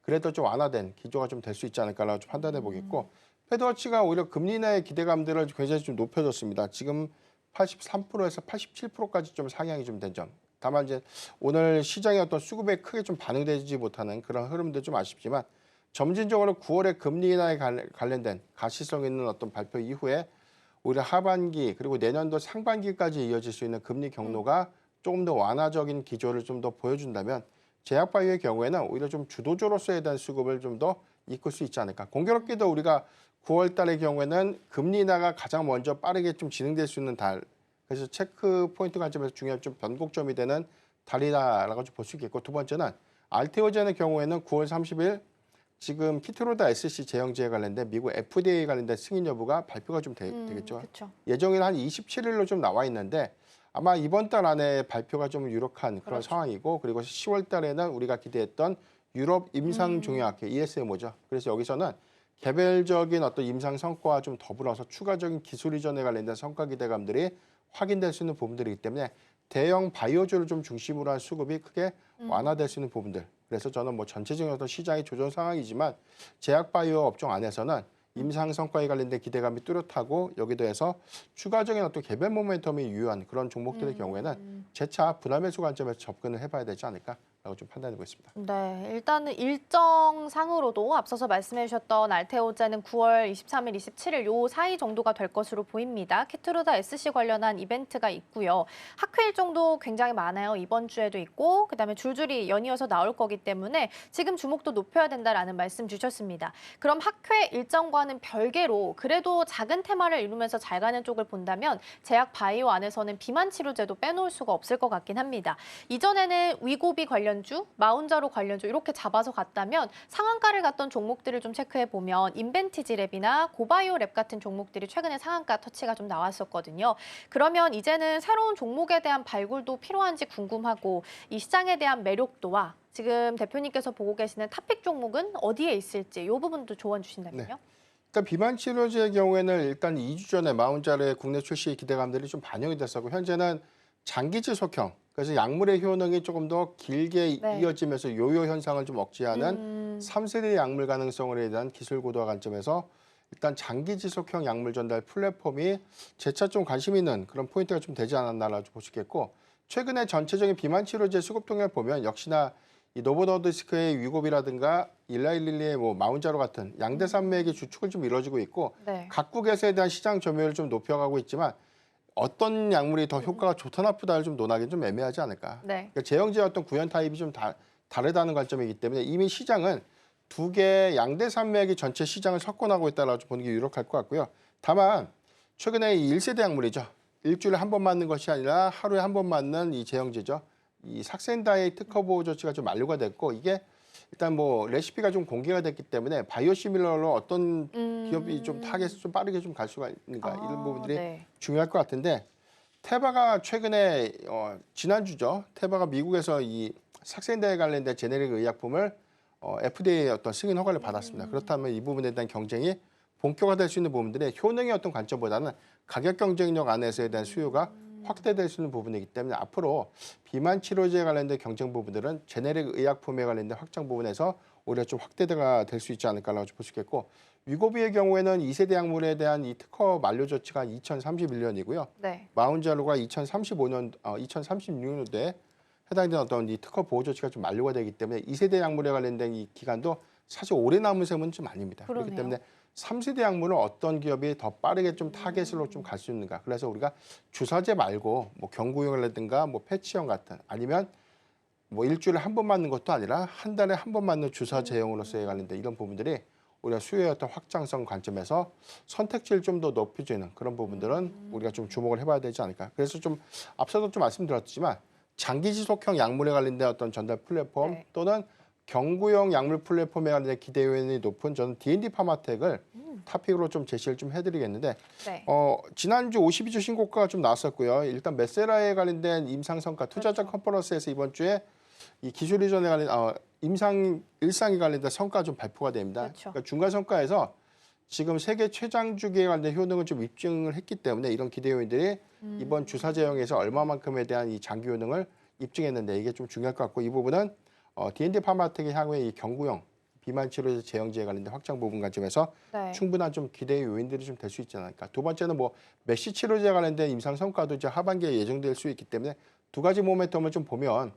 그래도 좀 완화된 기조가 좀 될 수 있지 않을까라고 좀 판단해 보겠고 패드워치가 오히려 금리 인하의 기대감들을 굉장히 좀 높여줬습니다. 지금 83%에서 87%까지 좀 상향이 좀 된 점. 다만 이제 오늘 시장의 어떤 수급에 크게 좀 반영되지 못하는 그런 흐름도 좀 아쉽지만 점진적으로 9월에 금리 인하에 관련된 가시성 있는 어떤 발표 이후에 오히려 하반기 그리고 내년도 상반기까지 이어질 수 있는 금리 경로가 조금 더 완화적인 기조를 좀 더 보여준다면 제약바이오의 경우에는 오히려 좀 주도주로서에 대한 수급을 좀 더 이끌 수 있지 않을까. 공교롭게도 우리가 9월 달의 경우에는 금리 인하가 가장 먼저 빠르게 좀 진행될 수 있는 달. 그래서 체크 포인트 관점에서 중요한 좀 변곡점이 되는 달이다라고 좀 볼 수 있겠고 두 번째는 알테오젠의 경우에는 9월 30일 지금 키트로다 SC 제형제에 관련된 미국 FDA 관련된 승인 여부가 발표가 좀 되겠죠. 그렇죠. 예정일 한 27일로 좀 나와 있는데 아마 이번 달 안에 발표가 좀 유력한 그런 상황이고 그리고 10월 달에는 우리가 기대했던 유럽 임상종약회 ESMO죠. 그래서 여기서는 개별적인 어떤 임상 성과와 좀 더불어서 추가적인 기술 이전에 관련된 성과 기대감들이 확인될 수 있는 부분들이기 때문에 대형 바이오주를 좀 중심으로 한 수급이 크게 완화될 수 있는 부분들. 그래서 저는 뭐 전체적인 어떤 시장의 조정 상황이지만 제약 바이오 업종 안에서는 임상 성과에 관련된 기대감이 뚜렷하고 여기에 대해서 추가적인 어떤 개별 모멘텀이 유효한 그런 종목들의 경우에는 재차 분할 매수 관점에서 접근을 해봐야 되지 않을까라고 좀 판단하고 있습니다. 네, 일단은 일정상으로도 앞서서 말씀해 주셨던 알테오젠은 9월 23일, 27일 요 사이 정도가 될 것으로 보입니다. 키트루다 SC 관련한 이벤트가 있고요. 학회 일정도 굉장히 많아요. 이번 주에도 있고 그다음에 줄줄이 연이어서 나올 거기 때문에 지금 주목도 높여야 된다라는 말씀 주셨습니다. 그럼 학회 일정과는 별개로 그래도 작은 테마를 이루면서 잘 가는 쪽을 본다면 제약 바이오 안에서는 비만 치료제도 빼놓을 수가 없을 것 같긴 합니다. 이전에는 위고비 관련주, 마운자로 관련주 이렇게 잡아서 갔다면 상한가를 갔던 종목들을 좀 체크해 보면 인벤티지랩이나 고바이오랩 같은 종목들이 최근에 상한가 터치가 좀 나왔었거든요. 그러면 이제는 새로운 종목에 대한 발굴도 필요한지 궁금하고 이 시장에 대한 매력도와 지금 대표님께서 보고 계시는 탑픽 종목은 어디에 있을지 이 부분도 조언 주신다면요. 네. 일단 비만 치료제의 경우에는 일단 2주 전에 마운자르의 국내 출시 기대감들이 좀 반영이 됐었고 현재는 장기 지속형 그래서 약물의 효능이 조금 더 길게 네. 이어지면서 요요 현상을 좀 억제하는 3세대 약물 가능성에 대한 기술 고도화 관점에서 일단 장기 지속형 약물 전달 플랫폼이 재차 좀 관심 있는 그런 포인트가 좀 되지 않았나라고 볼 수 있겠고 최근에 전체적인 비만 치료제 수급 동향을 보면 역시나 이 노보 노디스크의 위고비라든가 일라일릴리의 뭐 마운자로 같은 양대 산맥의 주축을 좀 이루어지고 있고 네. 각국에서에 대한 시장 점유율을 좀 높여가고 있지만 어떤 약물이 더 효과가 좋다 나쁘다를 좀 논하기는 좀 애매하지 않을까. 네. 그러니까 제형제의 어떤 구현 타입이 좀 다르다는 관점이기 때문에 이미 시장은 두 개의 양대 산맥이 전체 시장을 석권하고 있다라고 보는 게 유력할 것 같고요. 다만 최근에 이 1세대 약물이죠. 일주일에 한 번 맞는 것이 아니라 하루에 한 번 맞는 이 제형제죠. 이 삭센다의 특허 보호 조치가 좀 만료가 됐고 이게 일단 뭐 레시피가 좀 공개가 됐기 때문에 바이오시밀러로 어떤 기업이 좀 타겟을 좀 빠르게 좀 갈 수가 있는가 이런 부분들이 네. 중요할 것 같은데 테바가 최근에 지난주죠. 테바가 미국에서 이 삭센다에 관련된 제네릭 의약품을 FDA의 어떤 승인 허가를 받았습니다. 그렇다면 이 부분에 대한 경쟁이 본격화될 수 있는 부분들의 효능의 어떤 관점보다는 가격 경쟁력 안에서에 대한 수요가 확대될 수 있는 부분이기 때문에 앞으로 비만 치료제에 관련된 경쟁 부분들은 제네릭 의약품에 관련된 확장 부분에서 오히려 좀 확대가 될 수 있지 않을까라고 볼 수 있겠고 위고비의 경우에는 2세대 약물에 대한 이 특허 만료 조치가 2031년이고요. 네. 마운자로가 2036년도에 해당되는 어떤 이 특허 보호 조치가 좀 만료가 되기 때문에 2세대 약물에 관련된 이 기간도 사실 오래 남은 셈은 좀 아닙니다. 그렇기 그러네요. 때문에 3세대 약물을 어떤 기업이 더 빠르게 좀 타겟으로 좀 갈 수 있는가. 그래서 우리가 주사제 말고 뭐 경구용이라든가 뭐 패치형 같은 아니면 뭐 일주일에 한 번 맞는 것도 아니라 한 달에 한 번 맞는 주사 제형으로서의 관련된 이런 부분들이 우리가 수요의 어떤 확장성 관점에서 선택지를 좀 더 높여주는 그런 부분들은 우리가 좀 주목을 해봐야 되지 않을까. 그래서 좀 앞서도 좀 말씀드렸지만 장기 지속형 약물에 관련된 어떤 전달 플랫폼 네. 또는 경구용 약물 플랫폼에 관련된 기대 요인이 높은 저는 D&D 파마텍을 타픽으로 좀 제시를 좀 해드리겠는데 네. 지난주 52주 신고가가 좀 나왔었고요. 일단 메세라에 관련된 임상 성과 투자자 그렇죠. 컨퍼런스에서 이번 주에 이 기술 이전에 관련 일상에 관련된 성과 좀 발표가 됩니다. 그렇죠. 그러니까 중간 성과에서 지금 세계 최장 주기에 관련 효능을 좀 입증을 했기 때문에 이런 기대 요인들이 이번 주사 제형에서 얼마만큼에 대한 이 장기 효능을 입증했는데 이게 좀 중요할 것 같고 이 부분은 D&D 파마텍의 향후에 이 경구용 비만 치료제 제형제에 관련된 확장 부분 관점에서 네. 충분한 좀 기대 요인들이 좀 될 수 있지 않을까. 두 번째는 뭐 메시 치료제에 관련된 임상 성과도 이제 하반기에 예정될 수 있기 때문에 두 가지 모멘텀을 좀 보면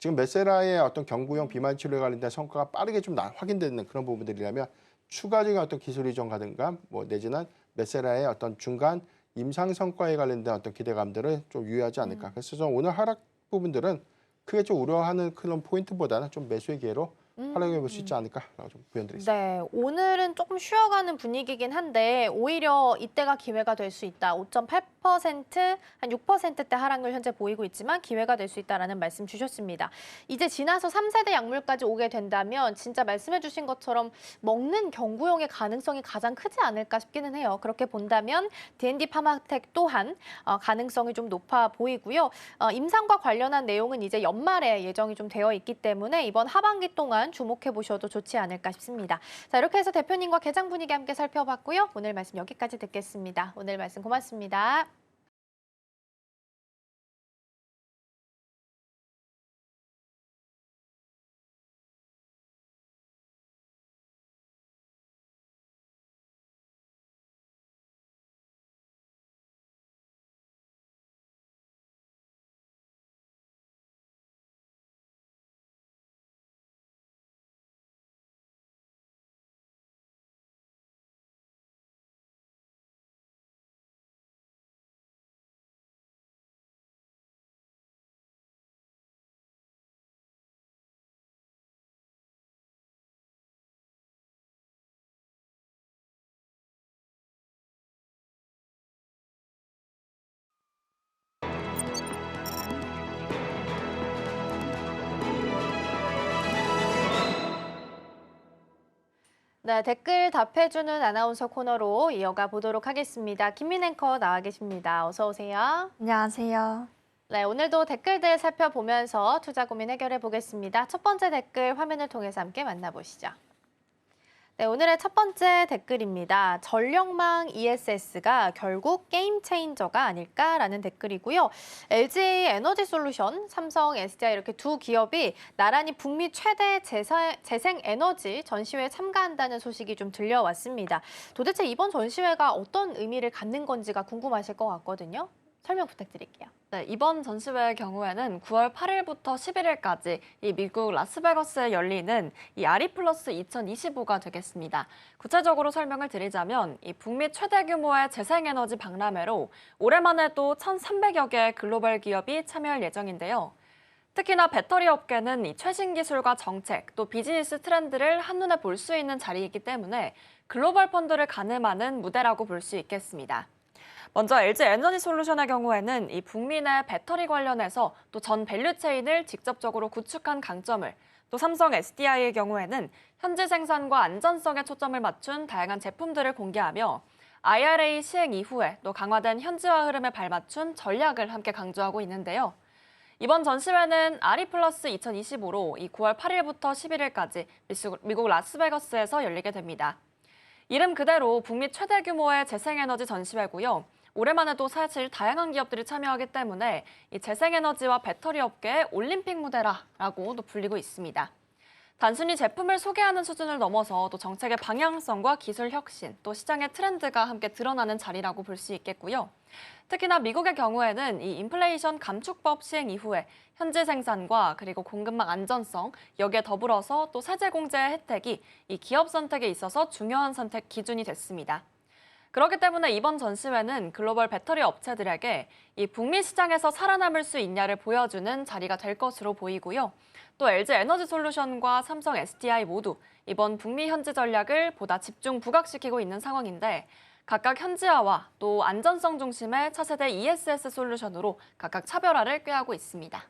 지금 메세라의 어떤 경구용 비만 치료에 관련된 성과가 빠르게 좀 확인되는 그런 부분들이라면 추가적인 어떤 기술 이전가든가 뭐 내지는 메세라의 어떤 중간 임상 성과에 관련된 어떤 기대감들을 좀 유의하지 않을까. 그래서 좀 오늘 하락 부분들은 크게 좀 우려하는 그런 포인트보다는 좀 매수의 기회로 활용해 볼 수 있지 않을까라고 좀 표현드리겠습니다. 네, 오늘은 조금 쉬어가는 분위기긴 한데 오히려 이때가 기회가 될 수 있다. 5.8%, 한 6%대 하락률 현재 보이고 있지만 기회가 될 수 있다라는 말씀 주셨습니다. 이제 지나서 3세대 약물까지 오게 된다면 진짜 말씀해 주신 것처럼 먹는 경구용의 가능성이 가장 크지 않을까 싶기는 해요. 그렇게 본다면 D&D 파마텍 또한 가능성이 좀 높아 보이고요. 임상과 관련한 내용은 이제 연말에 예정이 좀 되어 있기 때문에 이번 하반기 동안 주목해 보셔도 좋지 않을까 싶습니다. 자, 이렇게 해서 대표님과 개장 분위기 함께 살펴봤고요. 오늘 말씀 여기까지 듣겠습니다. 오늘 말씀 고맙습니다. 네, 댓글 답해주는 아나운서 코너로 이어가 보도록 하겠습니다. 김민 앵커 나와 계십니다. 어서 오세요. 안녕하세요. 네, 오늘도 댓글들 살펴보면서 투자 고민 해결해 보겠습니다. 첫 번째 댓글 화면을 통해서 함께 만나보시죠. 네, 오늘의 첫 번째 댓글입니다. 전력망 ESS가 결국 게임 체인저가 아닐까라는 댓글이고요. LG 에너지 솔루션, 삼성 SDI 이렇게 두 기업이 나란히 북미 최대 재생 에너지 전시회에 참가한다는 소식이 좀 들려왔습니다. 도대체 이번 전시회가 어떤 의미를 갖는 건지가 궁금하실 것 같거든요. 설명 부탁드릴게요. 네, 이번 전시회의 경우에는 9월 8일부터 11일까지 이 미국 라스베가스에 열리는 이 아리플러스 2025가 되겠습니다. 구체적으로 설명을 드리자면 이 북미 최대 규모의 재생에너지 박람회로 올해만 해도 1,300여 개의 글로벌 기업이 참여할 예정인데요. 특히나 배터리 업계는 이 최신 기술과 정책, 또 비즈니스 트렌드를 한눈에 볼 수 있는 자리이기 때문에 글로벌 펀드를 가늠하는 무대라고 볼 수 있겠습니다. 먼저 LG 에너지 솔루션의 경우에는 이 북미 내 배터리 관련해서 또 전 밸류체인을 직접적으로 구축한 강점을, 또 삼성 SDI의 경우에는 현지 생산과 안전성에 초점을 맞춘 다양한 제품들을 공개하며 IRA 시행 이후에 또 강화된 현지화 흐름에 발맞춘 전략을 함께 강조하고 있는데요. 이번 전시회는 아리플러스 2025로 이 9월 8일부터 11일까지 미국 라스베가스에서 열리게 됩니다. 이름 그대로 북미 최대 규모의 재생에너지 전시회고요. 올해만 해도 사실 다양한 기업들이 참여하기 때문에 이 재생에너지와 배터리 업계의 올림픽 무대라고도 불리고 있습니다. 단순히 제품을 소개하는 수준을 넘어서 또 정책의 방향성과 기술 혁신, 또 시장의 트렌드가 함께 드러나는 자리라고 볼 수 있겠고요. 특히나 미국의 경우에는 이 인플레이션 감축법 시행 이후에 현지 생산과 그리고 공급망 안전성, 여기에 더불어서 또 세제 공제의 혜택이 이 기업 선택에 있어서 중요한 선택 기준이 됐습니다. 그렇기 때문에 이번 전시회는 글로벌 배터리 업체들에게 이 북미 시장에서 살아남을 수 있냐를 보여주는 자리가 될 것으로 보이고요. 또 LG 에너지 솔루션과 삼성 SDI 모두 이번 북미 현지 전략을 보다 집중 부각시키고 있는 상황인데 각각 현지화와 또 안전성 중심의 차세대 ESS 솔루션으로 각각 차별화를 꾀하고 있습니다.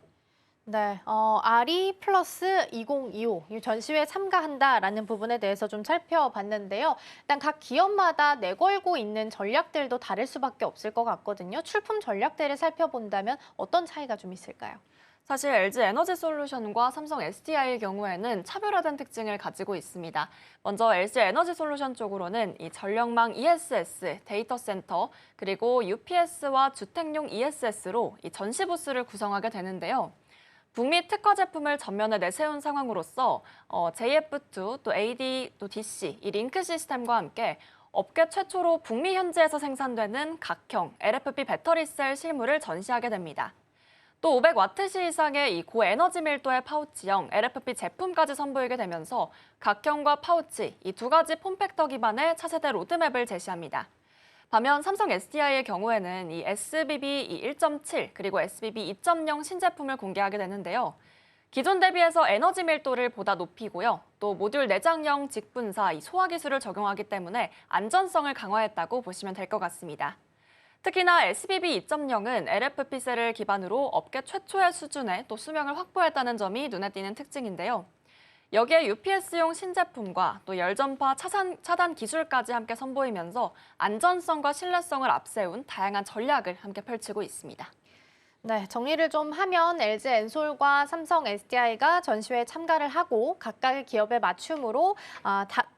네, 아리 플러스 2025 이 전시회에 참가한다라는 부분에 대해서 좀 살펴봤는데요. 일단 각 기업마다 내걸고 있는 전략들도 다를 수밖에 없을 것 같거든요. 출품 전략들을 살펴본다면 어떤 차이가 좀 있을까요? 사실 LG 에너지 솔루션과 삼성 SDI의 경우에는 차별화된 특징을 가지고 있습니다. 먼저 LG 에너지 솔루션 쪽으로는 이 전력망 ESS, 데이터 센터, 그리고 UPS와 주택용 ESS로 이 전시 부스를 구성하게 되는데요. 북미 특화 제품을 전면에 내세운 상황으로서 JF2, 또 AD, 또 DC, 이 링크 시스템과 함께 업계 최초로 북미 현지에서 생산되는 각형 LFP 배터리셀 실물을 전시하게 됩니다. 또 500와트시 이상의 이 고에너지 밀도의 파우치형 LFP 제품까지 선보이게 되면서 각형과 파우치 이 두 가지 폼팩터 기반의 차세대 로드맵을 제시합니다. 반면 삼성 SDI의 경우에는 이 SBB 1.7 그리고 SBB 2.0 신제품을 공개하게 되는데요. 기존 대비해서 에너지 밀도를 보다 높이고요. 또 모듈 내장형 직분사 이 소화 기술을 적용하기 때문에 안전성을 강화했다고 보시면 될 것 같습니다. 특히나 SBB 2.0은 LFP셀을 기반으로 업계 최초의 수준의 또 수명을 확보했다는 점이 눈에 띄는 특징인데요. 여기에 UPS용 신제품과 또 열전파 차단 기술까지 함께 선보이면서 안전성과 신뢰성을 앞세운 다양한 전략을 함께 펼치고 있습니다. 네, 정리를 좀 하면 LG 엔솔과 삼성 SDI가 전시회에 참가를 하고 각각의 기업의 맞춤으로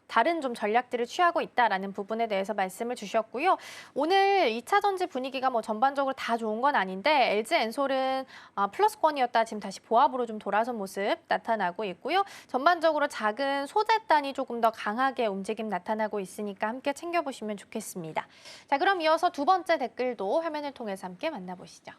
다른 좀 전략들을 취하고 있다라는 부분에 대해서 말씀을 주셨고요. 오늘 2차 전지 분위기가 뭐 전반적으로 다 좋은 건 아닌데 LG 엔솔은 플러스권이었다 지금 다시 보합으로 좀 돌아선 모습 나타나고 있고요. 전반적으로 작은 소재단이 조금 더 강하게 움직임 나타나고 있으니까 함께 챙겨보시면 좋겠습니다. 자, 그럼 이어서 두 번째 댓글도 화면을 통해서 함께 만나보시죠.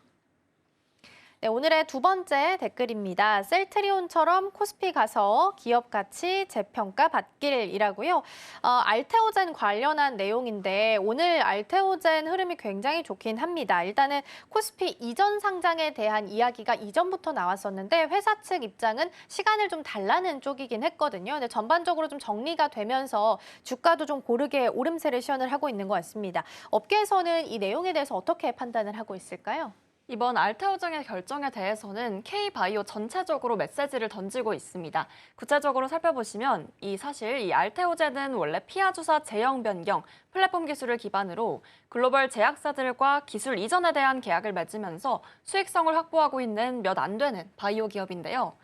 네, 오늘의 두 번째 댓글입니다. 셀트리온처럼 코스피 가서 기업 가치 재평가 받길이라고요. 알테오젠 관련한 내용인데 오늘 알테오젠 흐름이 굉장히 좋긴 합니다. 일단은 코스피 이전 상장에 대한 이야기가 이전부터 나왔었는데 회사 측 입장은 시간을 좀 달라는 쪽이긴 했거든요. 근데 전반적으로 좀 정리가 되면서 주가도 좀 고르게 오름세를 시현을 하고 있는 것 같습니다. 업계에서는 이 내용에 대해서 어떻게 판단을 하고 있을까요? 이번 알테오젠의 결정에 대해서는 K바이오 전체적으로 메시지를 던지고 있습니다. 구체적으로 살펴보시면 사실 이 알테오젠은 원래 피하 주사 제형 변경 플랫폼 기술을 기반으로 글로벌 제약사들과 기술 이전에 대한 계약을 맺으면서 수익성을 확보하고 있는 몇 안 되는 바이오 기업인데요.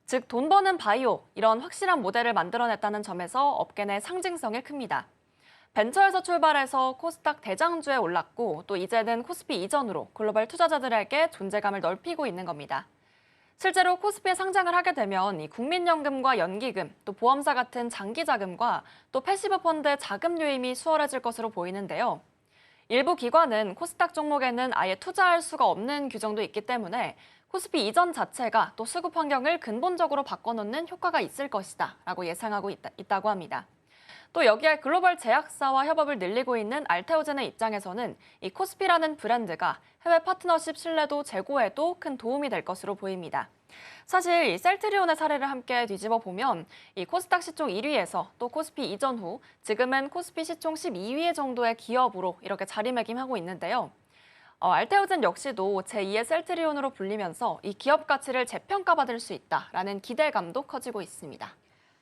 즉 돈 버는 바이오 이런 확실한 모델을 만들어냈다는 점에서 업계 내 상징성이 큽니다. 벤처에서 출발해서 코스닥 대장주에 올랐고 또 이제는 코스피 이전으로 글로벌 투자자들에게 존재감을 넓히고 있는 겁니다. 실제로 코스피에 상장을 하게 되면 이 국민연금과 연기금, 또 보험사 같은 장기자금과 또 패시브 펀드의 자금 유임이 수월해질 것으로 보이는데요. 일부 기관은 코스닥 종목에는 아예 투자할 수가 없는 규정도 있기 때문에 코스피 이전 자체가 또 수급 환경을 근본적으로 바꿔놓는 효과가 있을 것이다 라고 예상하고 있다고 합니다. 또 여기에 글로벌 제약사와 협업을 늘리고 있는 알테오젠의 입장에서는 이 코스피라는 브랜드가 해외 파트너십 신뢰도 제고에도 큰 도움이 될 것으로 보입니다. 사실 이 셀트리온의 사례를 함께 뒤집어 보면 이 코스닥 시총 1위에서 또 코스피 이전 후 지금은 코스피 시총 12위 정도의 기업으로 이렇게 자리매김하고 있는데요. 알테오젠 역시도 제2의 셀트리온으로 불리면서 이 기업 가치를 재평가받을 수 있다라는 기대감도 커지고 있습니다.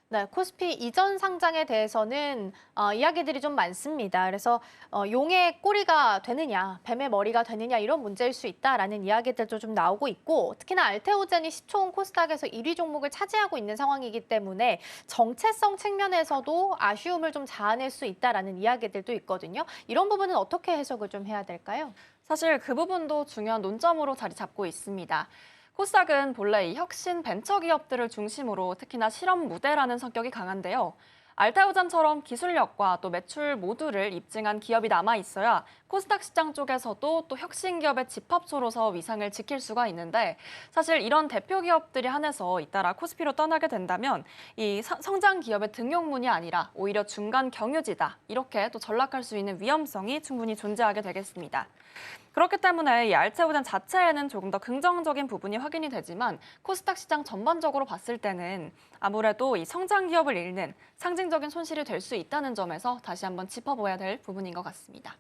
네, 코스피 이전 상장에 대해서는 이야기들이 좀 많습니다. 그래서 용의 꼬리가 되느냐, 뱀의 머리가 되느냐 이런 문제일 수 있다라는 이야기들도 좀 나오고 있고 특히나 알테오젠이 시총 코스닥에서 1위 종목을 차지하고 있는 상황이기 때문에 정체성 측면에서도 아쉬움을 좀 자아낼 수 있다라는 이야기들도 있거든요. 이런 부분은 어떻게 해석을 좀 해야 될까요? 사실 그 부분도 중요한 논점으로 자리 잡고 있습니다. 코스닥은 본래 이 혁신 벤처 기업들을 중심으로 특히나 실험 무대라는 성격이 강한데요. 알테오젠처럼 기술력과 또 매출 모두를 입증한 기업이 남아 있어야 코스닥 시장 쪽에서도 또 혁신 기업의 집합소로서 위상을 지킬 수가 있는데 사실 이런 대표 기업들이 한해서 잇따라 코스피로 떠나게 된다면 이 성장 기업의 등용문이 아니라 오히려 중간 경유지다 이렇게 또 전락할 수 있는 위험성이 충분히 존재하게 되겠습니다. 그렇기 때문에 이 알테오젠 자체에는 조금 더 긍정적인 부분이 확인이 되지만 코스닥 시장 전반적으로 봤을 때는 아무래도 이 성장 기업을 잃는 상징적인 손실이 될 수 있다는 점에서 다시 한번 짚어봐야 될 부분인 것 같습니다.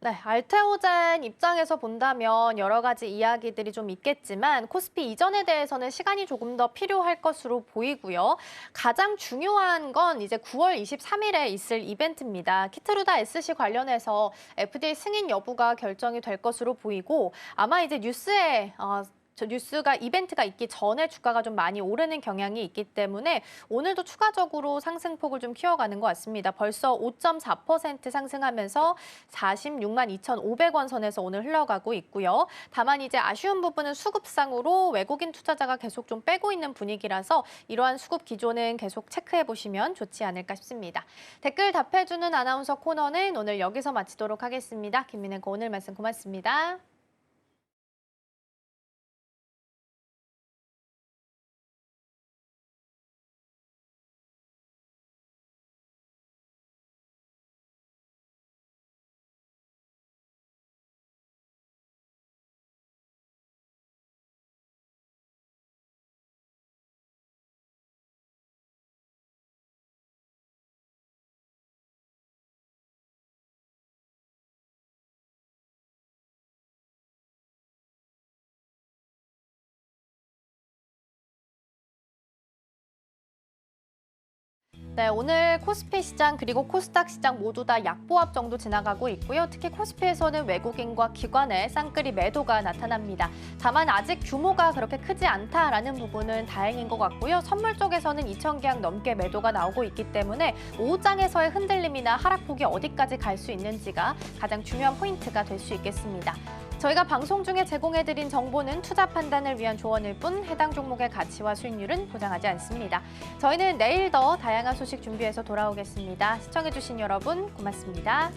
네, 알테오젠 입장에서 본다면 여러 가지 이야기들이 좀 있겠지만 코스피 이전에 대해서는 시간이 조금 더 필요할 것으로 보이고요. 가장 중요한 건 이제 9월 23일에 있을 이벤트입니다. 키트루다 SC 관련해서 FDA 승인 여부가 결정이 될 것으로 보이고 아마 이제 뉴스가 이벤트가 있기 전에 주가가 좀 많이 오르는 경향이 있기 때문에 오늘도 추가적으로 상승폭을 좀 키워가는 것 같습니다. 벌써 5.4% 상승하면서 46만 2,500원 선에서 오늘 흘러가고 있고요. 다만 이제 아쉬운 부분은 수급상으로 외국인 투자자가 계속 좀 빼고 있는 분위기라서 이러한 수급 기조는 계속 체크해 보시면 좋지 않을까 싶습니다. 댓글 답해주는 아나운서 코너는 오늘 여기서 마치도록 하겠습니다. 김민혜 고 오늘 말씀 고맙습니다. 네, 오늘 코스피 시장 그리고 코스닥 시장 모두 다 약보합 정도 지나가고 있고요. 특히 코스피에서는 외국인과 기관의 쌍끌이 매도가 나타납니다. 다만 아직 규모가 그렇게 크지 않다라는 부분은 다행인 것 같고요. 선물 쪽에서는 2,000계약 넘게 매도가 나오고 있기 때문에 오후장에서의 흔들림이나 하락폭이 어디까지 갈 수 있는지가 가장 중요한 포인트가 될 수 있겠습니다. 저희가 방송 중에 제공해드린 정보는 투자 판단을 위한 조언일 뿐 해당 종목의 가치와 수익률은 보장하지 않습니다. 저희는 내일 더 다양한 소식 준비해서 돌아오겠습니다. 시청해주신 여러분 고맙습니다.